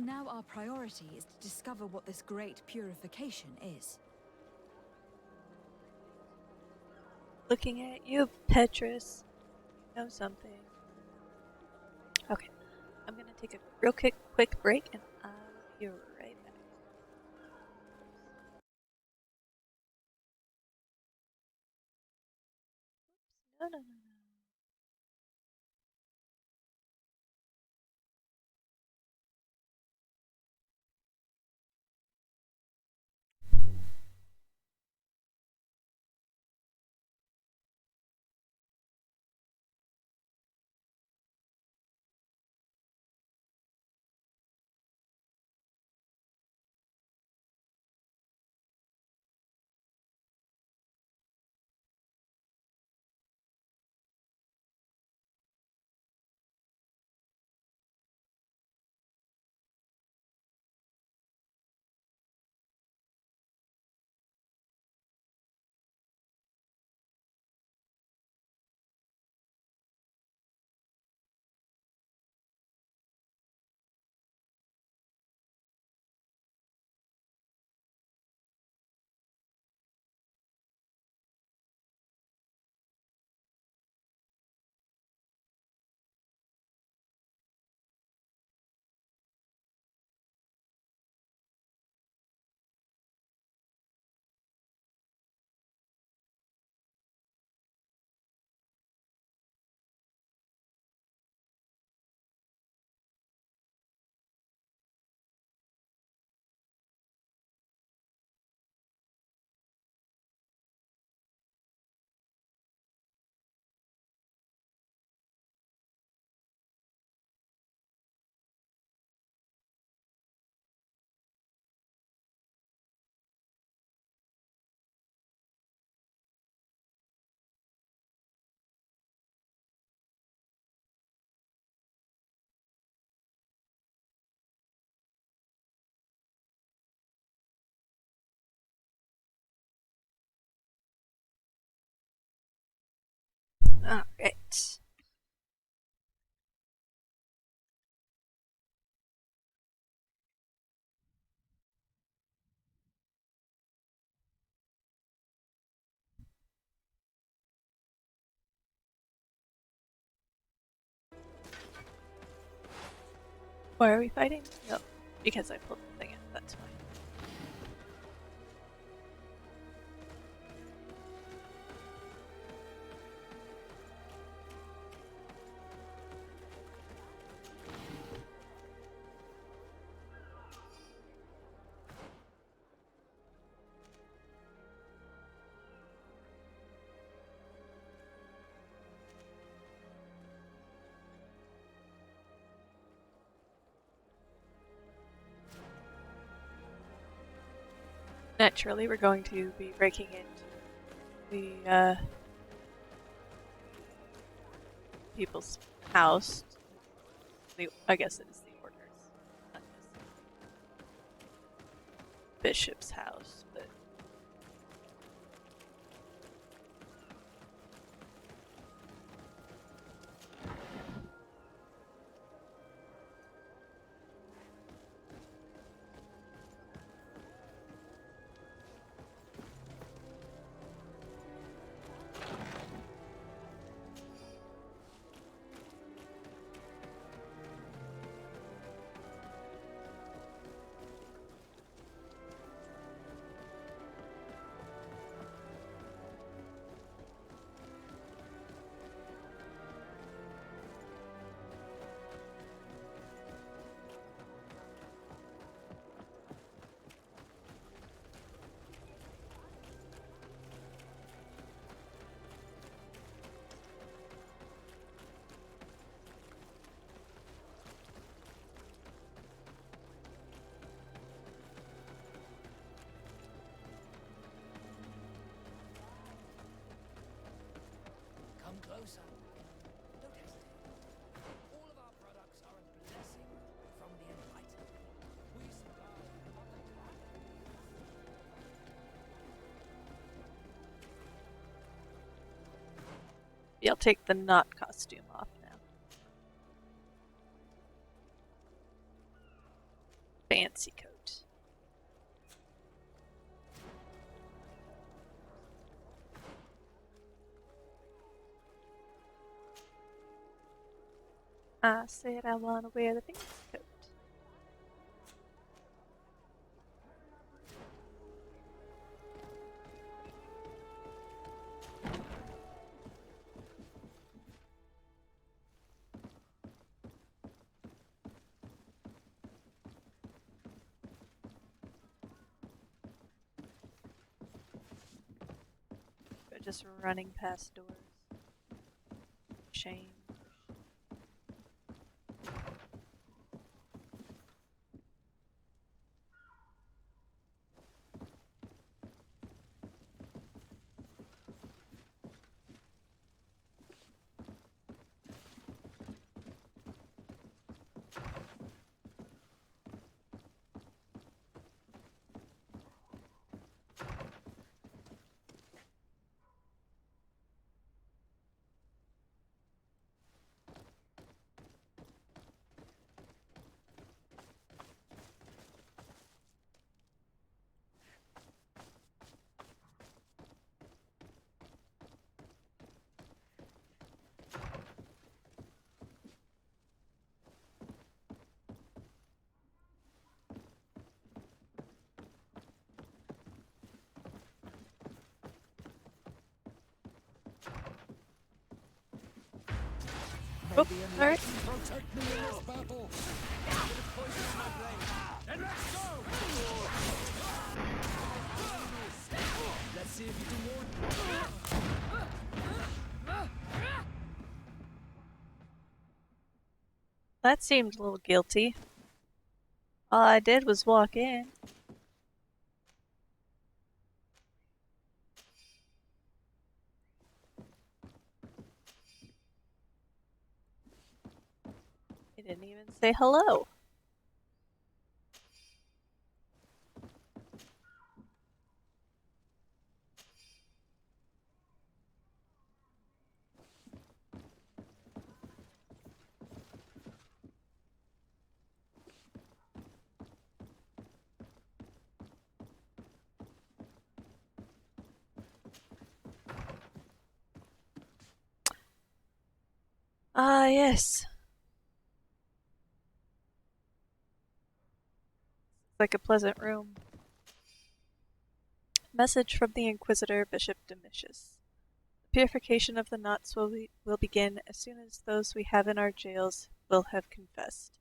Now our priority is to discover what this great purification is. Looking at you, Petrus. Know something. Okay, I'm gonna take a real quick break, and I'll be right back. Oops, no. Alright. Why are we fighting? No, because I pulled the thing out. That's fine. Naturally, we're going to be breaking into the people's house. I guess it is the orders, not just bishop's house, but Come closer. Don't hesitate. All of our products are a blessing from the enlightened. We supply I'll take the knot costume off now. Fancy coat. I said I want to wear the fancy coat. We're just running past doors. Shame. Oh, alright. Protect me in this battle. Poison my blade. And let's go. Let's see if you do more. That seemed a little guilty. All I did was walk in. He didn't even say hello. Ah, yes. Like a pleasant room. Message from the Inquisitor, Bishop Domitius. The purification of the knots will begin as soon as those we have in our jails will have confessed.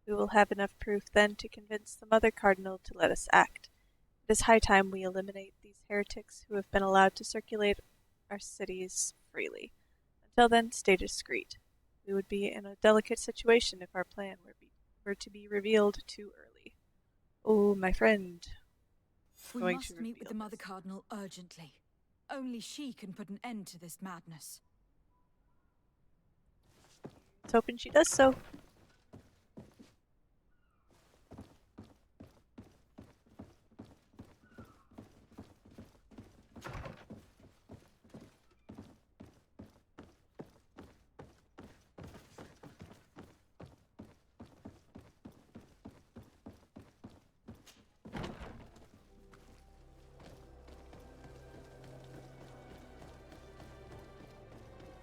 We will have enough proof then to convince the Mother Cardinal to let us act. It is high time we eliminate these heretics who have been allowed to circulate our cities freely. Until then, stay discreet. We would be in a delicate situation if our plan were to be revealed too early. Oh, my friend. We going to must meet with the reveal Mother Cardinal urgently. Only she can put an end to this madness. Let's hoping she does so.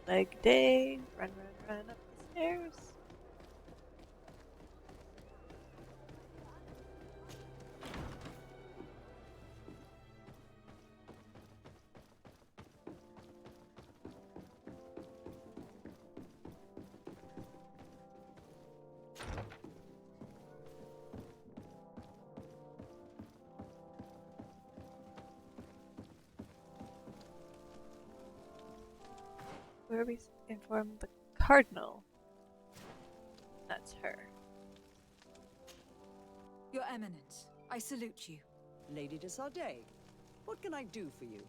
Leg day. Run, run, run up the stairs. Where we inform the Cardinal. That's her. Your Eminence, I salute you. Lady de Sardet, what can I do for you?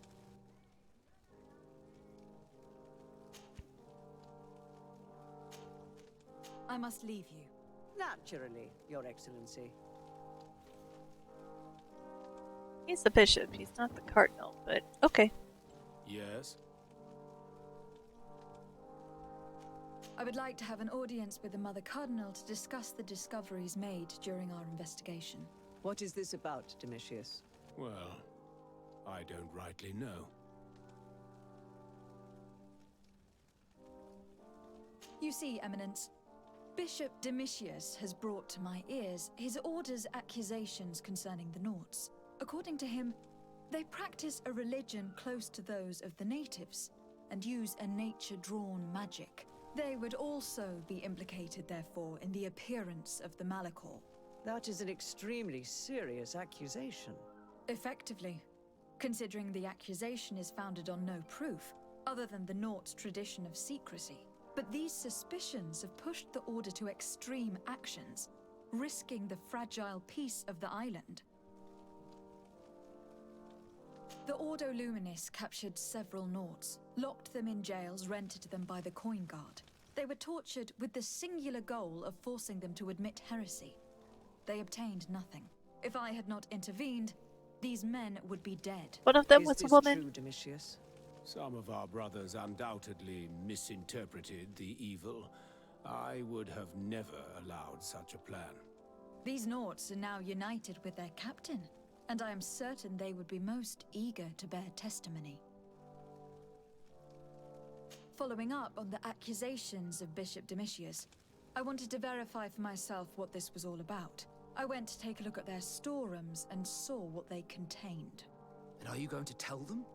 I must leave you. Naturally, Your Excellency. He's the bishop, he's not the Cardinal, but okay. Yes? I would like to have an audience with the Mother Cardinal to discuss the discoveries made during our investigation. What is this about, Domitius? Well, I don't rightly know. You see, Eminence, Bishop Domitius has brought to my ears his order's accusations concerning the Nauts. According to him, they practice a religion close to those of the natives and use a nature-drawn magic. They would also be implicated, therefore, in the appearance of the Malachor. That is an extremely serious accusation. Effectively, considering the accusation is founded on no proof, other than the Nauts' tradition of secrecy. But these suspicions have pushed the Order to extreme actions, risking the fragile peace of the island. The Ordo Luminis captured several Nauts, locked them in jails rented to them by the Coin Guard. They were tortured with the singular goal of forcing them to admit heresy. They obtained nothing. If I had not intervened, these men would be dead. One of them Is was a this woman. true, Domitius? Some of our brothers undoubtedly misinterpreted the evil. I would have never allowed such a plan. These Nauts are now united with their captain, and I am certain they would be most eager to bear testimony. Following up on the accusations of Bishop Domitius, I wanted to verify for myself what this was all about. I went to take a look at their storerooms and saw what they contained. And are you going to tell them?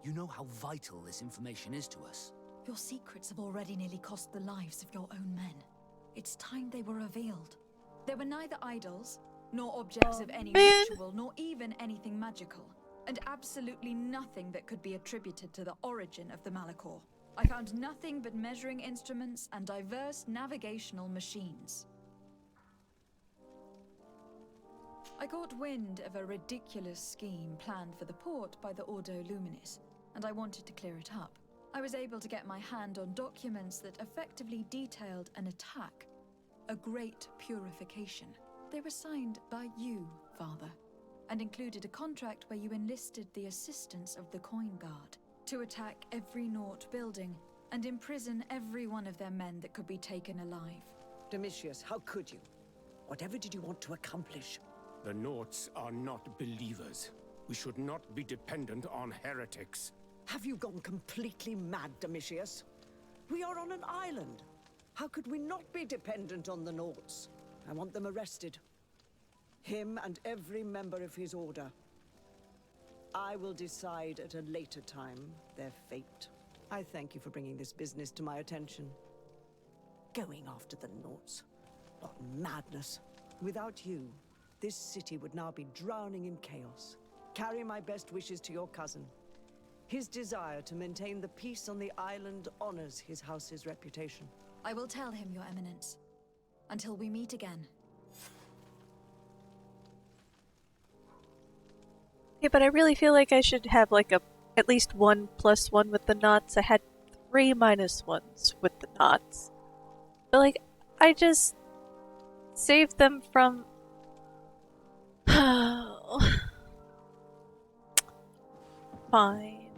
You know how vital this information is to us. Your secrets have already nearly cost the lives of your own men. It's time they were revealed. There were neither idols, nor objects of any ritual, nor even anything magical, and absolutely nothing that could be attributed to the origin of the Malachor. I found nothing but measuring instruments and diverse navigational machines. I caught wind of a ridiculous scheme planned for the port by the Ordo Luminis, and I wanted to clear it up. I was able to get my hand on documents that effectively detailed an attack, a great purification. They were signed by you, Father, and included a contract where you enlisted the assistance of the Coin Guard to attack every Naut building and imprison every one of their men that could be taken alive. Domitius, how could you? Whatever did you want to accomplish? The Nauts are not believers. We should not be dependent on heretics. Have you gone completely mad, Domitius? We are on an island. How could we not be dependent on the Nauts? I want them arrested. Him and every member of his order. I will decide at a later time their fate. I thank you for bringing this business to my attention. Going after the Nauts. What madness. Without you, this city would now be drowning in chaos. Carry my best wishes to your cousin. His desire to maintain the peace on the island honors his house's reputation. I will tell him, Your Eminence. Until we meet again. Okay, but I really feel like I should have like a at least 1+1 with the knots. I had 3 -1s with the knots. But like, I just saved them from... Fine.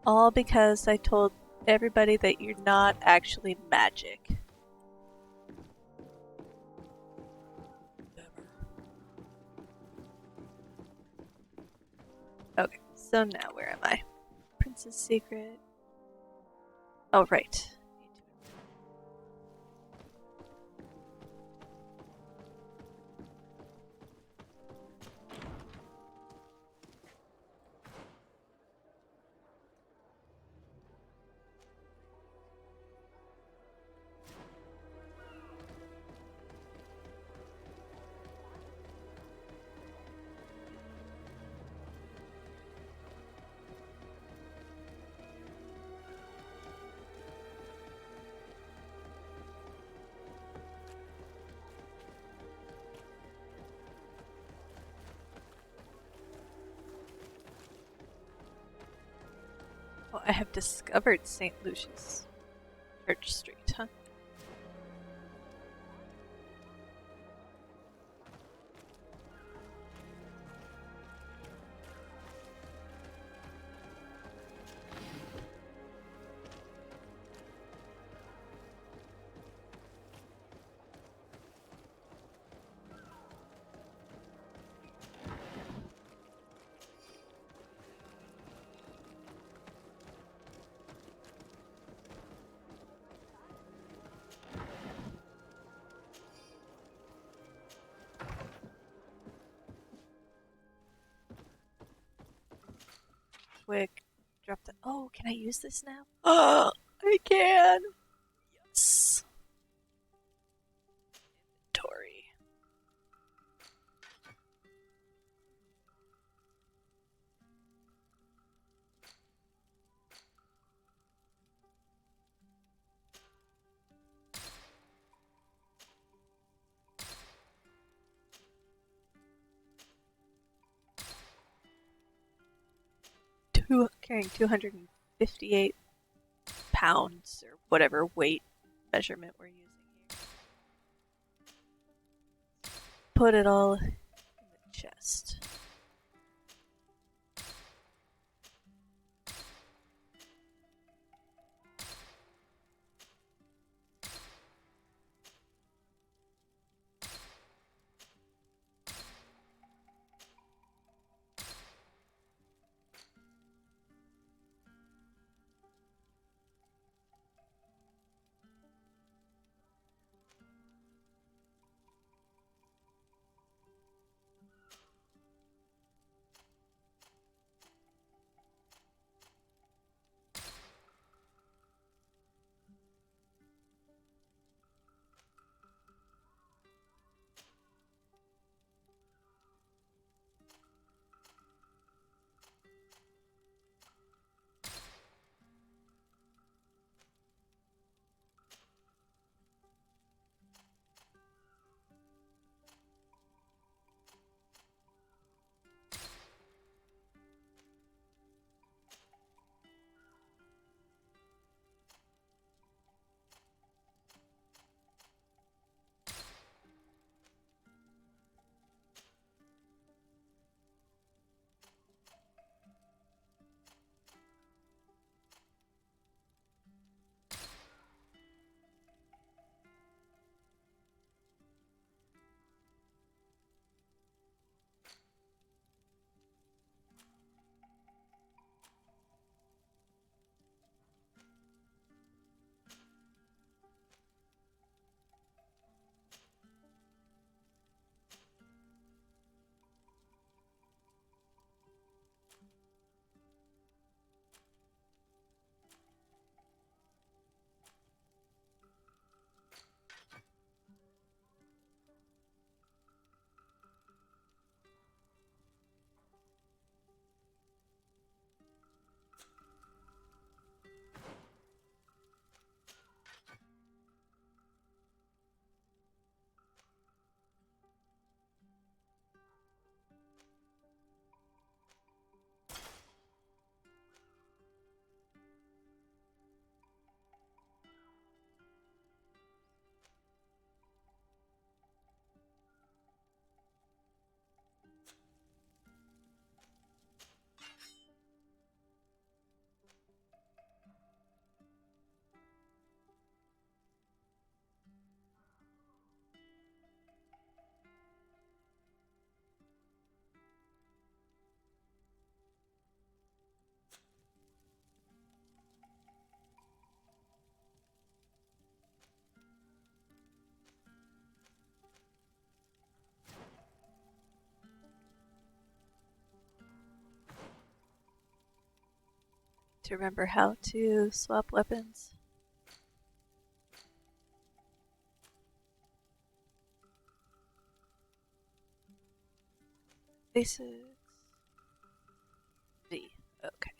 All because I told everybody that you're not actually magic. Okay, so now where am I? Prince's Secret. Oh, right. Oh, I have discovered St. Lucius Church Street, huh? Quick, drop the... Oh, can I use this now? Oh, I can! Yes! Inventory. Carrying 258 pounds, or whatever weight measurement we're using here. Put it all in the chest. to remember how to swap weapons. Basics. V. Okay.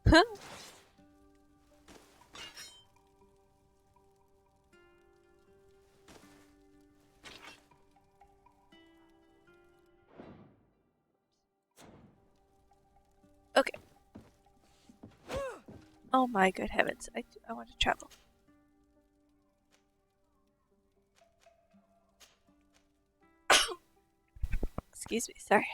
Huh? Okay. Oh my good heavens. I want to travel. Excuse me, sorry.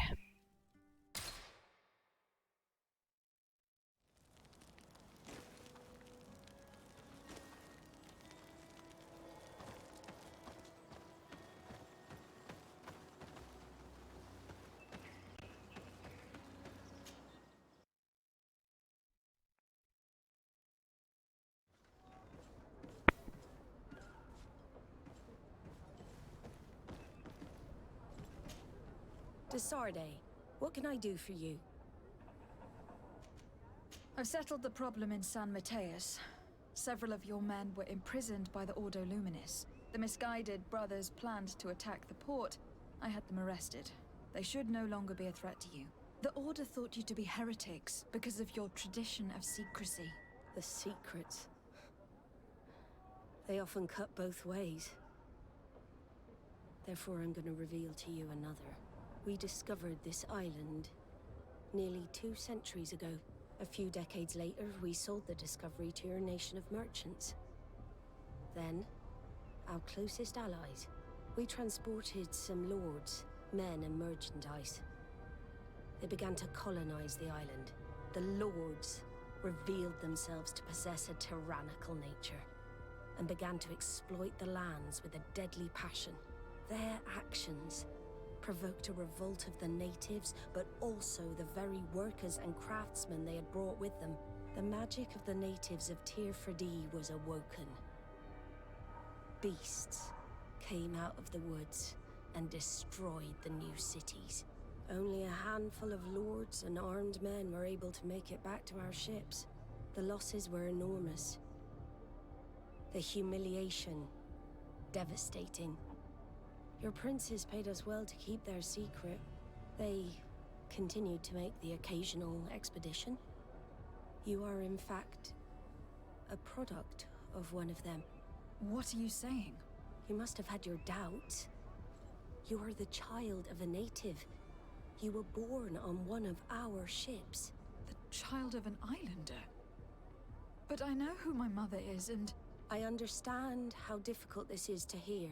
Desarde, what can I do for you? I've settled the problem in San Mateus. Several of your men were imprisoned by the Ordo Luminis. The misguided brothers planned to attack the port. I had them arrested. They should no longer be a threat to you. The Order thought you to be heretics because of your tradition of secrecy. The secrets. They often cut both ways. Therefore, I'm going to reveal to you another. We discovered this island nearly 2 centuries ago. A few decades later, we sold the discovery to your nation of merchants. Then, our closest allies, we transported some lords, men and merchandise. They began to colonize the island. The lords revealed themselves to possess a tyrannical nature and began to exploit the lands with a deadly passion. Their actions provoked a revolt of the natives, but also the very workers and craftsmen they had brought with them. The magic of the natives of Tir Fredee was awoken. Beasts came out of the woods and destroyed the new cities. Only a handful of lords and armed men were able to make it back to our ships. The losses were enormous. The humiliation, devastating. Your princes paid us well to keep their secret. They continued to make the occasional expedition. You are, in fact, a product of one of them. What are you saying? You must have had your doubts. You are the child of a native. You were born on one of our ships. The child of an islander? But I know who my mother is, and... I understand how difficult this is to hear.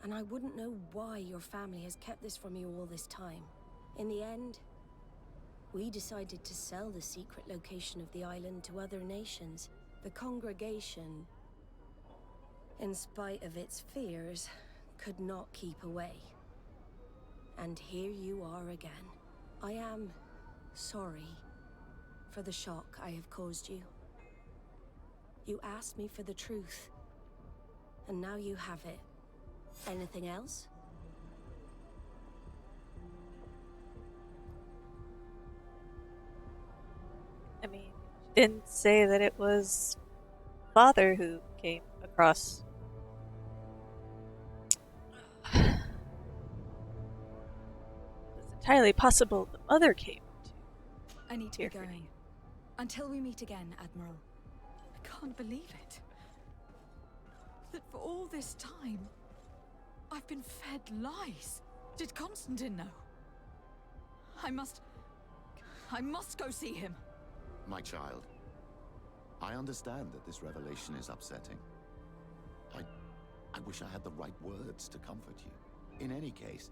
And I wouldn't know why your family has kept this from you all this time. In the end, we decided to sell the secret location of the island to other nations. The congregation, in spite of its fears, could not keep away. And here you are again. I am sorry for the shock I have caused you. You asked me for the truth, and now you have it. Anything else? I mean, she didn't say that it was father who came across. It's entirely possible the mother came to. I need to be going. Until we meet again, Admiral. I can't believe it. That for all this time, I've been fed lies. Did Constantine know? I must go see him. My child, I understand that this revelation is upsetting. I wish I had the right words to comfort you. In any case,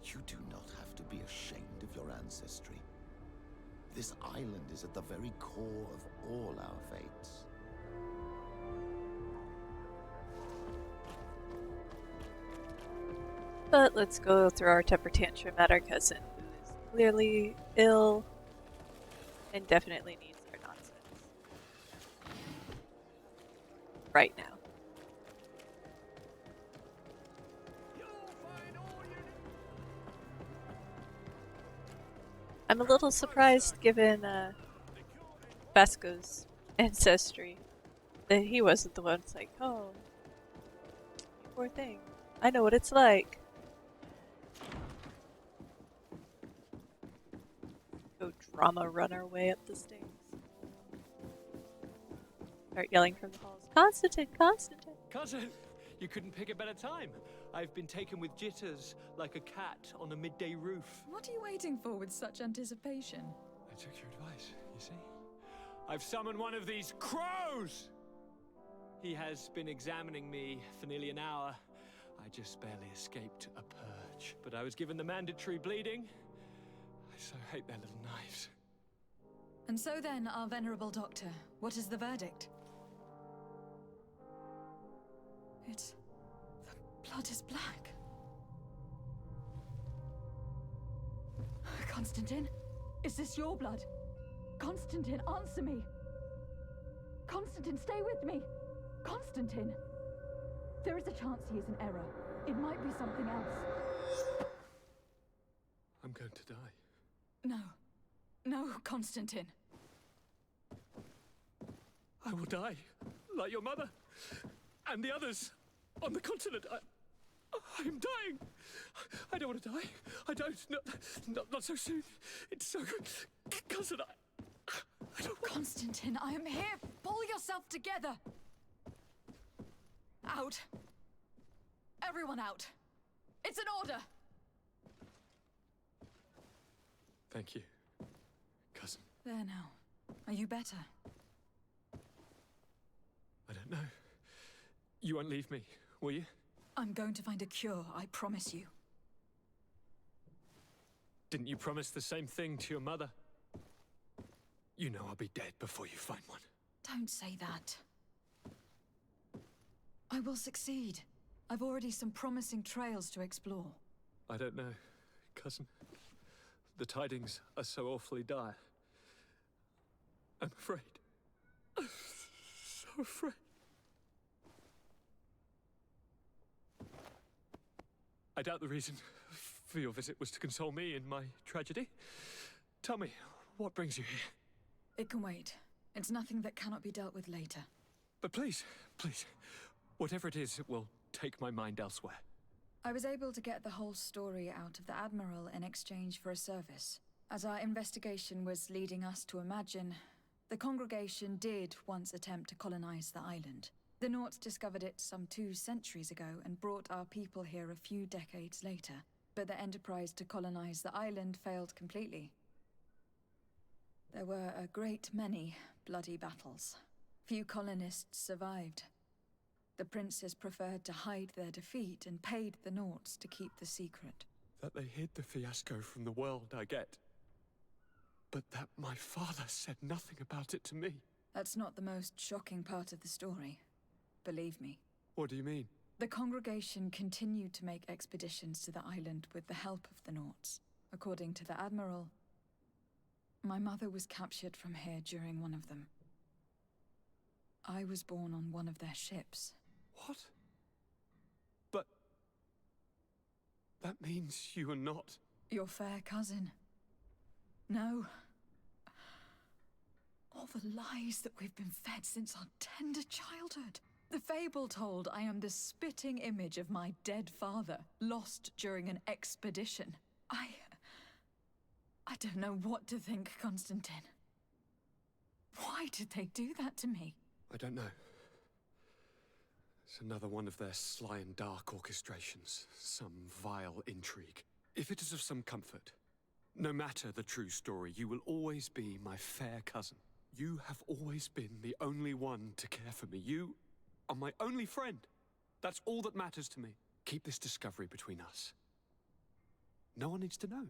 you do not have to be ashamed of your ancestry. This island is at the very core of all our fates. But let's go through our temper tantrum at our cousin, who is clearly ill and definitely needs our nonsense. right now. I'm a little surprised given Vesco's ancestry that he wasn't the one that's like, oh, you poor thing. I know what it's like. Go drama run our way up the stairs. Start yelling from the halls. Constantine! Constantine! Cousin, you couldn't pick a better time. I've been taken with jitters like a cat on a midday roof. What are you waiting for with such anticipation? I took your advice, you see. I've summoned one of these crows! He has been examining me for nearly an hour. I just barely escaped a purge. But I was given the mandatory bleeding. I so hate their little knives. And so then, our venerable doctor, what is the verdict? The blood is black. Constantine, is this your blood? Constantine, answer me! Constantine, stay with me! Constantine! There is a chance he is in error. It might be something else. I'm going to die. No. No, Constantine. I will die, like your mother, and the others on the continent. I'm dying. I don't want to die. I don't. Not so soon. It's so good. Cousin, I don't want... Constantine, I am here. Pull yourself together. Out. Everyone out. It's an order. Thank you, cousin. There now. Are you better? I don't know. You won't leave me, will you? I'm going to find a cure, I promise you. Didn't you promise the same thing to your mother? You know I'll be dead before you find one. Don't say that. I will succeed. I've already some promising trails to explore. I don't know, cousin. The tidings are so awfully dire. I'm afraid. I'm so afraid. I doubt the reason for your visit was to console me in my tragedy. Tell me, what brings you here? It can wait. It's nothing that cannot be dealt with later. But please, whatever it is, it will take my mind elsewhere. I was able to get the whole story out of the Admiral in exchange for a service. As our investigation was leading us to imagine, the congregation did once attempt to colonize the island. The Nauts discovered it some 2 centuries ago and brought our people here a few decades later. But the enterprise to colonize the island failed completely. There were a great many bloody battles. Few colonists survived. The princes preferred to hide their defeat and paid the Nauts to keep the secret. That they hid the fiasco from the world, I get. But that my father said nothing about it to me. That's not the most shocking part of the story. Believe me. What do you mean? The congregation continued to make expeditions to the island with the help of the Nauts. According to the Admiral, my mother was captured from here during one of them. I was born on one of their ships. What? But... that means you are not... your fair cousin. No. All the lies that we've been fed since our tender childhood. The fable told I am the spitting image of my dead father, lost during an expedition. I don't know what to think, Constantine. Why did they do that to me? I don't know. It's another one of their sly and dark orchestrations. Some vile intrigue. If it is of some comfort, no matter the true story, you will always be my fair cousin. You have always been the only one to care for me. You are my only friend. That's all that matters to me. Keep this discovery between us. No one needs to know.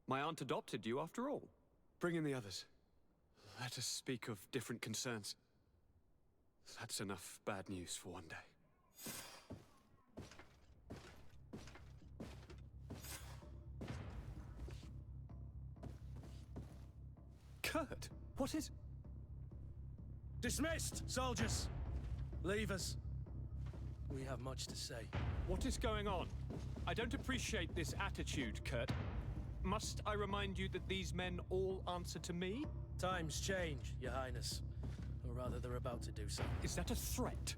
My aunt adopted you after all. Bring in the others. Let us speak of different concerns. That's enough bad news for one day. Kurt, what is... Dismissed, soldiers! Leave us. We have much to say. What is going on? I don't appreciate this attitude, Kurt. Must I remind you that these men all answer to me? Times change, Your Highness. Or rather, they're about to do so. Is that a threat?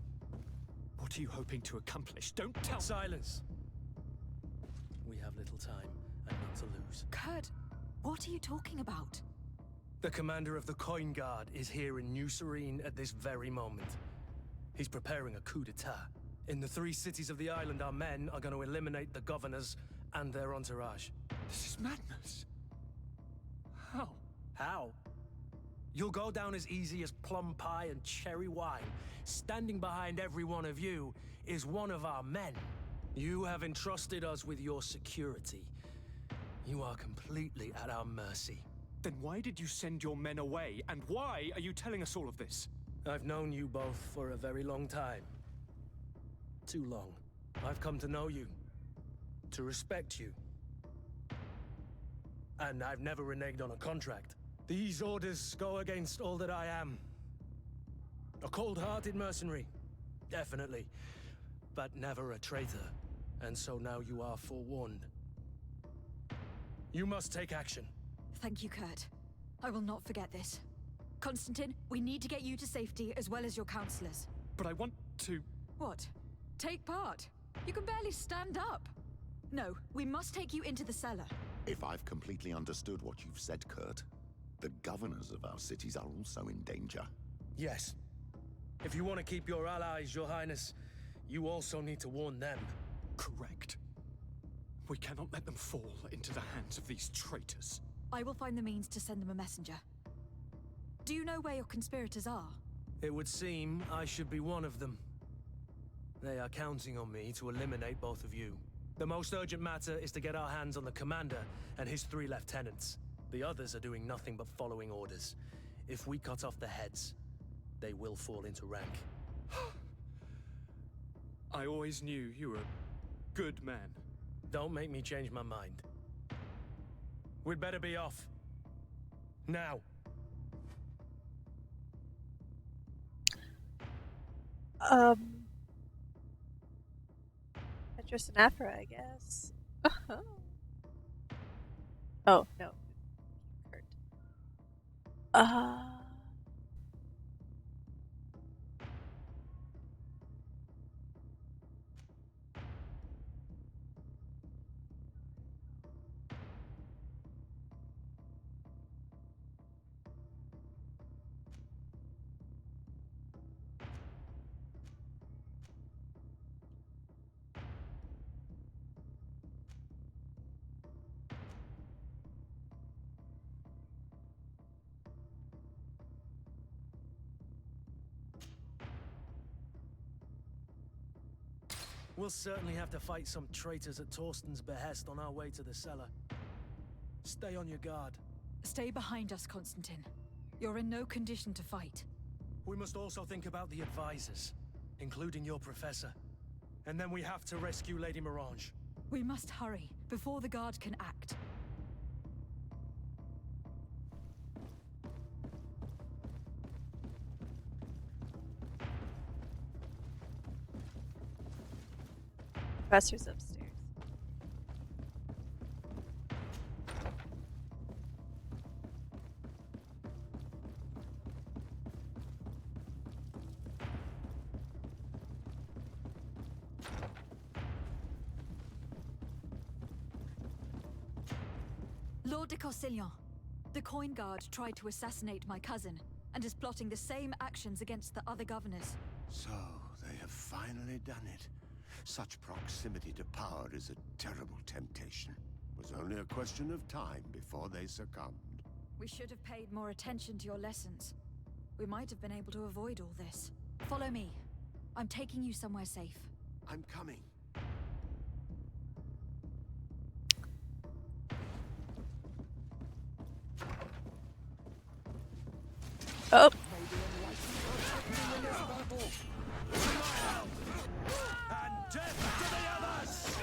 What are you hoping to accomplish? Don't tell me. Silence! We have little time, and none to lose. Kurt, what are you talking about? The commander of the Coin Guard is here in New Serene at this very moment. He's preparing a coup d'etat. In the 3 cities of the island, our men are going to eliminate the governors and their entourage. This is madness. How? How? You'll go down as easy as plum pie and cherry wine. Standing behind every one of you is one of our men. You have entrusted us with your security. You are completely at our mercy. Then why did you send your men away, and why are you telling us all of this? I've known you both for a very long time. Too long. I've come to know you, to respect you. And I've never reneged on a contract. These orders go against all that I am. A cold-hearted mercenary, definitely, but never a traitor. And so now you are forewarned. You must take action. Thank you, Kurt. I will not forget this. Constantine, we need to get you to safety as well as your counselors. But I want to... What? Take part? You can barely stand up. No, we must take you into the cellar. If I've completely understood what you've said, Kurt, the governors of our cities are also in danger. Yes. If you want to keep your allies, Your Highness, you also need to warn them. Correct. We cannot let them fall into the hands of these traitors. I will find the means to send them a messenger. Do you know where your conspirators are? It would seem I should be one of them. They are counting on me to eliminate both of you. The most urgent matter is to get our hands on the commander and his 3 lieutenants. The others are doing nothing but following orders. If we cut off the heads, they will fall into rank. I always knew you were a good man. Don't make me change my mind. We'd better be off. Now. Just an Aphra, I guess. Oh, no. Kurt. We'll certainly have to fight some traitors at Torsten's behest on our way to the cellar. Stay on your guard. Stay behind us, Constantine. You're in no condition to fight. We must also think about the advisors, including your professor. And then we have to rescue Lady Mirange. We must hurry, before the guard can act. Professor's upstairs. Lord de Corsillon, the Coin Guard tried to assassinate my cousin and is plotting the same actions against the other governors. So, they have finally done it. Such proximity to power is a terrible temptation. It was only a question of time before they succumbed. We should have paid more attention to your lessons. We might have been able to avoid all this. Follow me. I'm taking you somewhere safe. I'm coming. Oh. And death to the others!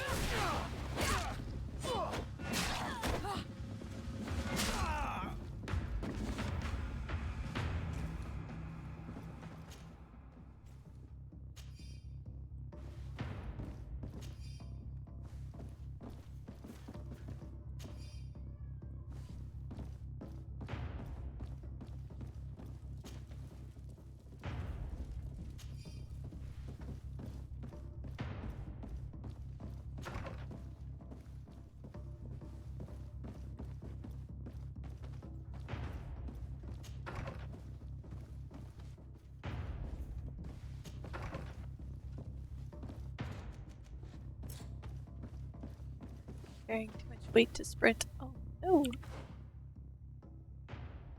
Carrying too much weight to sprint. Oh no.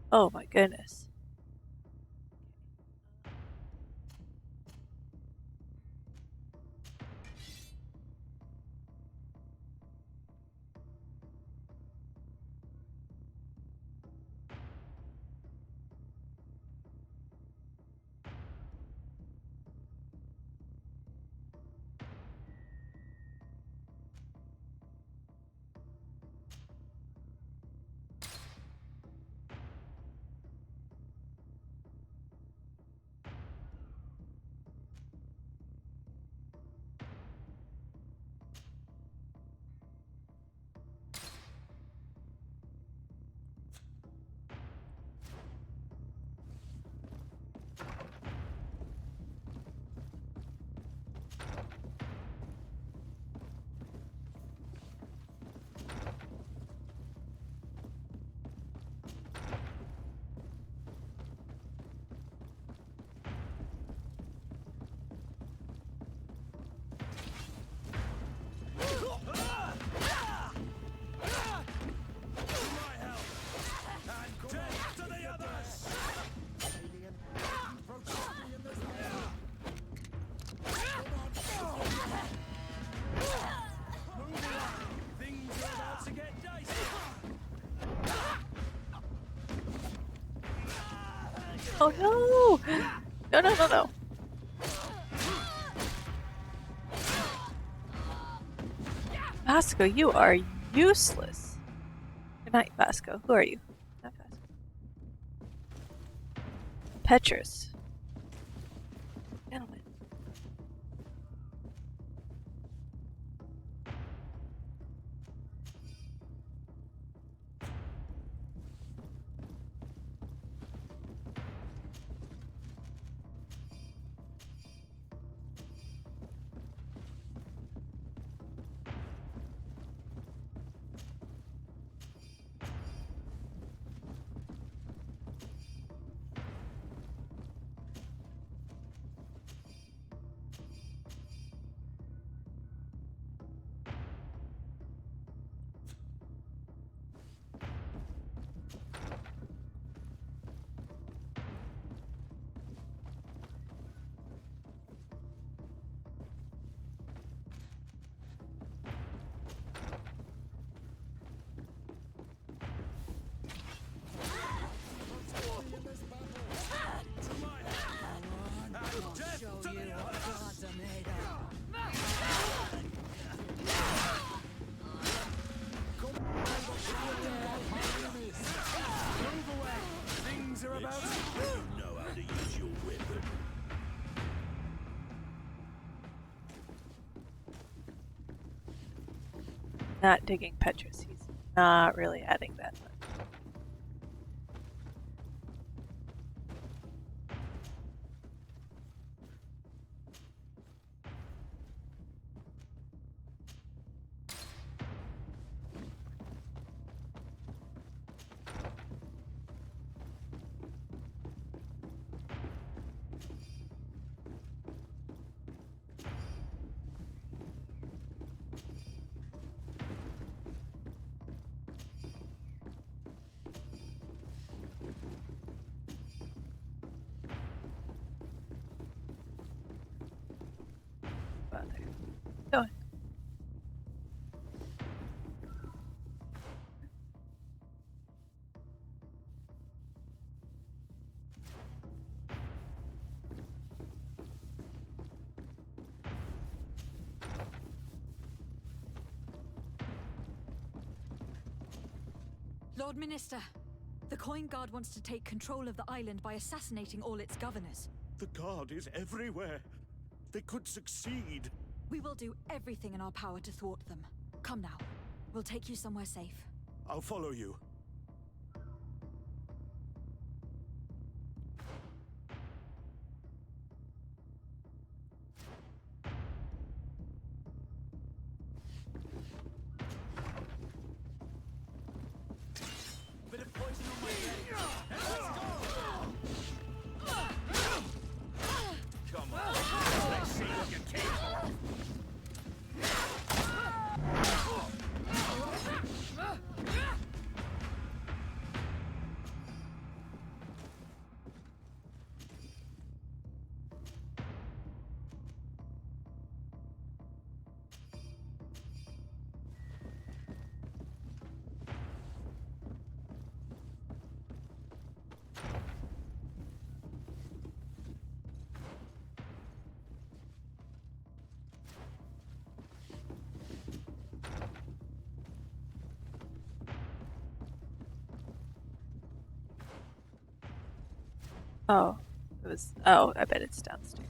Oh my goodness. Oh no! No, no, no, no. Vasco, you are useless. You're not Vasco. Who are you? Not Vasco. Petrus. Gentlemen. Not digging Petrus. He's not really adding that much. Go. Lord Minister, the Coin Guard wants to take control of the island by assassinating all its governors. The Guard is everywhere. They could succeed. We will do everything in our power to thwart them. Come now. We'll take you somewhere safe. I'll follow you. Bit of poison on my head. Come on. Let's see what you're capable of. Oh, it was. Oh, I bet it's downstairs.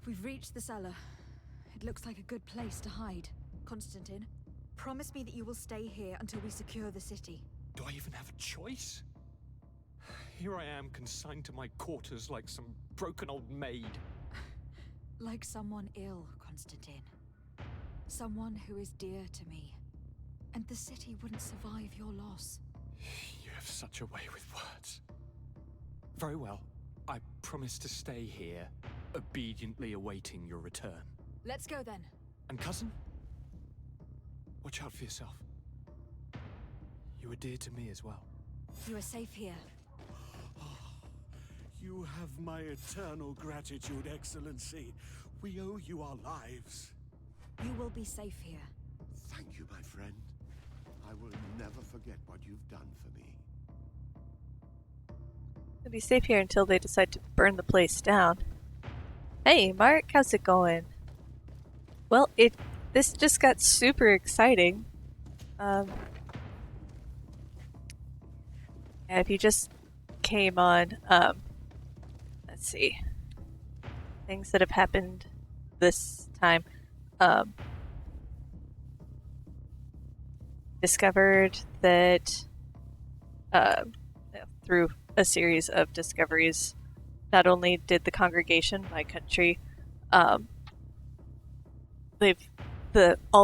We've reached the cellar. It looks like a good place to hide. Constantine, promise me that you will stay here until we secure the city. Do I even have a choice? Here I am, consigned to my quarters like some broken old maid. Like someone ill, Constantine. Someone who is dear to me. And the city wouldn't survive your loss. You have such a way with words. Very well. I promise to stay here, obediently awaiting your return. Let's go then. And cousin? Watch out for yourself. You are dear to me as well. You are safe here. You have my eternal gratitude, Excellency. We owe you our lives. You will be safe here. Thank you, my friend. I will never forget what you've done for me. You'll be safe here until they decide to burn the place down. Hey, Mark, how's it going? Well, this just got super exciting. Yeah, if you just came on, let's see. Things that have happened this time. Discovered that through a series of discoveries, not only did the congregation, my country, all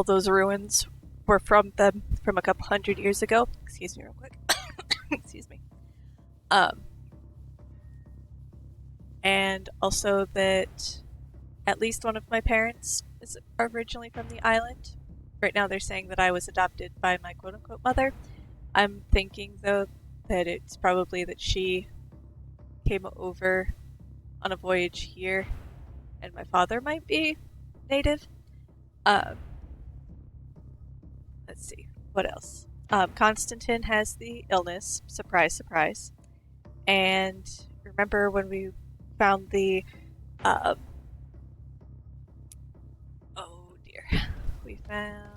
those ruins were from them from a couple hundred years ago. Excuse me real quick. Excuse me. And also that at least one of my parents is originally from the island. Right now they're saying that I was adopted by my quote-unquote mother. I'm thinking, though, that it's probably that she came over on a voyage here, and my father might be native. Let's see, what else? Constantine has the illness, surprise, surprise. And remember when we found the, oh dear, we found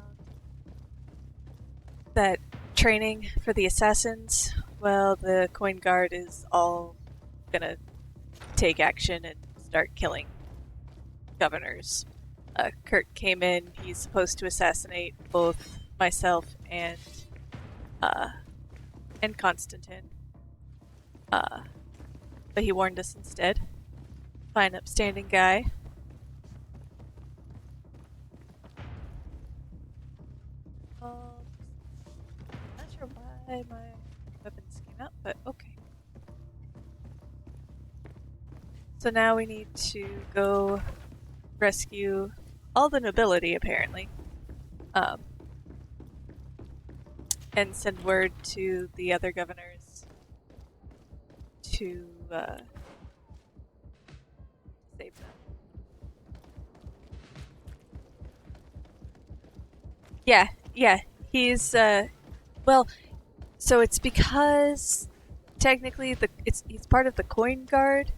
that training for the assassins. Well, the coin guard is all gonna take action and start killing governors. Kurt came in. He's supposed to assassinate both myself and Constantine. But he warned us instead. Fine, upstanding guy. why my weapons came out, but okay. So now we need to go rescue all the nobility, apparently. And send word to the other governors to save them. Yeah, he's well, so it's because technically he's part of the coin guard.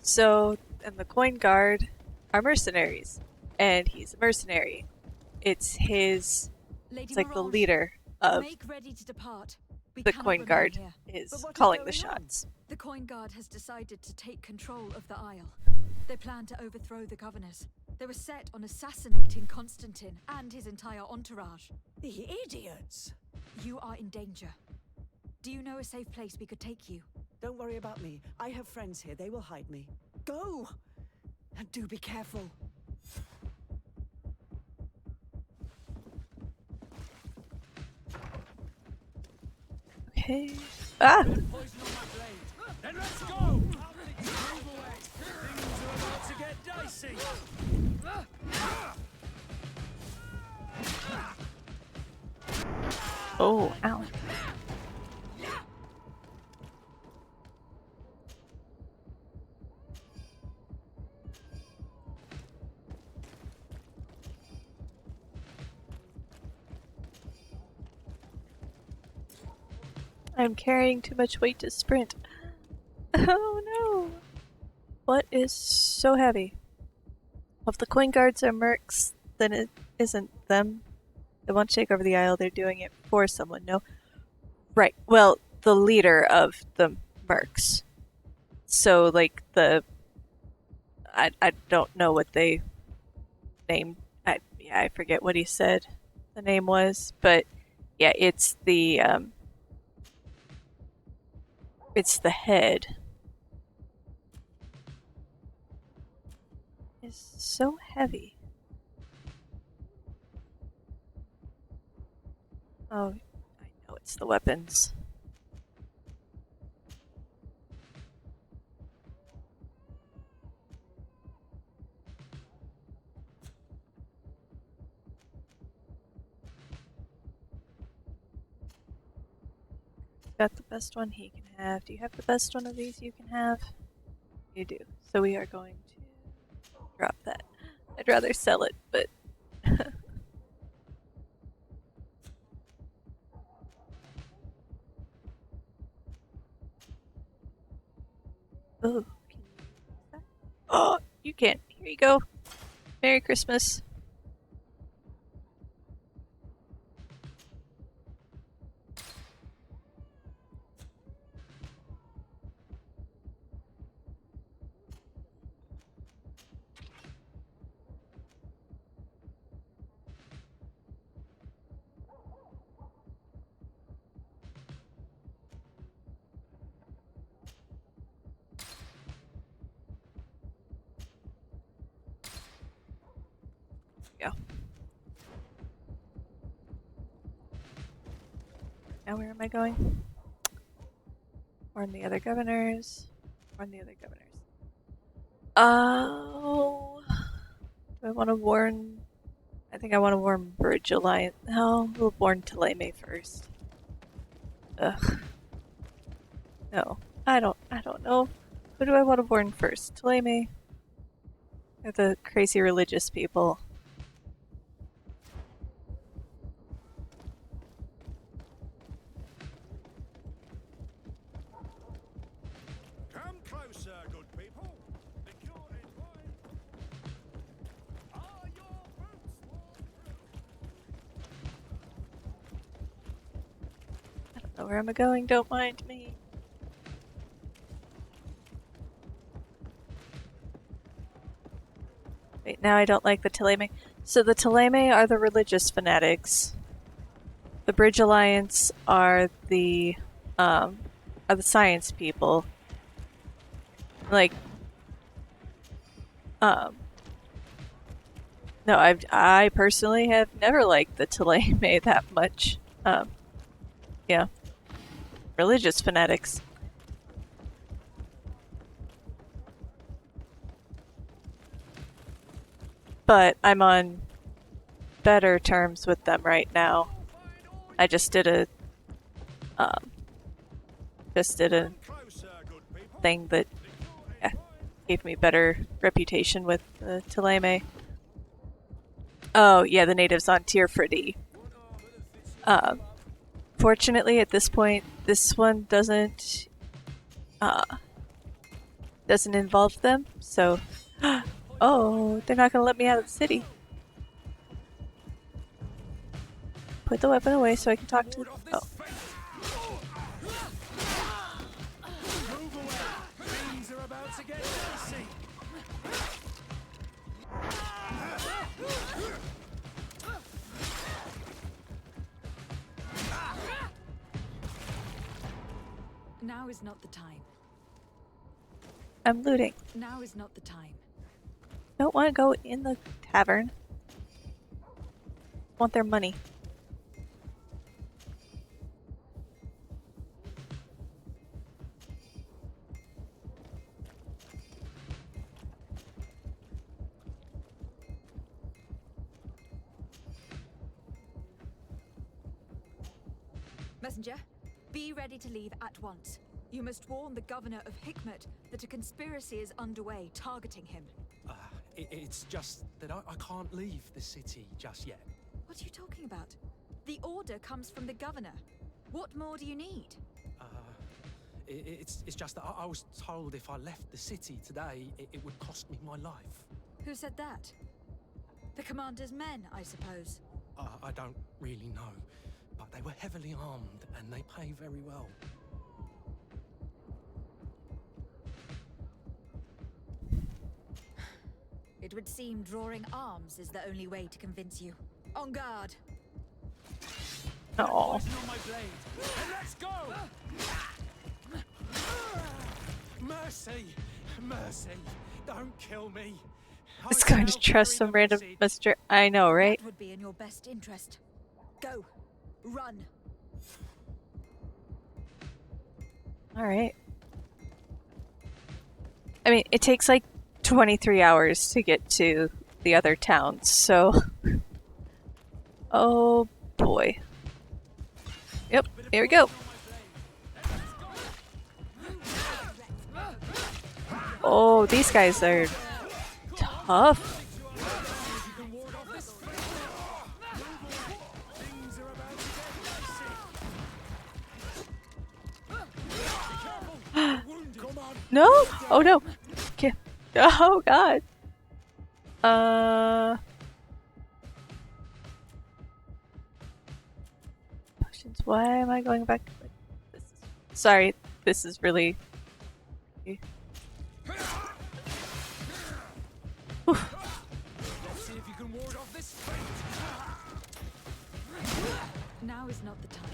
So, and the coin guard are mercenaries, and he's a mercenary. It's his. Lady It's like the Mirage, leader of make ready to depart. We the cannot coin remain guard here. is calling the shots. The coin guard has decided to take control of the Isle. They plan to overthrow the governors. They were set on assassinating Constantine and his entire entourage. The idiots! You are in danger. Do you know a safe place we could take you? Don't worry about me. I have friends here. They will hide me. Go! And do be careful. Okay. Ah! Then let's go! Move away. Things are about to get dicey. Oh, ow. I'm carrying too much weight to sprint. Oh no! What is so heavy? Well, if the coin guards are mercs, then it isn't them. They want to take over the Isle, they're doing it for someone, no? Right, well, the leader of the mercs. So, like, I don't know what they named. I forget what he said the name was, but yeah, it's the head. It's so heavy. Oh, I know it's the weapons. Got the best one he can have. Do you have the best one of these you can have? You do. So we are going to drop that. I'd rather sell it, but oh, can you use that? Oh, you can. Here you go. Merry Christmas. Go. Now where am I going? Warn the other governors. Warn the other governors. Oh, do I want to warn? I think I want to warn Bridge Alliance. No, we'll warn Taleme first. Ugh. No, I don't know. Who do I want to warn first? Taleme? Or the crazy religious people? Come closer, good people. The cure is mine. Are your boots I don't know where am I going. Don't mind me. Wait, now I don't like the Taleme. So the Taleme are the religious fanatics. The Bridge Alliance are the science people. Like, no, I personally have never liked the Taleme that much. Yeah. religious fanatics. But I'm on better terms with them right now. I just did a thing that gave me better reputation with Thélème. Oh yeah, the natives on Tier D. Fortunately, at this point, this one doesn't involve them. So, oh, they're not gonna let me out of the city. Put the weapon away so I can talk to. Oh. Now is not the time. I'm looting. Now is not the time. Don't want to go in the tavern. Want their money. Messenger, be ready to leave at once. You must warn the governor of Hikmet that a conspiracy is underway targeting him. It's just that I can't leave the city just yet. What are you talking about? The order comes from the governor. What more do you need? It's just that I was told if I left the city today, it would cost me my life. Who said that? The commander's men, I suppose. I don't really know, but they were heavily armed and they pay very well. It would seem drawing arms is the only way to convince you. On guard! Oh. Let's go! Mercy! Mercy! Don't kill me! It's going to trust some random messenger. I know, right? That would be in your best interest. Go! Run! Alright. I mean, it takes like 23 hours to get to the other towns, so... Oh boy. Yep, here we go. Oh, these guys are tough. No? Oh no. Okay. Oh god. Potions. Why am I going back? Sorry, this is really. Now is not the time.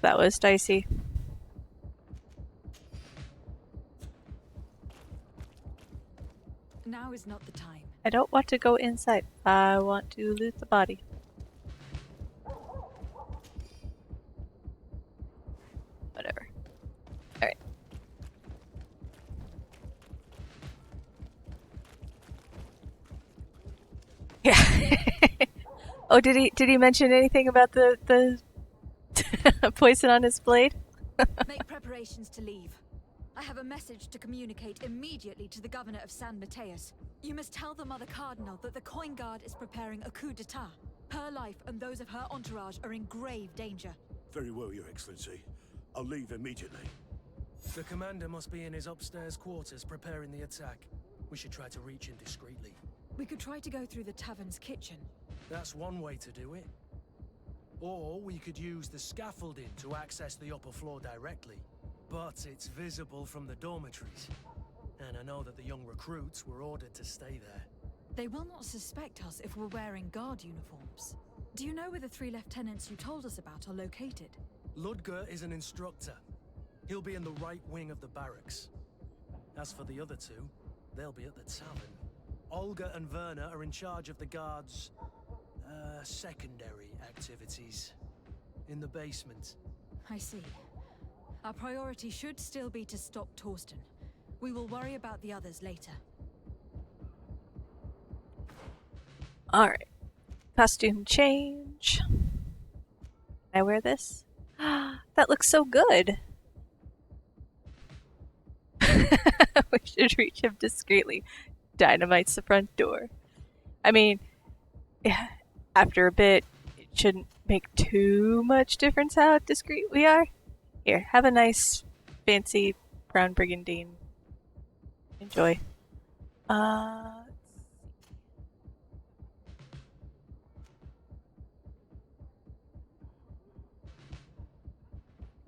That was dicey. Now is not the time. I don't want to go inside. I want to loot the body. Whatever. Alright. Yeah. Oh, did he mention anything about the poison on his blade? Make preparations to leave. I have a message to communicate immediately to the governor of San Mateus. You must tell the Mother Cardinal that the Coin Guard is preparing a coup d'etat. Her life and those of her entourage are in grave danger. Very well, Your Excellency. I'll leave immediately. The commander must be in his upstairs quarters preparing the attack. We should try to reach him discreetly. We could try to go through the tavern's kitchen. That's one way to do it. Or we could use the scaffolding to access the upper floor directly. But it's visible from the dormitories. And I know that the young recruits were ordered to stay there. They will not suspect us if we're wearing guard uniforms. Do you know where the 3 lieutenants you told us about are located? Ludger is an instructor. He'll be in the right wing of the barracks. As for the other 2, they'll be at the tavern. Olga and Werner are in charge of the guards' secondary activities in the basement. I see. Our priority should still be to stop Torsten. We will worry about the others later. Alright. Costume change. Can I wear this? That looks so good! We should reach him discreetly. Dynamite's the front door. I mean, yeah, after a bit, it shouldn't make too much difference how discreet we are. Here, have a nice, fancy brown brigandine. Enjoy.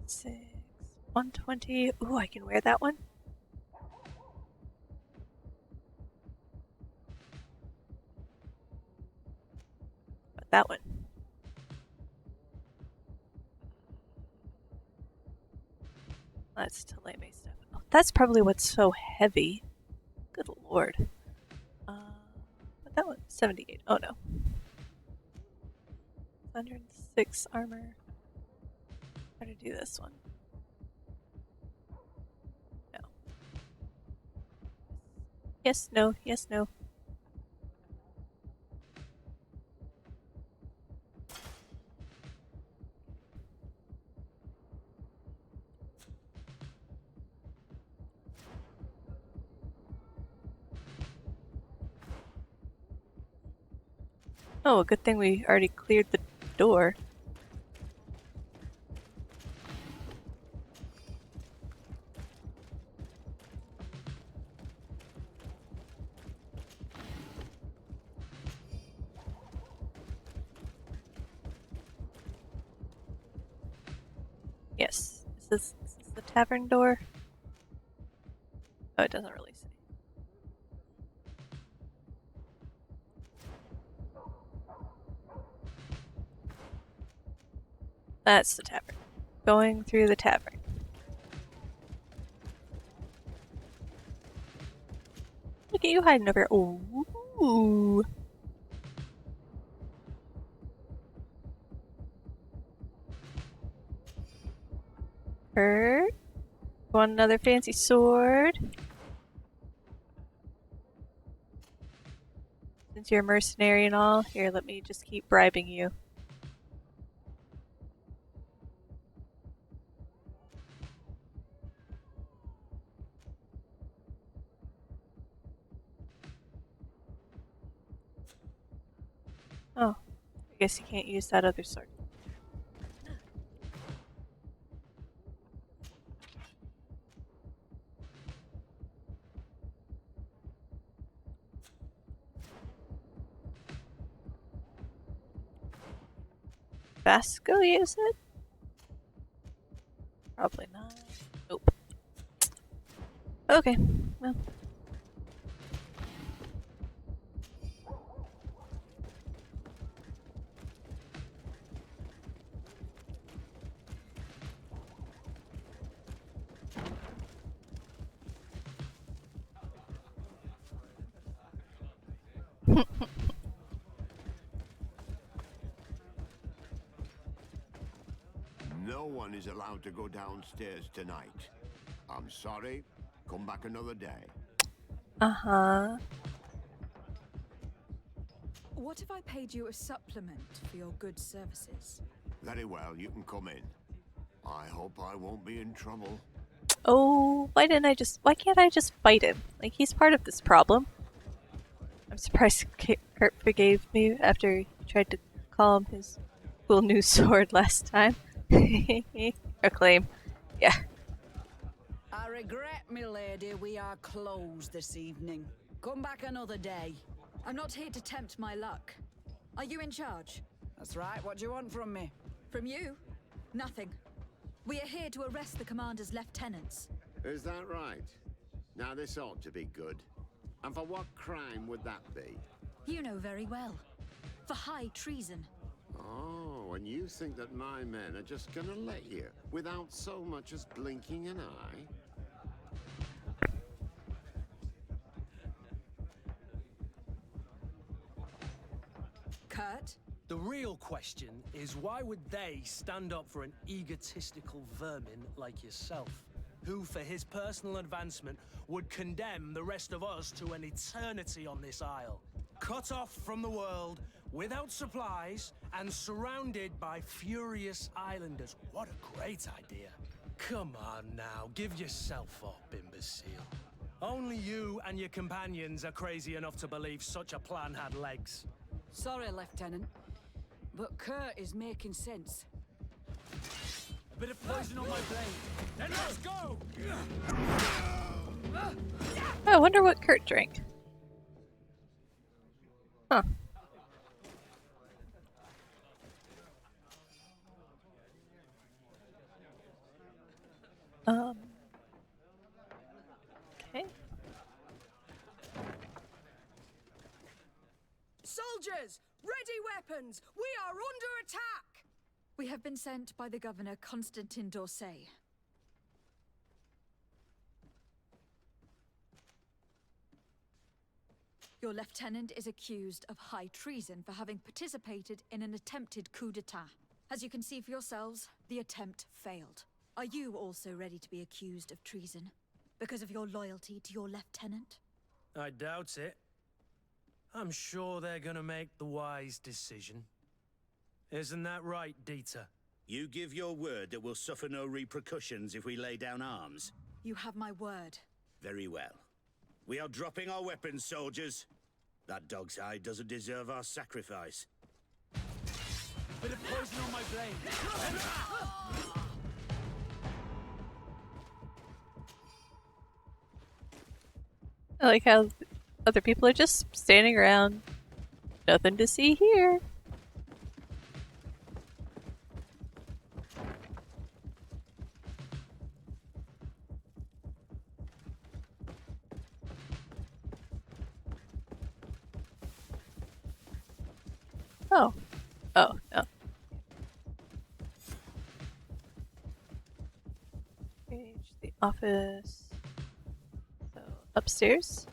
Six, 120. Ooh, I can wear that one. But that one. That's Teleme stuff. Oh, that's probably what's so heavy. Good lord. But that one, 78. Oh no. 106 armor. How to do this one? No. Yes, no, yes, no. Oh, good thing we already cleared the door. Yes. Is this the tavern door? Oh, it doesn't really say. That's the tavern. Going through the tavern. Look at you hiding over here. Ooh. Hurt. Want another fancy sword? Since you're a mercenary and all, here, let me just keep bribing you. Oh, I guess you can't use that other sword. Vasco use it? Probably not. Nope. Okay, well. No one is allowed to go downstairs tonight. I'm sorry. Come back another day. Uh-huh. What if I paid you a supplement for your good services? Very well, you can come in. I hope I won't be in trouble. Oh, why can't I just fight him? Like, he's part of this problem. I'm surprised Kurt forgave me after he tried to call him his cool new sword last time. Acclaim. Yeah. I regret, milady, we are closed this evening. Come back another day. I'm not here to tempt my luck. Are you in charge? That's right. What do you want from me? From you? Nothing. We are here to arrest the commander's lieutenants. Is that right? Now this ought to be good. And for what crime would that be? You know very well. For high treason. Oh, and you think that my men are just gonna let you, without so much as blinking an eye? Kurt? The real question is why would they stand up for an egotistical vermin like yourself, who for his personal advancement would condemn the rest of us to an eternity on this isle, cut off from the world, without supplies, and surrounded by furious islanders? What a great idea. Come on now, give yourself up, imbecile. Only you and your companions are crazy enough to believe such a plan had legs. Sorry, Lieutenant, but Kurt is making sense. A bit of poison on my blade. Then let's go! I wonder what Kurt drank. Huh. Okay. Soldiers, ready weapons! We are under attack! We have been sent by the Governor Constantin d'Orsay. Your lieutenant is accused of high treason for having participated in an attempted coup d'etat. As you can see for yourselves, the attempt failed. Are you also ready to be accused of treason because of your loyalty to your lieutenant? I doubt it. I'm sure they're gonna make the wise decision. Isn't that right, Dieter? You give your word that we'll suffer no repercussions if we lay down arms? You have my word. Very well. We are dropping our weapons, soldiers. That dog's hide doesn't deserve our sacrifice. Bit of poison on my blade. I like how other people are just standing around. Nothing to see here. Oh. Oh, no. Page the office. So, upstairs.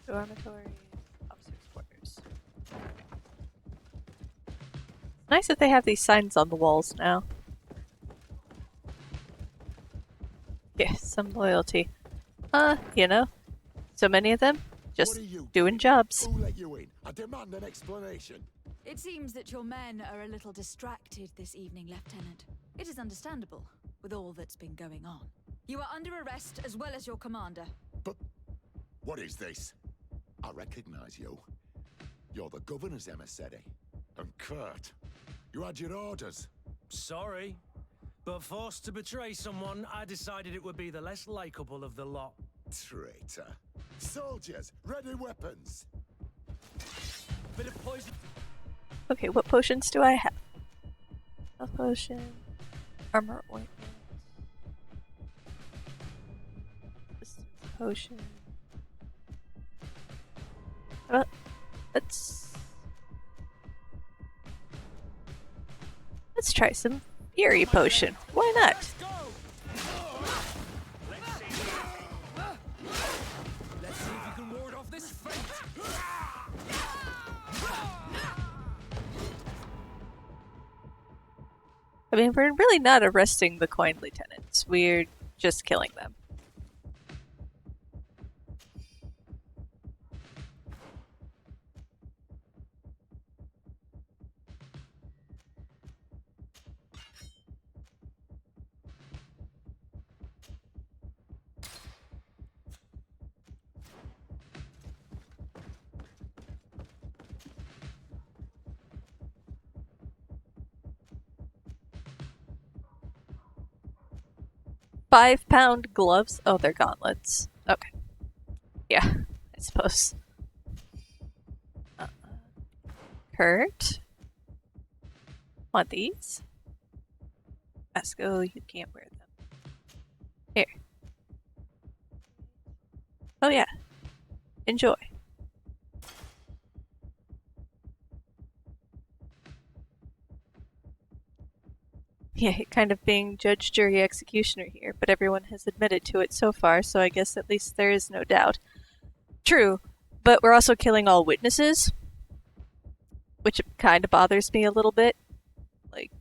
Dormitories, officers' quarters. Nice that they have these signs on the walls now. Yeah, some loyalty. You know, so many of them just doing jobs. Who let you in? I demand an explanation. It seems that your men are a little distracted this evening, Lieutenant. It is understandable, with all that's been going on. You are under arrest as well as your commander. But what is this? I recognize you. You're the governor's emissary. And Kurt, you had your orders. Sorry, but forced to betray someone, I decided it would be the less likable of the lot. Traitor. Soldiers, ready weapons. Bit of poison. Okay, what potions do I have? Health potion, armor ointment, resistance potion. Let's try some Fury potion. Why not? Let's see if you can ward off this fate. I mean, we're really not arresting the coin lieutenants. We're just killing them. £5 gloves? Oh, they're gauntlets. Okay. Yeah, I suppose. Kurt? Want these? Esco, you can't wear them. Here. Oh yeah. Enjoy. Yeah, kind of being judge, jury, executioner here, but everyone has admitted to it so far, so I guess at least there is no doubt. True, but we're also killing all witnesses, which kind of bothers me a little bit. Like,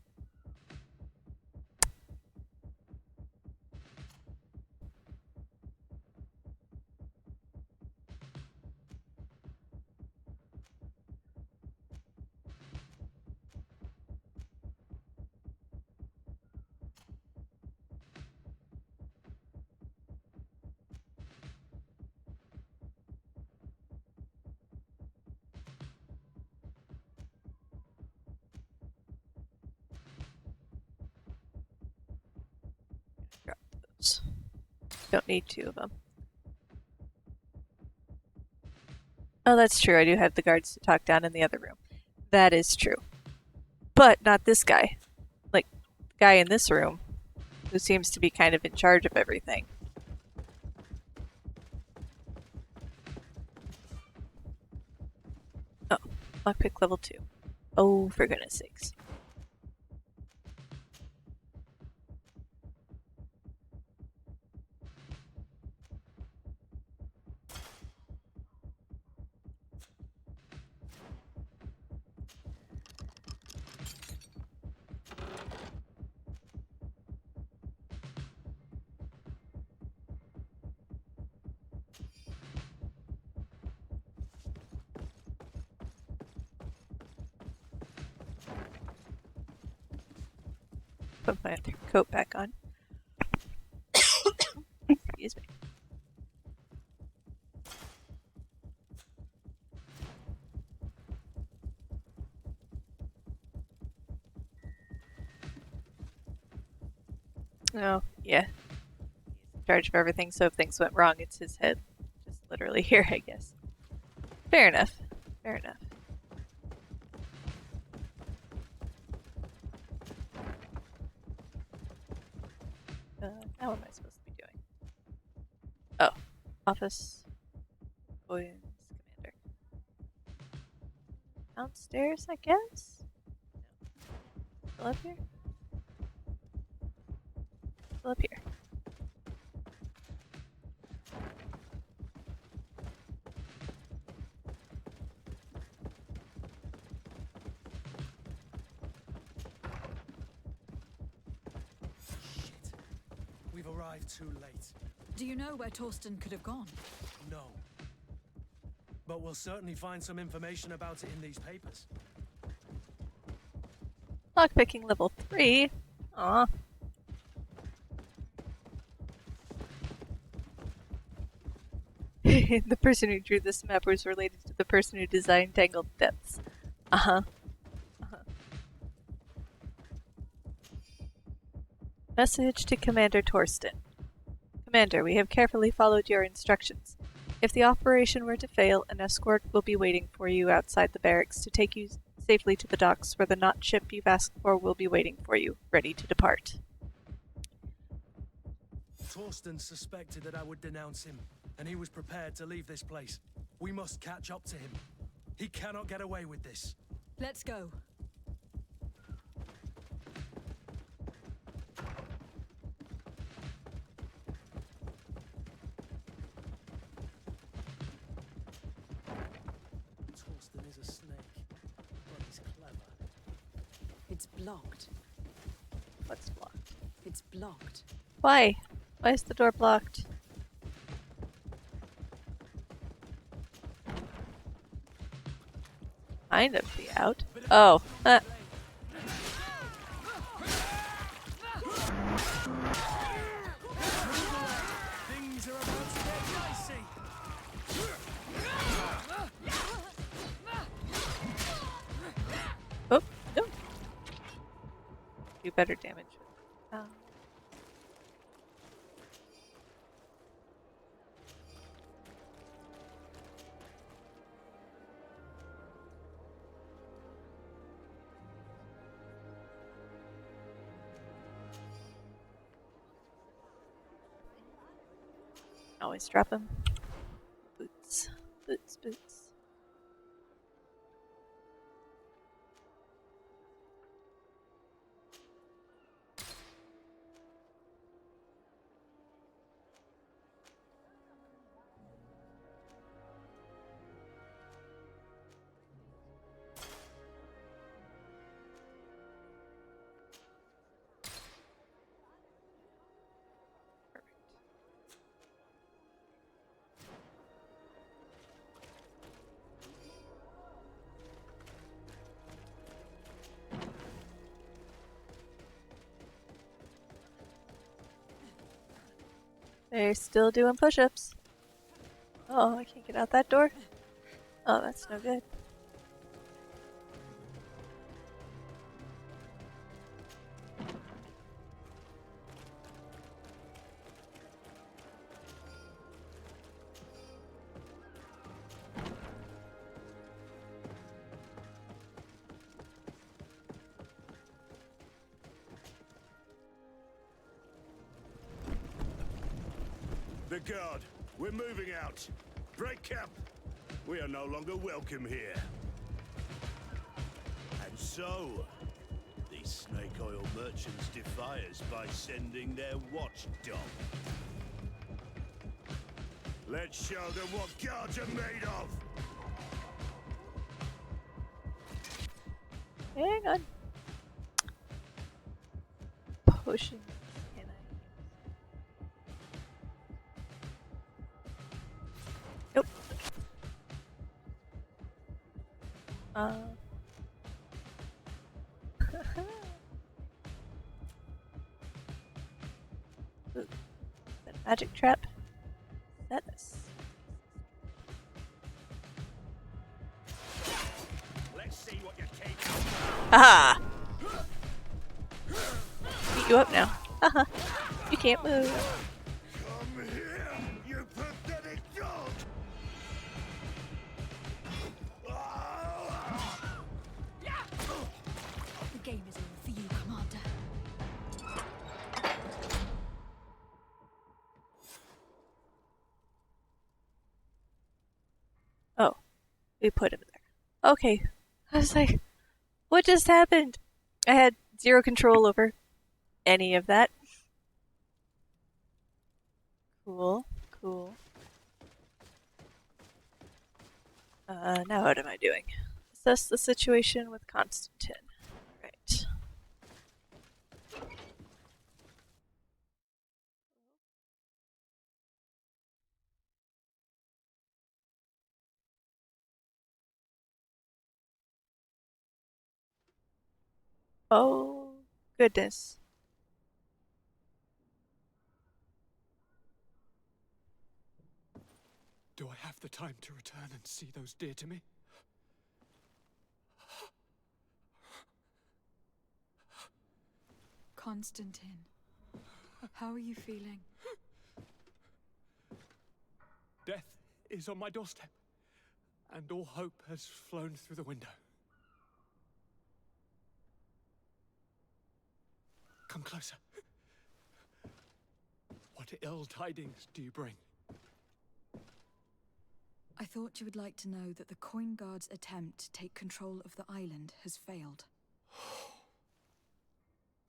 drop those. Don't need two of them. Oh, that's true. I do have the guards to talk down in the other room. That is true. But not this guy. Like, the guy in this room, who seems to be kind of in charge of everything. Oh, lockpick level 2. Oh, for goodness sakes. Put my other coat back on. Excuse me. Oh, yeah. He's in charge of everything, so if things went wrong, it's his head. Just literally here, I guess. Fair enough. Fair enough. Now what am I supposed to be doing? Oh, office. Williams Commander. Downstairs, I guess? No. Still up here? Still up here. Shit. We've arrived too late. Do you know where Torsten could have gone? No. But we'll certainly find some information about it in these papers. Lockpicking level 3? Aw. The person who drew this map was related to the person who designed Tangled Depths. Uh-huh. Message to Commander Torsten. Commander, we have carefully followed your instructions. If the operation were to fail, an escort will be waiting for you outside the barracks to take you safely to the docks where the not ship you've asked for will be waiting for you, ready to depart. Torsten suspected that I would denounce him, and he was prepared to leave this place. We must catch up to him. He cannot get away with this. Let's go. Torsten is a snake, but he's clever. It's blocked. What's blocked? It's blocked. Why? Why is the door blocked? Kind of be out. Oh. Things are about to get dicey. Oh, no. Do better damage. Always drop him. Boots. Boots, boots. They're still doing push-ups. Oh, I can't get out that door. Oh, that's no good. The guard, we're moving out. Break camp. We are no longer welcome here. And so, these snake oil merchants defy us by sending their watchdog. Let's show them what guards are made of! Hang on. Potion. Can I? Nope. Ooh. Is that a magic trap? That is. Let's see what you're capable Haha! Beat you up now. Haha. You can't move. Come here, you pathetic dog! The game is over for you, Commander. Oh, we put him there. Okay. I was like, what just happened? I had zero control over any of that. Cool, cool. Now what am I doing? Assess the situation with Constantine. Right. Oh, goodness. Do I have the time to return and see those dear to me? Constantine, how are you feeling? Death is on my doorstep, and all hope has flown through the window. Come closer. What ill tidings do you bring? I thought you would like to know that the Coin Guard's attempt to take control of the island has failed.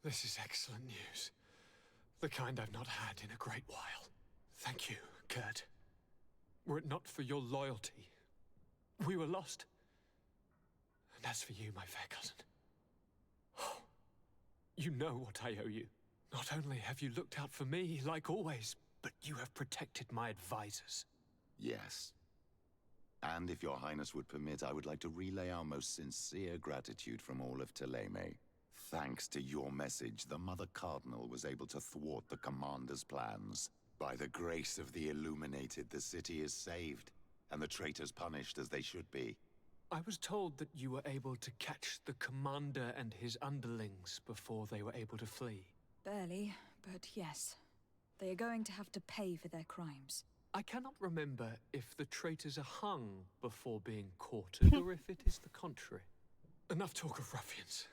This is excellent news. The kind I've not had in a great while. Thank you, Kurt. Were it not for your loyalty, we were lost. And as for you, my fair cousin, you know what I owe you. Not only have you looked out for me, like always, but you have protected my advisors. Yes. And if your highness would permit, I would like to relay our most sincere gratitude from all of Thélème. Thanks to your message, the Mother Cardinal was able to thwart the Commander's plans. By the grace of the Illuminated, the city is saved, and the traitors punished as they should be. I was told that you were able to catch the Commander and his underlings before they were able to flee. Barely, but yes. They are going to have to pay for their crimes. I cannot remember if the traitors are hung before being quartered, or if it is the contrary. Enough talk of ruffians.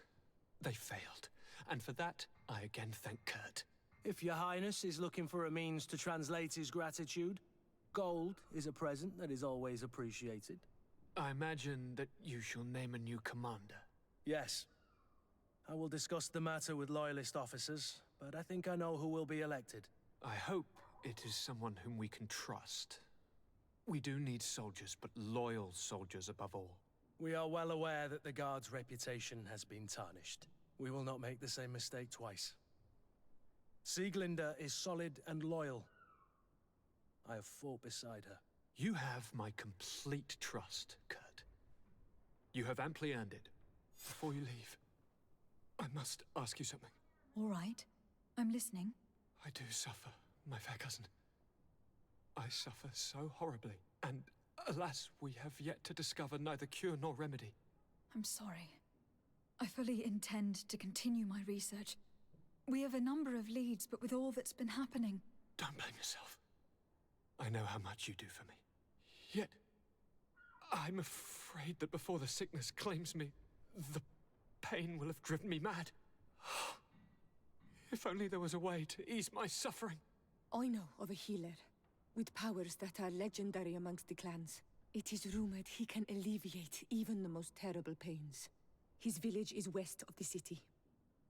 They failed, and for that, I again thank Kurt. If your highness is looking for a means to translate his gratitude, gold is a present that is always appreciated. I imagine that you shall name a new commander. Yes. I will discuss the matter with loyalist officers, but I think I know who will be elected. I hope it is someone whom we can trust. We do need soldiers, but loyal soldiers above all. We are well aware that the Guard's reputation has been tarnished. We will not make the same mistake twice. Sieglinde is solid and loyal. I have fought beside her. You have my complete trust, Kurt. You have amply earned it. Before you leave, I must ask you something. All right. I'm listening. I do suffer, my fair cousin. I suffer so horribly, and alas, we have yet to discover neither cure nor remedy. I'm sorry. I fully intend to continue my research. We have a number of leads, but with all that's been happening... Don't blame yourself. I know how much you do for me. Yet, I'm afraid that before the sickness claims me, the pain will have driven me mad. If only there was a way to ease my suffering. I know of a healer with powers that are legendary amongst the clans. It is rumored he can alleviate even the most terrible pains. His village is west of the city.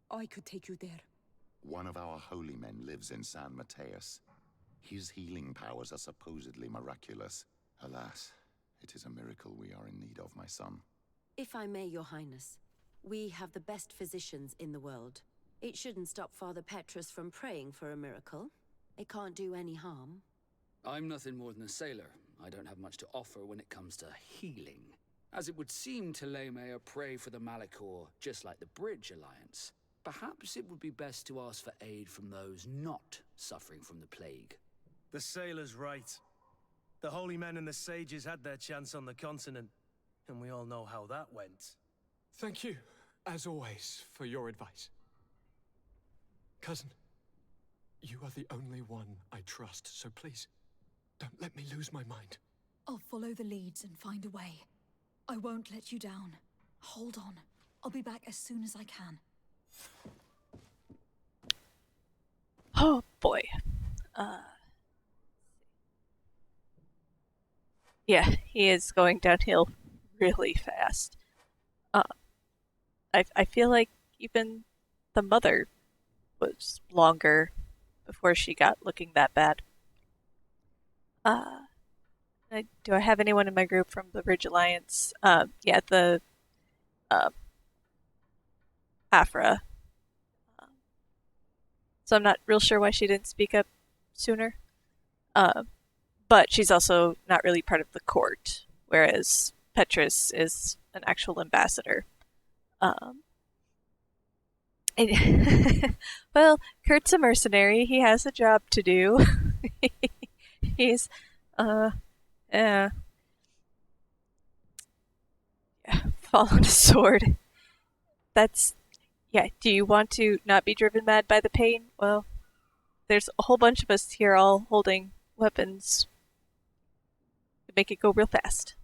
I could take you there. One of our holy men lives in San Mateus. His healing powers are supposedly miraculous. Alas, it is a miracle we are in need of, my son. If I may, Your Highness, we have the best physicians in the world. It shouldn't stop Father Petrus from praying for a miracle. It can't do any harm. I'm nothing more than a sailor. I don't have much to offer when it comes to healing. As it would seem Telemea pray for the Malachor, just like the Bridge Alliance. Perhaps it would be best to ask for aid from those not suffering from the plague. The sailor's right. The holy men and the sages had their chance on the continent, and we all know how that went. Thank you, as always, for your advice. Cousin, you are the only one I trust, so please, don't let me lose my mind. I'll follow the leads and find a way. I won't let you down. Hold on. I'll be back as soon as I can. Oh boy. Yeah, he is going downhill really fast. I feel like even the mother was longer before she got looking that bad. Do I have anyone in my group from the Ridge Alliance? Yeah, the Afra. So I'm not real sure why she didn't speak up sooner. But she's also not really part of the court, whereas Petrus is an actual ambassador. Well, Kurt's a mercenary. He has a job to do. He's, yeah. Followed a sword. That's, yeah, do you want to not be driven mad by the pain? Well, there's a whole bunch of us here all holding weapons to make it go real fast.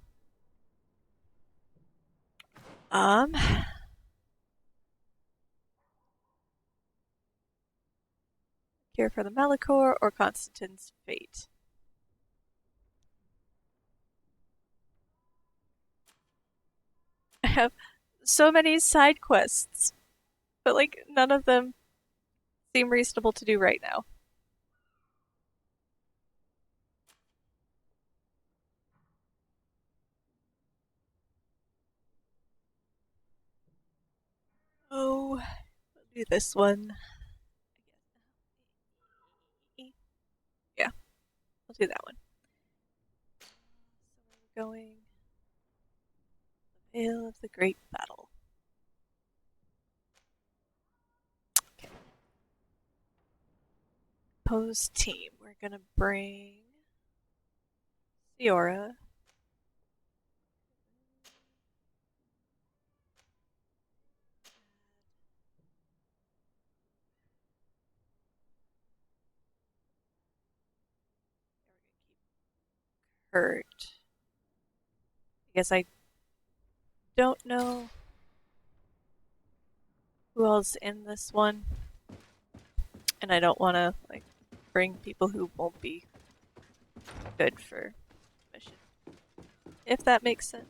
Cure for the Malachor or Constantine's fate? I have so many side quests, but like none of them seem reasonable to do right now. Oh, we'll do this one. Yeah, we'll do that one. So we're going the Veil of the Great Battle. Okay. Pose team. We're gonna bring Fiora. Hurt. I guess I don't know who else in this one, and I don't want to like bring people who won't be good for mission, if that makes sense.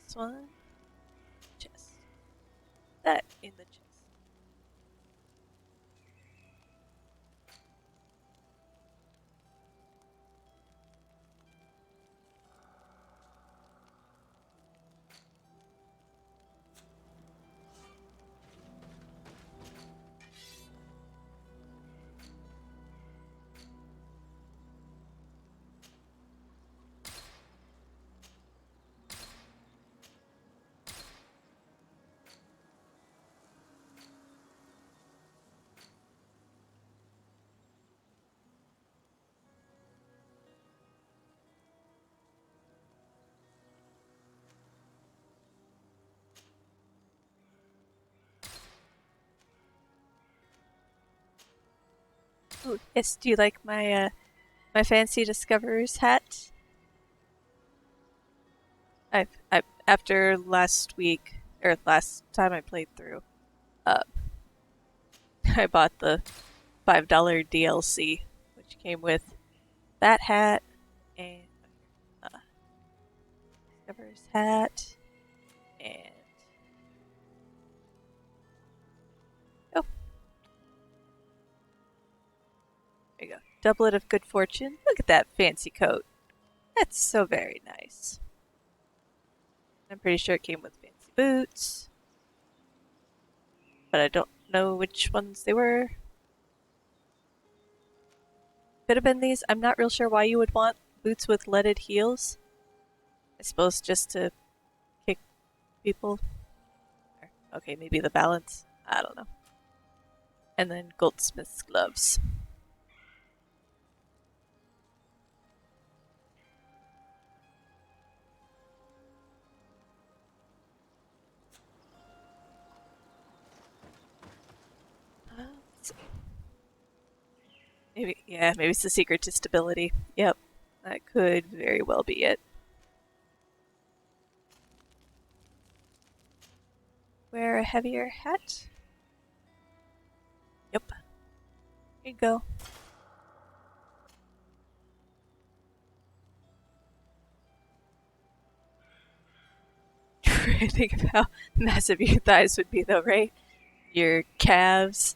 This one. Chest. That in the chest. Ooh, yes, do you like my fancy discoverer's hat? I've after last week or last time I played through, uh, I bought the $5 DLC, which came with that hat and discoverer's hat and oh, there you go, doublet of good fortune. Look at that fancy coat. That's so very nice. I'm pretty sure it came with fancy boots, but I don't know which ones they were. Could have been these. I'm not real sure why you would want boots with leaded heels. I suppose just to kick people. Okay, maybe the balance. I don't know. And then goldsmith's gloves. Let's see. Maybe it's the secret to stability. Yep, that could very well be it. Wear a heavier hat. Yep. Here you go. Think of how massive your thighs would be, though, right? Your calves.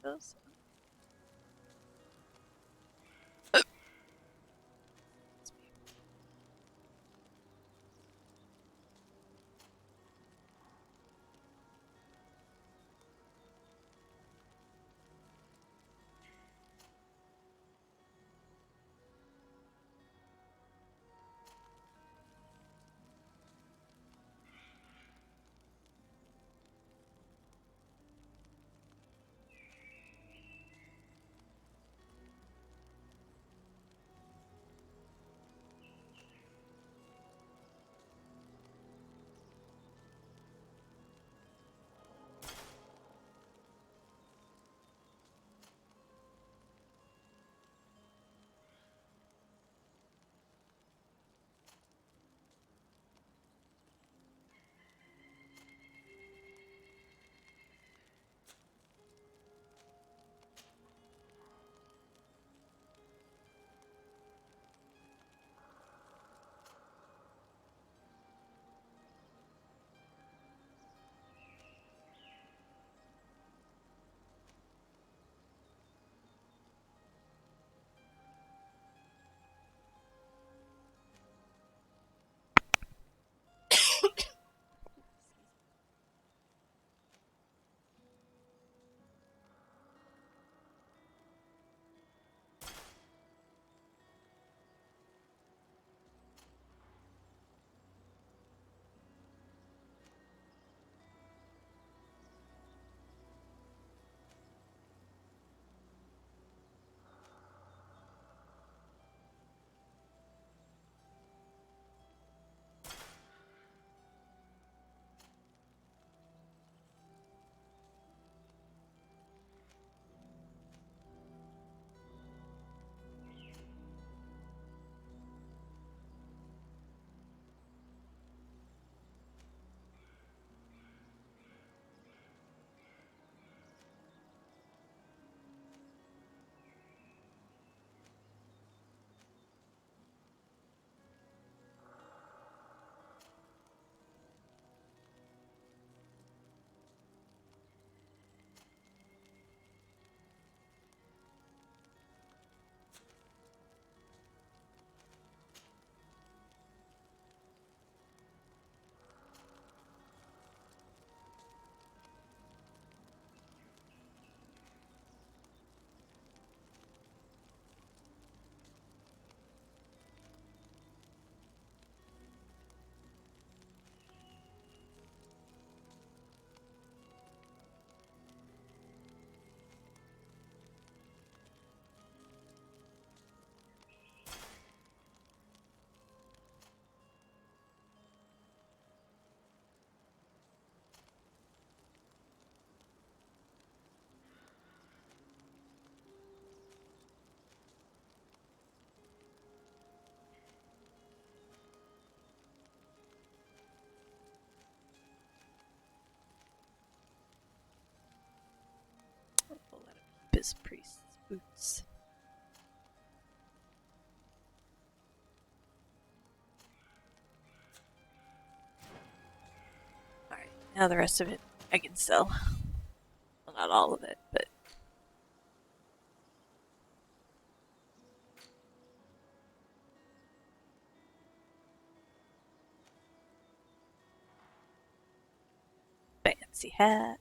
Those. his priest's boots. Alright, now the rest of it I can sell. Well, not all of it, but... Fancy hat.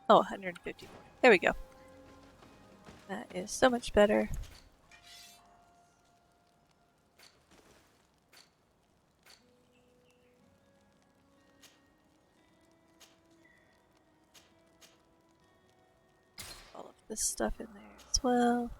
Oh, 150. There we go. That is so much better. All of this stuff in there as well.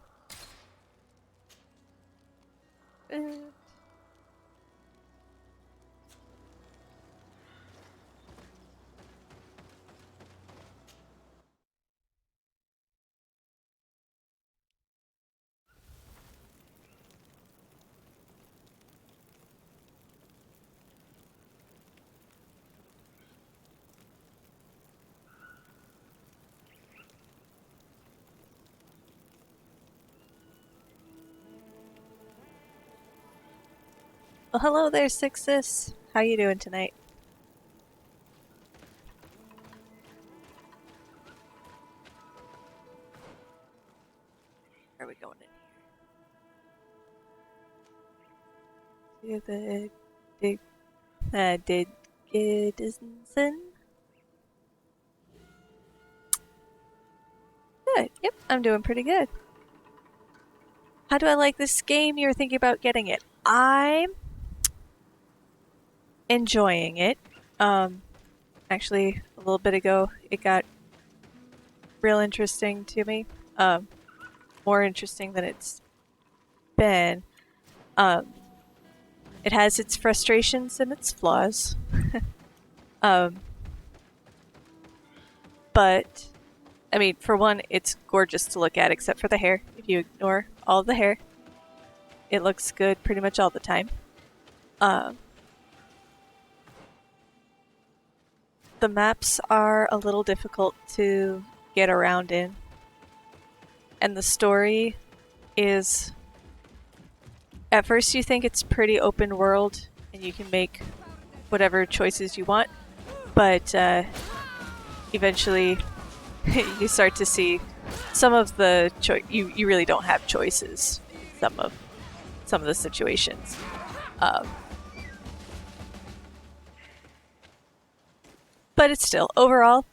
Well, hello there, Sixus. How you doing tonight? Where are we going in here? To the did Giddison? Good. Yep, I'm doing pretty good. How do I like this game? You were thinking about getting it. I'm enjoying it. Actually, a little bit ago, it got real interesting to me. More interesting than it's been. It has its frustrations and its flaws. But, I mean, for one, it's gorgeous to look at, except for the hair. If you ignore all the hair, it looks good pretty much all the time. The maps are a little difficult to get around in. And the story is... At first you think it's pretty open world, and you can make whatever choices you want, but eventually you start to see some of the you really don't have choices in some of the situations. But it's still, overall,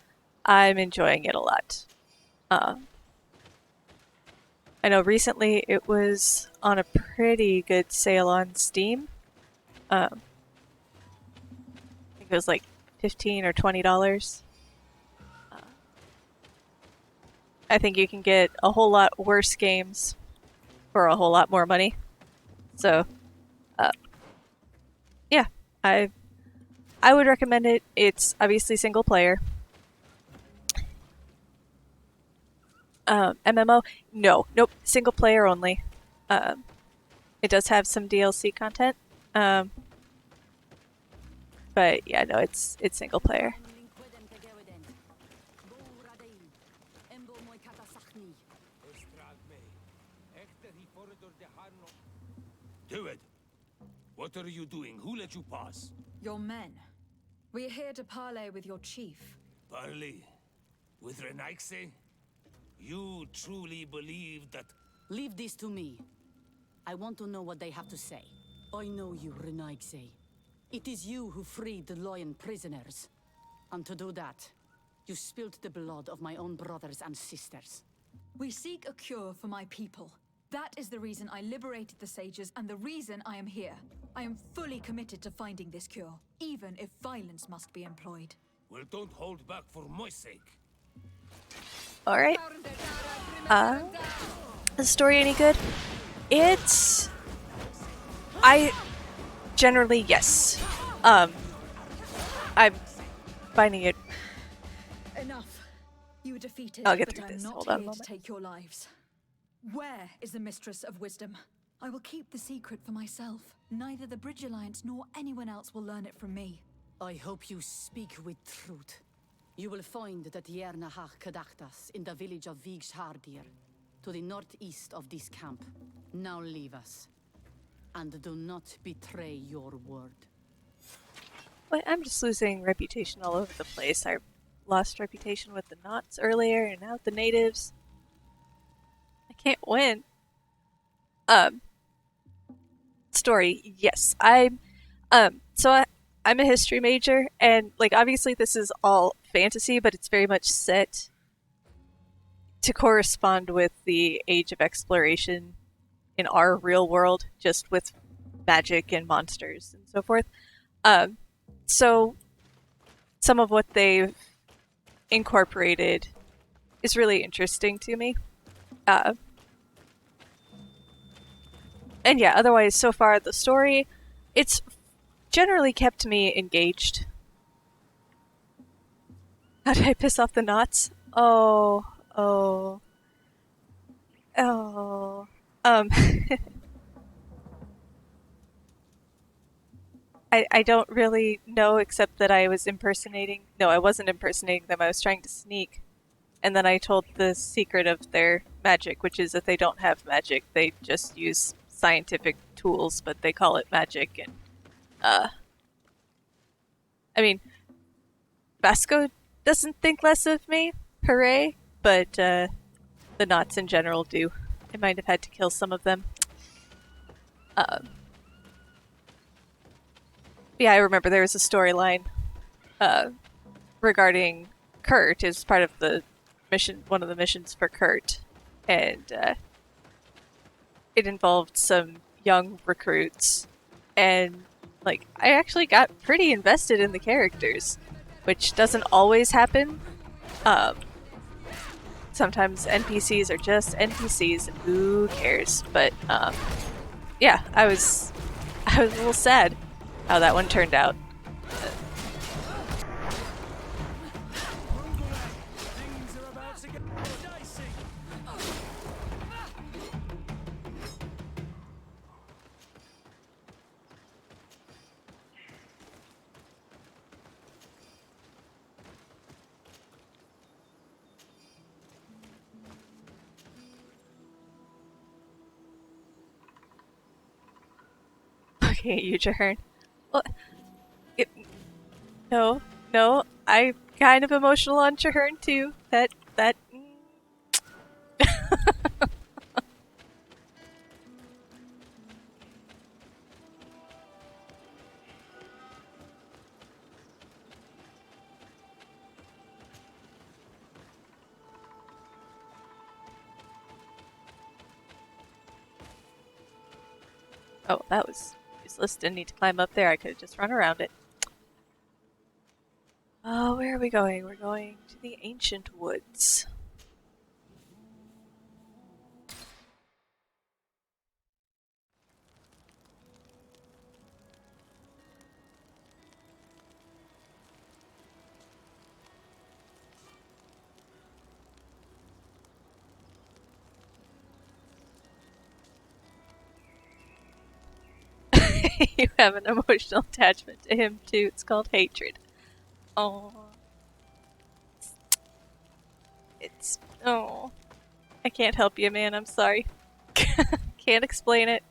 I'm enjoying it a lot. I know recently it was on a pretty good sale on Steam. I think it was like $15 or $20. I think you can get a whole lot worse games for a whole lot more money. So, yeah, I would recommend it. It's obviously single player. MMO? No, nope, single player only. It does have some DLC content, but yeah, no, it's single player. Do it. What are you doing? Who let you pass? Your men. We're here to parley with your chief. Parley? With Renaigse? You truly believe that... Leave this to me. I want to know what they have to say. I know you, Renaigse. It is you who freed the lion prisoners. And to do that, you spilled the blood of my own brothers and sisters. We seek a cure for my people. That is the reason I liberated the sages and the reason I am here. I am fully committed to finding this cure, even if violence must be employed. Well, don't hold back for my sake. Alright. Is the story any good? It's... I... Generally, yes. I'm finding it... Enough. You were defeated, I'll get but through I'm this. not Hold on a here to moment. take your lives. Where is the Mistress of Wisdom? I will keep the secret for myself. Neither the Bridge Alliance nor anyone else will learn it from me. I hope you speak with truth. You will find that Yernahach Kadachtas in the village of Vigshardir, to the northeast of this camp. Now leave us. And do not betray your word. Wait, I'm just losing reputation all over the place. I lost reputation with the Knots earlier, and now with the natives. I can't win. Story, yes. I'm a history major, and like obviously this is all fantasy, but it's very much set to correspond with the age of exploration in our real world, just with magic and monsters and so forth. So some of what they've incorporated is really interesting to me. And yeah, otherwise, so far, the story, it's generally kept me engaged. How did I piss off the Knots? Oh. I don't really know, except that I was impersonating... No, I wasn't impersonating them, I was trying to sneak. And then I told the secret of their magic, which is that they don't have magic, they just use scientific tools, but they call it magic, and, I mean, Vasco doesn't think less of me, hooray, but, the Knots in general do. I might have had to kill some of them. Yeah, I remember there was a storyline, regarding Kurt as part of the mission, one of the missions for Kurt, and, it involved some young recruits, and like I actually got pretty invested in the characters, which doesn't always happen. Sometimes NPCs are just NPCs, and who cares? But yeah, I was a little sad how that one turned out. Okay, you turn. Well, no, I'm kind of emotional on Traherne too. That. Oh, that was useless. Didn't need to climb up there. I could have just run around it. Oh, where are we going? We're going to the ancient woods. You have an emotional attachment to him too. It's called hatred. Oh, oh. I can't help you, man. I'm sorry. Can't explain it.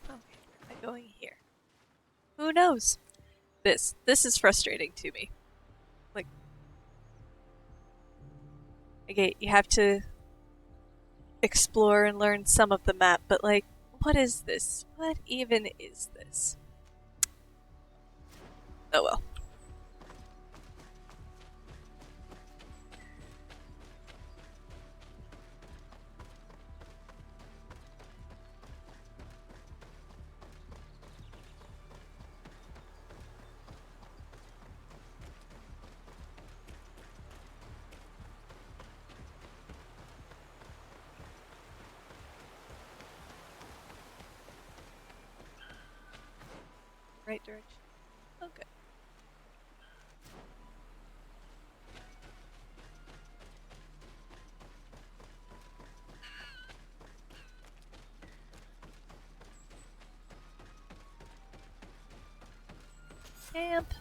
Okay, where am I going here? Who knows? This is frustrating to me. Like, okay, you have to explore and learn some of the map, but like, what is this? What even is this? Oh well. Right direction. Okay. Camp.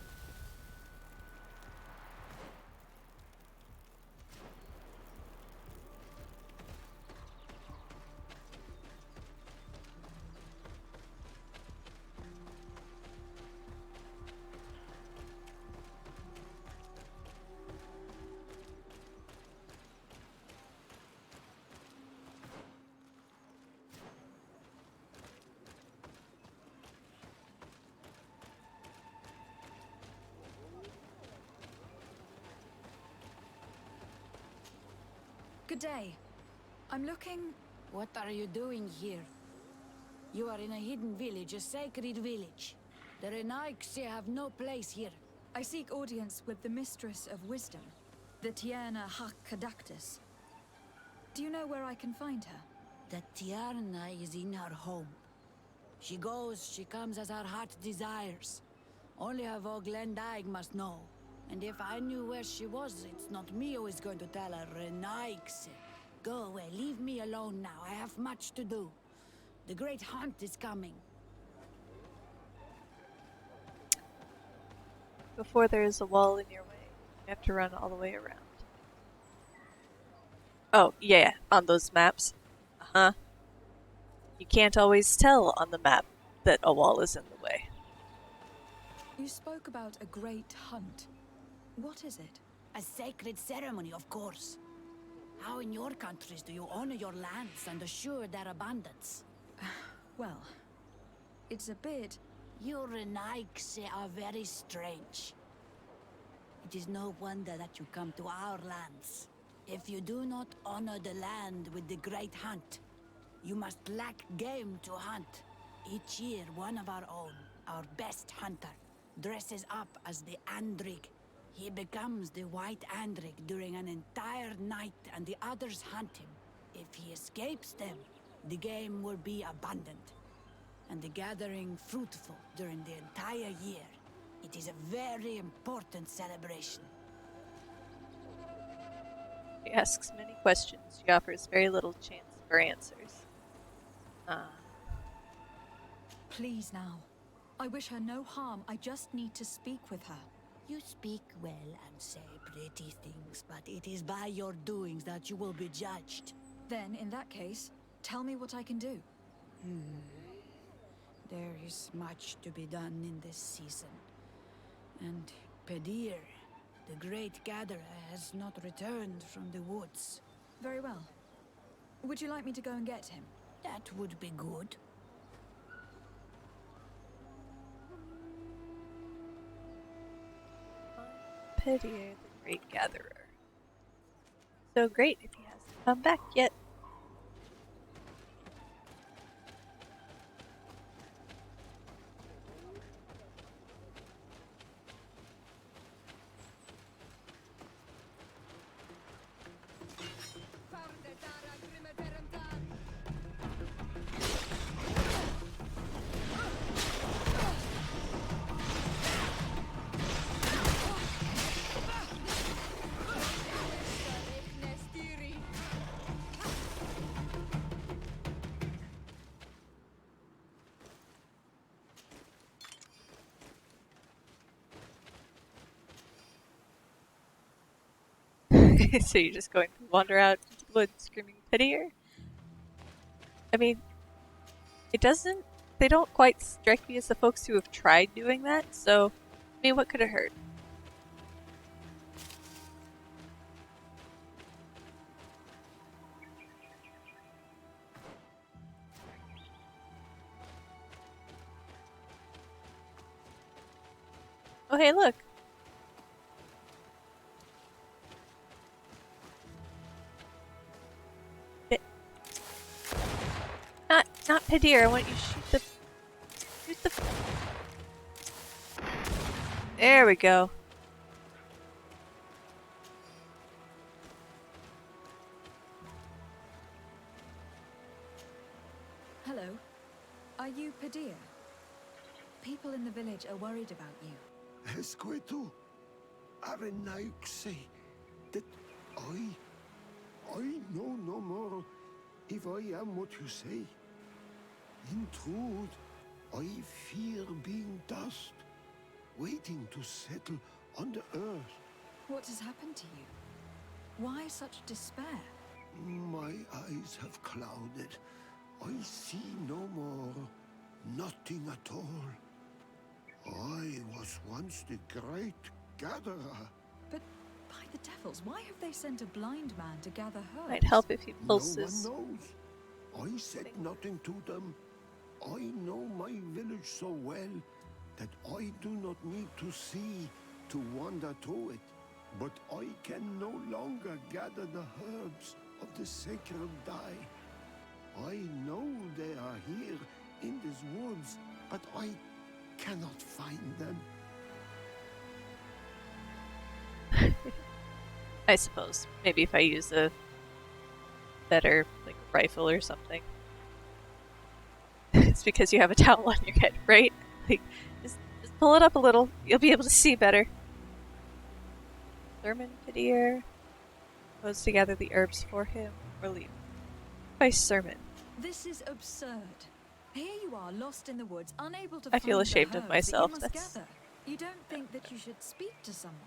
Good day. I'm looking... What are you doing here? You are in a hidden village, a sacred village. The Renaiks have no place here. I seek audience with the Mistress of Wisdom, the Tierna Hakkadactus. Do you know where I can find her? The Tierna is in her home. She goes, she comes as her heart desires. Only her Voglendaig must know. And if I knew where she was, it's not me who is going to tell her, Renaiks. Go away, leave me alone now. I have much to do. The great hunt is coming. Before there is a wall in your way, you have to run all the way around. Oh, yeah, on those maps. Uh-huh. You can't always tell on the map that a wall is in the way. You spoke about a great hunt. What is it? A sacred ceremony, of course. How in your countries do you honor your lands and assure their abundance? Well, it's a bit... You Renaiks are very strange. It is no wonder that you come to our lands. If you do not honor the land with the great hunt, you must lack game to hunt. Each year, one of our own, our best hunter, dresses up as the Andrig. He becomes the White Andrig during an entire night and the others hunt him. If he escapes them, the game will be abundant and the gathering fruitful during the entire year. It is a very important celebration. She asks many questions. She offers very little chance for answers. Please now. I wish her no harm. I just need to speak with her. You speak well and say pretty things, but it is by your doings that you will be judged. Then, in that case, tell me what I can do. There is much to be done in this season. And Pedir, the great gatherer, has not returned from the woods. Very well. Would you like me to go and get him? That would be good. Pidier, the Great Gatherer. So great if he hasn't come back yet. So you're just going to wander out into the woods screaming Pidier? I mean, it doesn't. They don't quite strike me as the folks who have tried doing that, so, I mean, what could it hurt? Oh, hey, look. Not Pidier. I want you to shoot the. There we go. Hello. Are you Padir? People in the village are worried about you. Esqueto, Arenauk say that I know no more if I am what you say. In truth, I fear being dust, waiting to settle on the earth. What has happened to you? Why such despair? My eyes have clouded. I see no more, nothing at all. I was once the great gatherer. But by the devils, why have they sent a blind man to gather herbs? Might help if he pulls No his... one knows. I said nothing to them. I know my village so well that I do not need to see to wander through it. But I can no longer gather the herbs of the sacred dye. I know they are here in these woods, but I cannot find them. I suppose. Maybe if I use a better, like, rifle or something. It's because you have a towel on your head, right? Like, just pull it up a little. You'll be able to see better. Sermon Pidier goes to gather the herbs for him, or leave. By sermon. This is absurd. Here you are, lost in the woods, unable to I find feel ashamed the of herbs myself. that you must That's... gather. You don't think that you should speak to someone?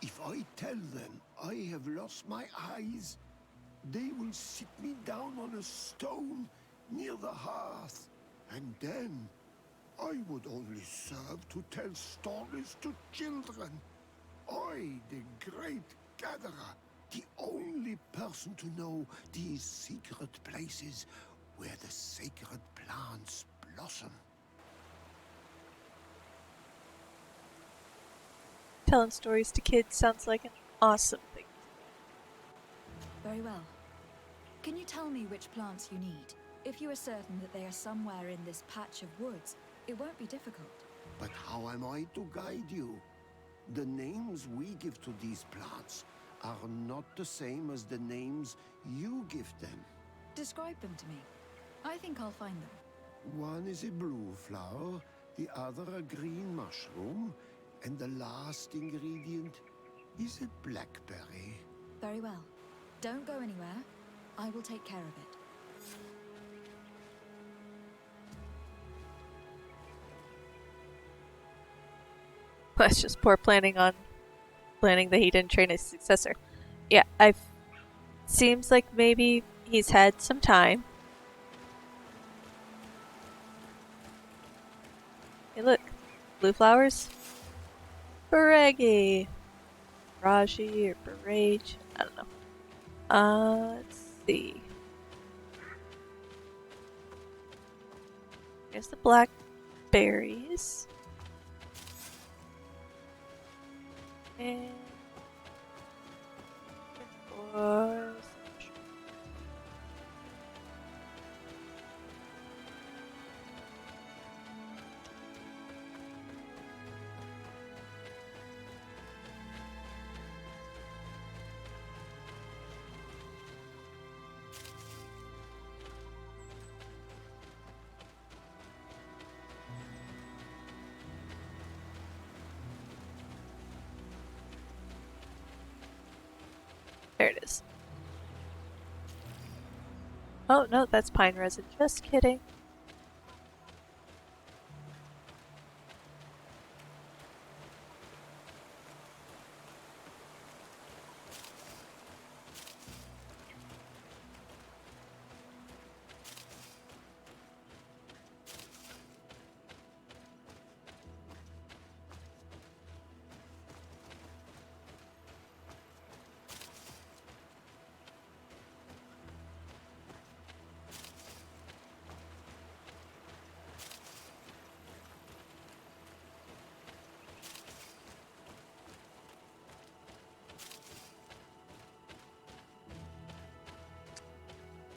If I tell them I have lost my eyes, they will sit me down on a stone near the hearth. And then I would only serve to tell stories to children. I, the great gatherer, the only person to know these secret places where the sacred plants blossom. Telling stories to kids sounds like an awesome thing. Very well. Can you tell me which plants you need? If you are certain that they are somewhere in this patch of woods, it won't be difficult. But how am I to guide you? The names we give to these plants are not the same as the names you give them. Describe them to me. I think I'll find them. One is a blue flower, the other a green mushroom, and the last ingredient is a blackberry. Very well. Don't go anywhere. I will take care of it. That's just poor planning that he didn't train his successor. Yeah, seems like maybe he's had some time. Hey, look. Blue flowers? Baregi. Raji or Barage. I don't know. Let's see. There's the blackberries. And for there it is. Oh no, that's pine resin. Just kidding.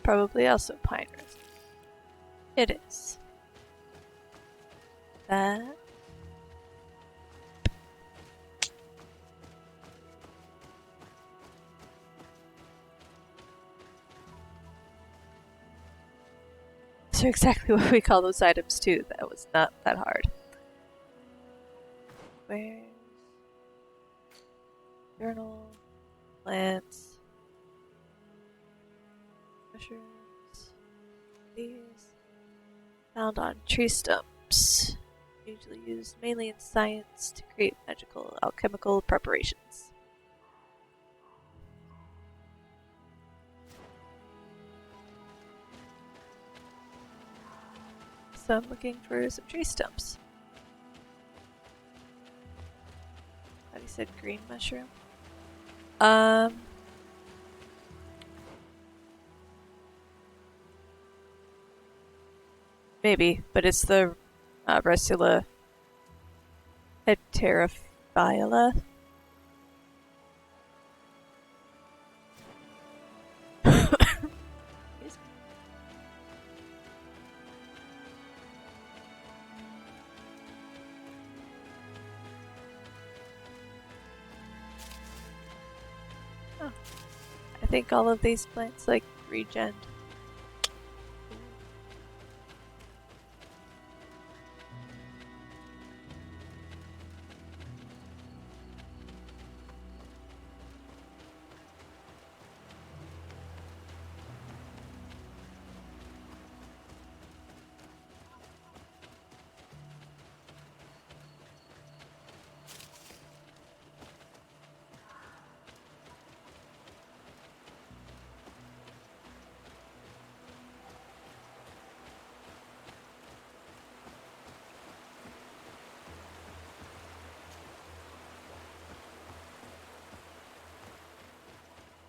Probably also pine resin. It is. That. So exactly what we call those items too. That was not that hard. Where's journal, plants, mushrooms, these found on tree stumps, usually used mainly in science to create magical alchemical preparations. So I'm looking for some tree stumps. How you said green mushroom? Maybe, but it's the Rusula heterophylla. Oh. I think all of these plants like regen.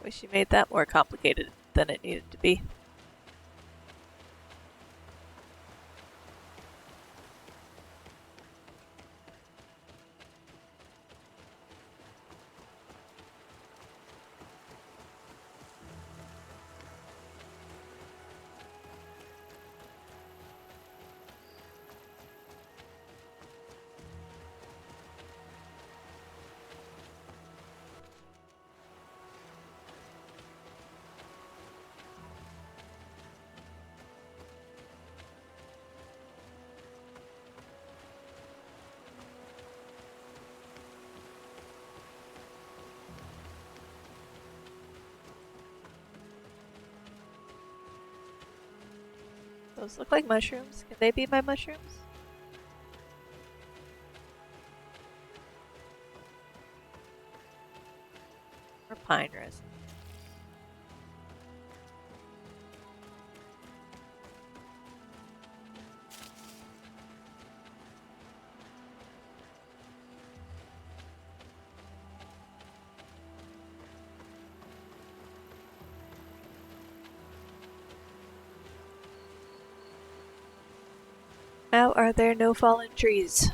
Wish you made that more complicated than it needed to be. Those look like mushrooms. Can they be my mushrooms? Or pine resin? Now, are there no fallen trees?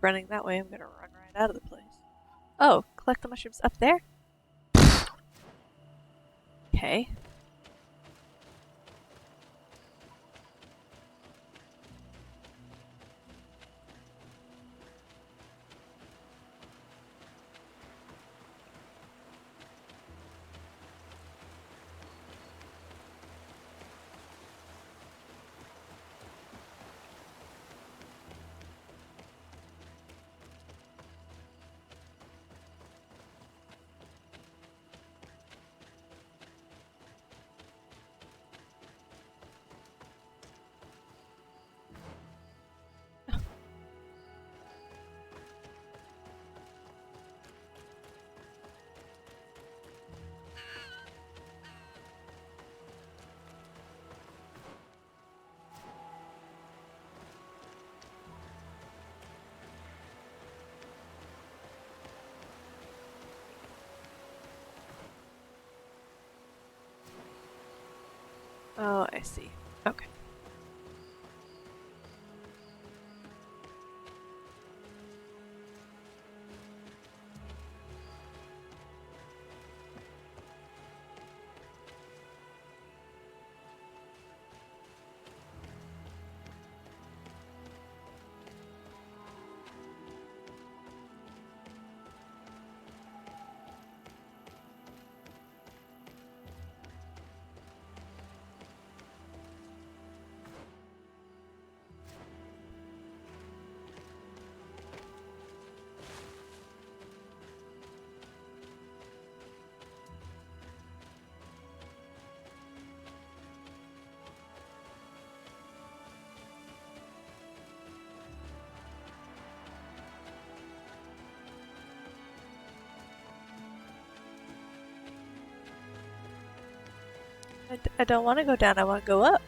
running that way, I'm gonna run right out of the place. Oh, collect the mushrooms up there? Okay. Oh, I see. Okay. I don't want to go down, I want to go up.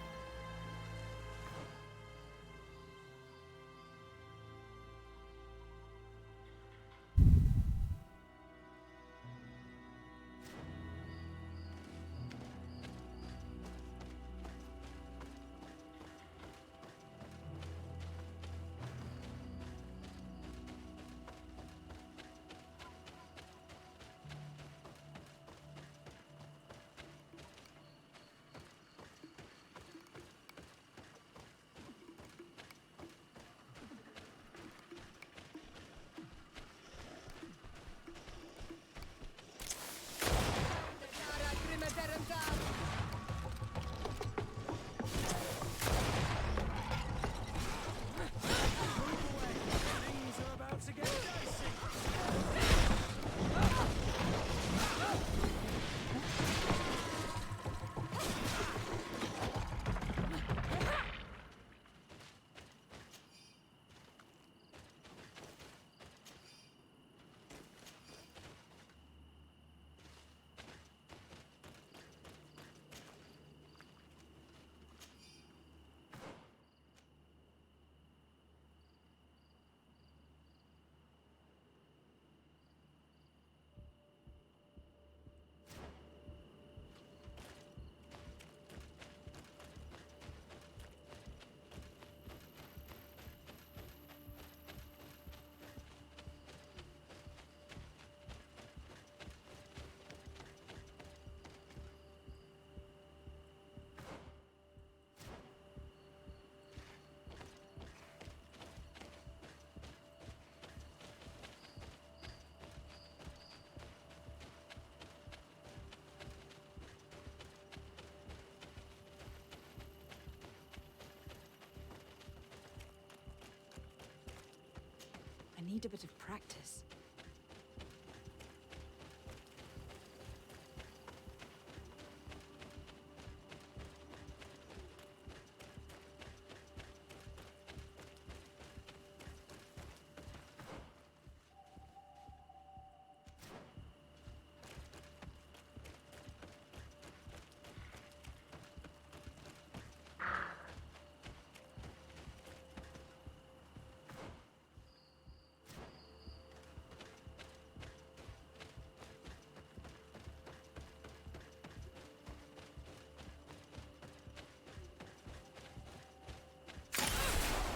I need a bit of practice.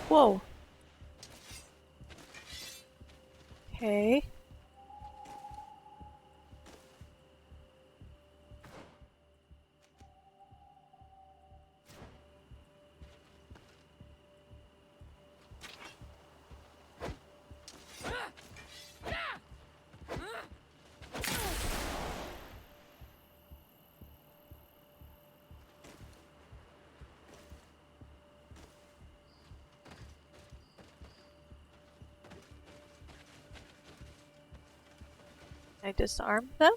Whoa. Okay. I disarm them?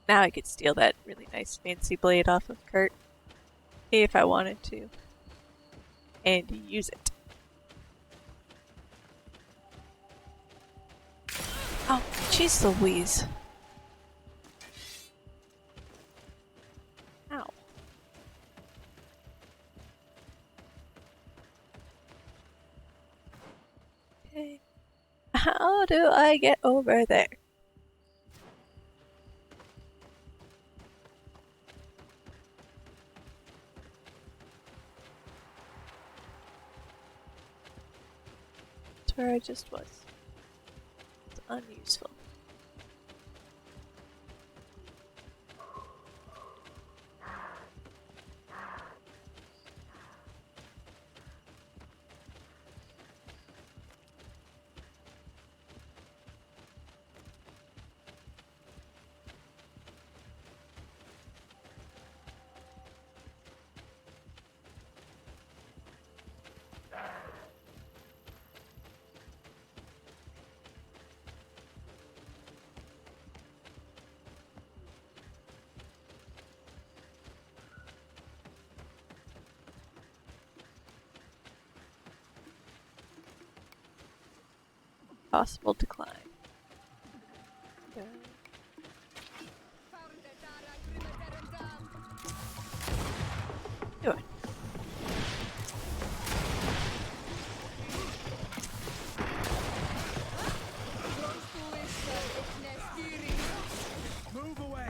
Now I could steal that really nice fancy blade off of Kurt. If I wanted to. And use it. Oh, jeez Louise. Ow. Okay. How do I get over there? That's where I just was. It's unuseful. Possible to climb. Okay. Do it. Move away!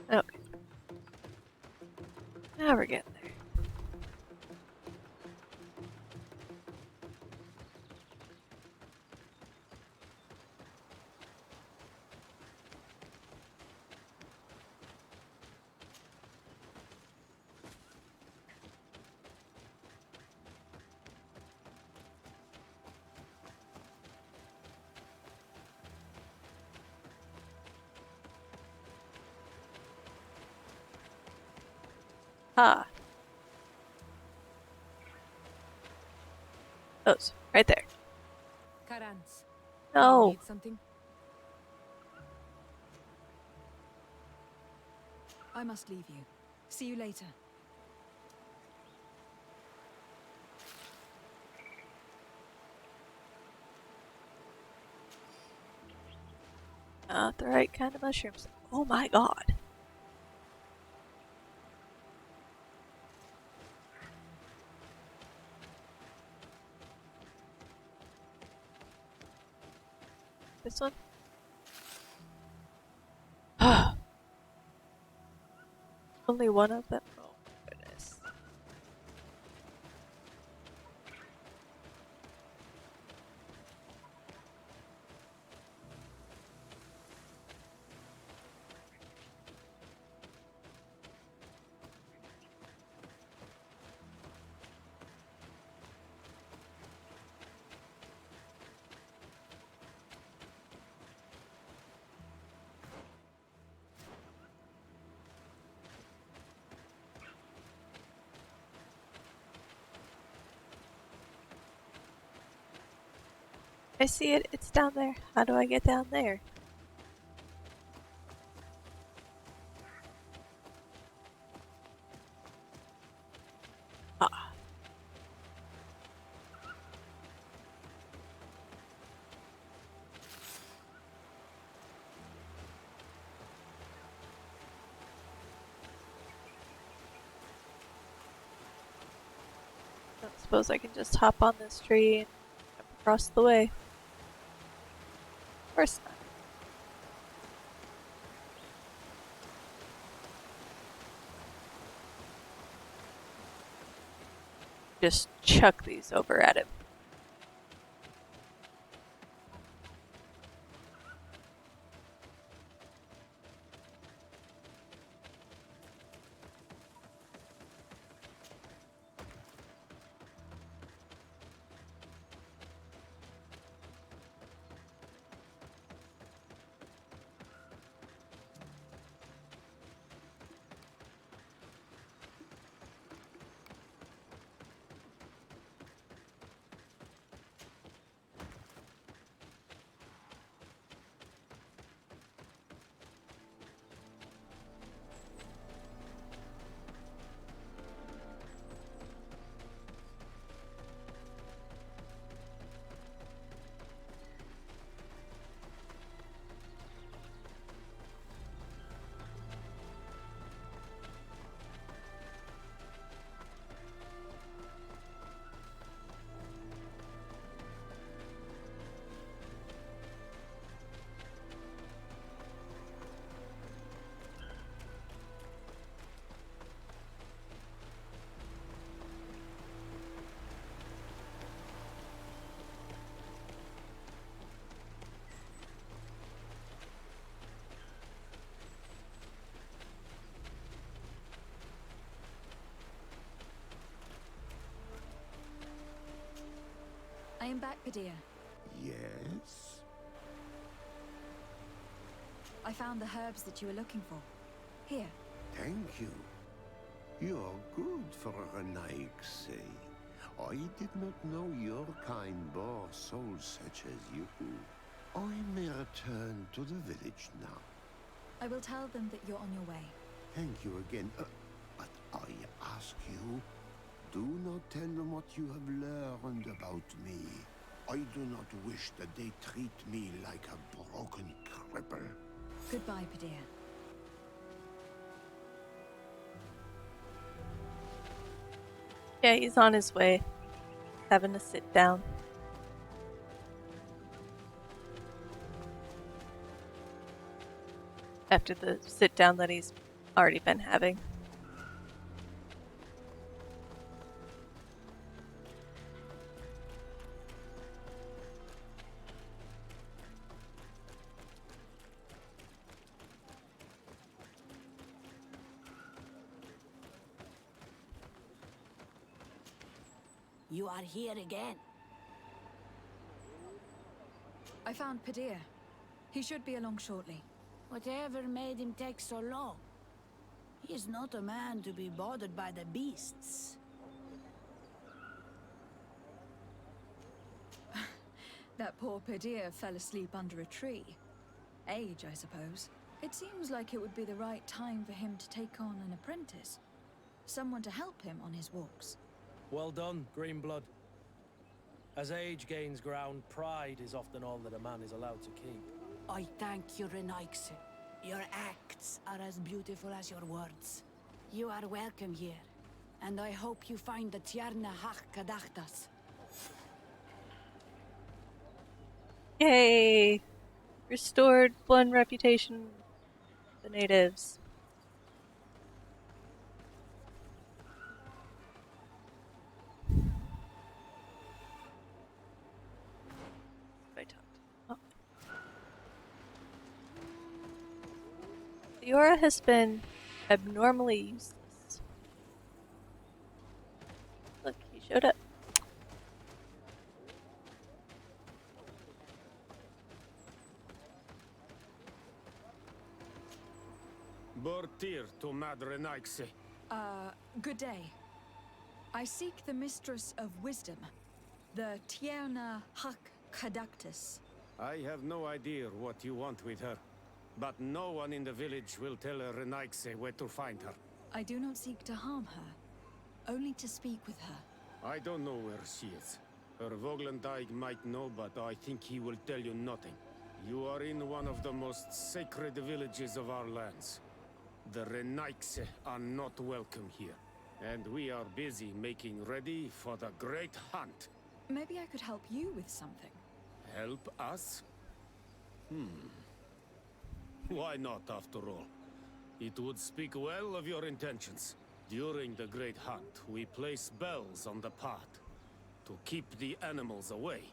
Okay. Now we're getting there. Ah. Those. Right there. Karans. No. You need something? I must leave you. See you later. Not the right kind of mushrooms. Oh my god. This one? Only one of them? Oh, goodness. I see it. It's down there. How do I get down there? Ah. Don't suppose I can just hop on this tree and jump across the way. Of course not. Just chuck these over at him. I am back, Padilla. Yes? I found the herbs that you were looking for. Here. Thank you. You're good for a Naikse. I did not know your kind bore souls such as you. I may return to the village now. I will tell them that you're on your way. Thank you again. But I ask you, do not tell them what you have learned about me. I do not wish that they treat me like a broken cripple. Goodbye, Padilla. Yeah, he's on his way. Having to sit down. After the sit down that he's already been having. You are here again. I found Padilla. He should be along shortly. Whatever made him take so long? He is not a man to be bothered by the beasts. That poor Padilla fell asleep under a tree. Age, I suppose. It seems like it would be the right time for him to take on an apprentice. Someone to help him on his walks. Well done, Greenblood. As age gains ground, pride is often all that a man is allowed to keep. I thank you, Renaikse. Your acts are as beautiful as your words. You are welcome here, and I hope you find the Tierna Hach Kadachtas. Yay! Restored one reputation. The natives. The aura has been abnormally useless. Look, he showed up. Bortir to Madre Naixe. Good day. I seek the Mistress of Wisdom, the Tierna Hak Kadactus. I have no idea what you want with her, but no one in the village will tell Renaixe where to find her. I do not seek to harm her, only to speak with her. I don't know where she is. Her Voglendijk might know, but I think he will tell you nothing. You are in one of the most sacred villages of our lands. The Renaixe are not welcome here, and we are busy making ready for the great hunt. Maybe I could help you with something. Help us? Why not, after all? It would speak well of your intentions. During the great hunt, we place bells on the path to keep the animals away.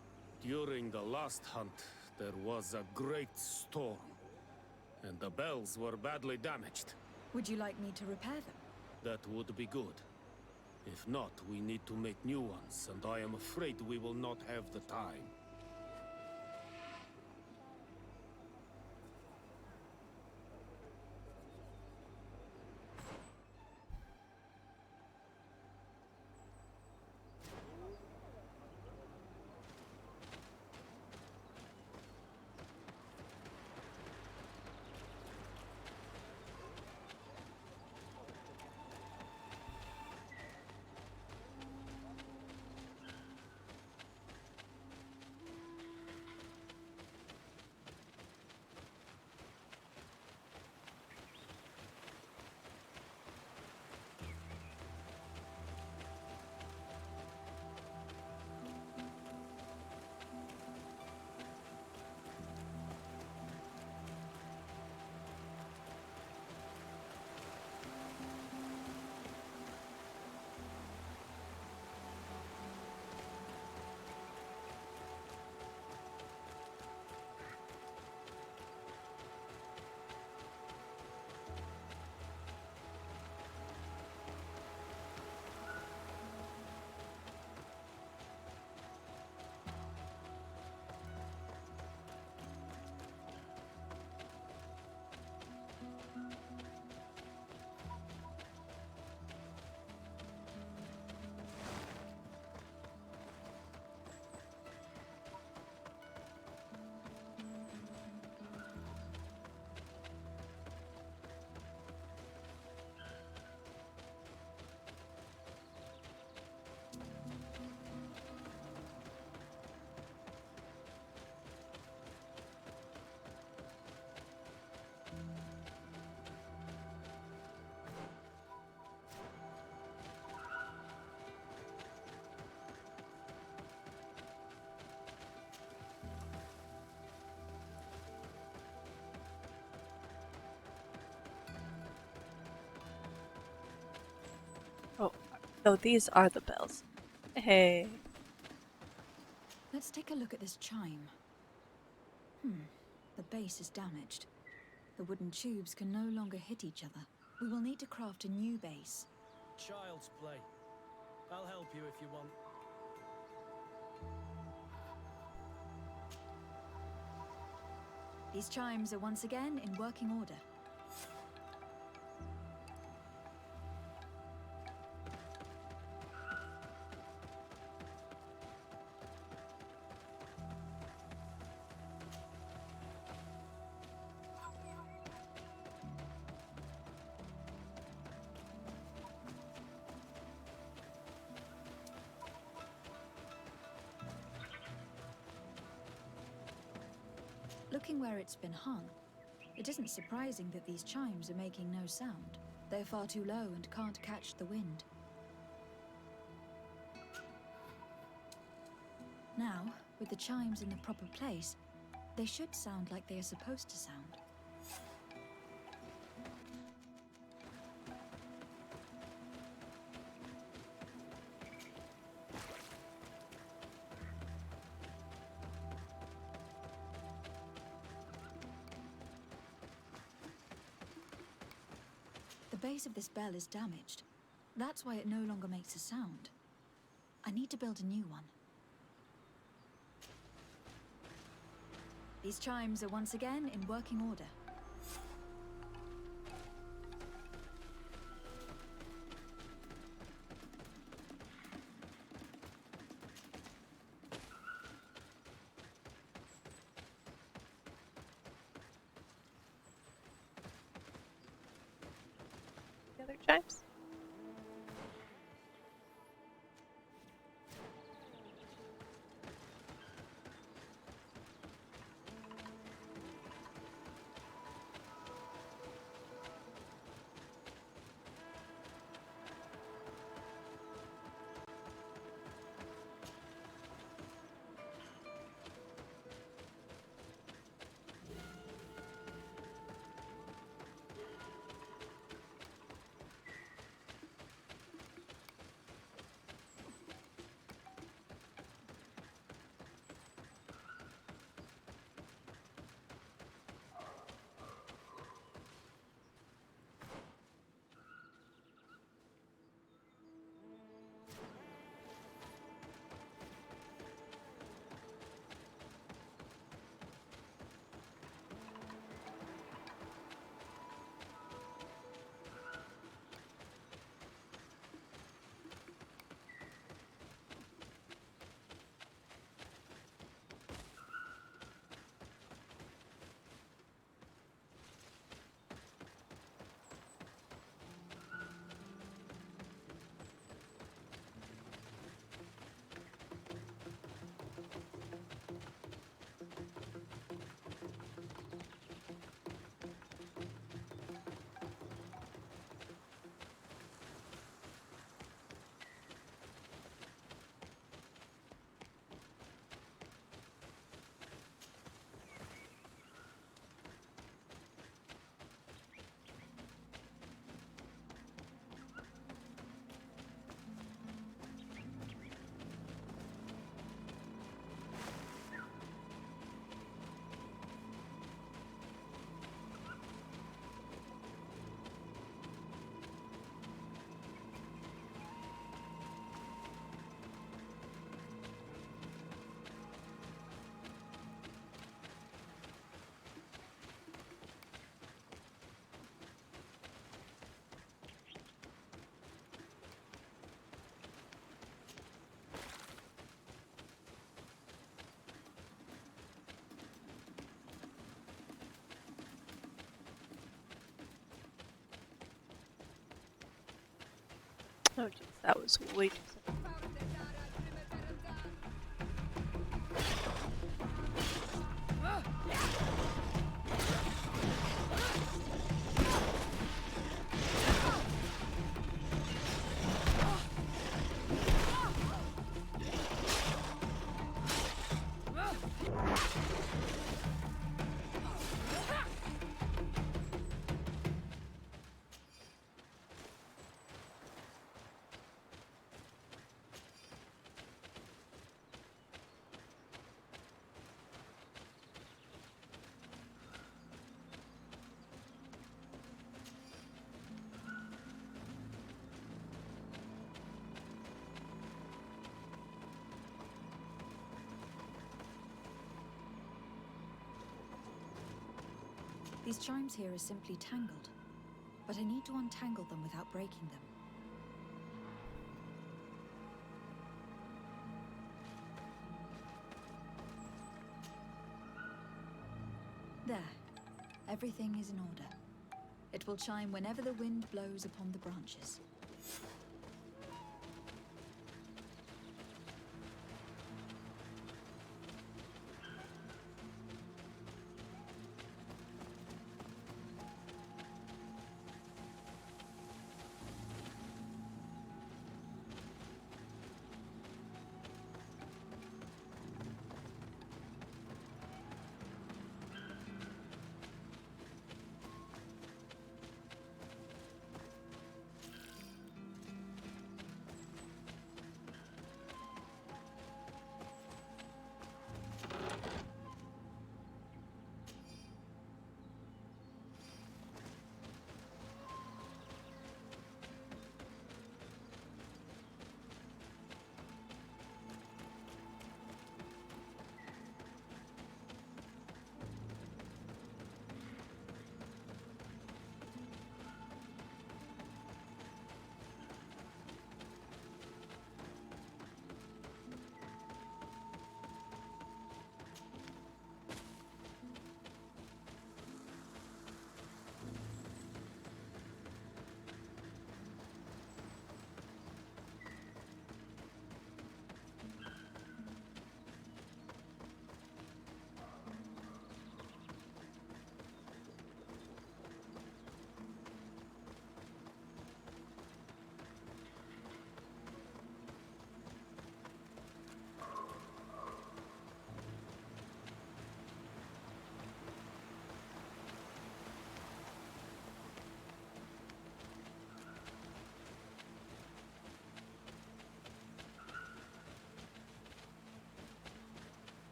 During the last hunt, there was a great storm, and the bells were badly damaged. Would you like me to repair them? That would be good. If not, we need to make new ones, and I am afraid we will not have the time. Oh, these are the bells. Hey. Let's take a look at this chime. The base is damaged. The wooden tubes can no longer hit each other. We will need to craft a new base. Child's play. I'll help you if you want. These chimes are once again in working order. Looking where it's been hung, it isn't surprising that these chimes are making no sound. They're far too low and can't catch the wind. Now, with the chimes in the proper place, They should sound like they are supposed to sound. The base of this bell is damaged. That's why it no longer makes a sound. I need to build a new one. These chimes are once again in working order. The other chimes? Oh, jeez, that was way too simple. These chimes here are simply tangled, but I need to untangle them without breaking them. There. Everything is in order. It will chime whenever the wind blows upon the branches.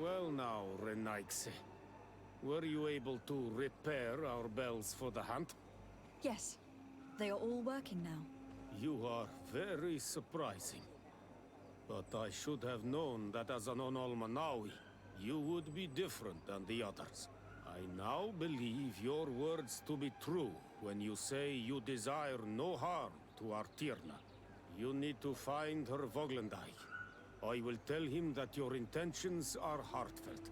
Well now, Renaigse. Were you able to repair our bells for the hunt? Yes. They are all working now. You are very surprising. But I should have known that as an Onolmanawi, you would be different than the others. I now believe your words to be true when you say you desire no harm to Artirna. You need to find her Voglendai. I will tell him that your intentions are heartfelt.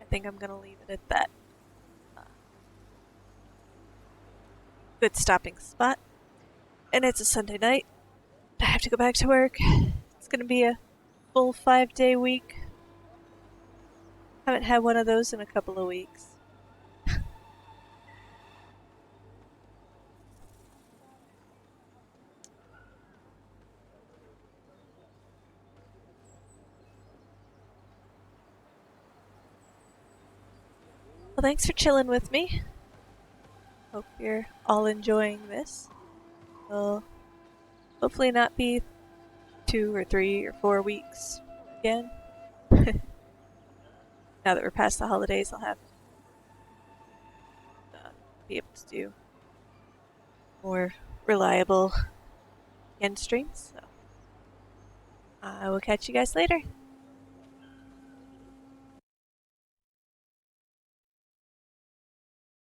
I think I'm gonna leave it at that. Good stopping spot. And it's a Sunday night. I have to go back to work. It's gonna be a full 5-day week. Haven't had one of those in a couple of weeks. Well, thanks for chilling with me. Hope you're all enjoying this. It'll hopefully not be 2 or 3 or 4 weeks again. Now that we're past the holidays, I'll have to be able to do more reliable end streams. So I will catch you guys later.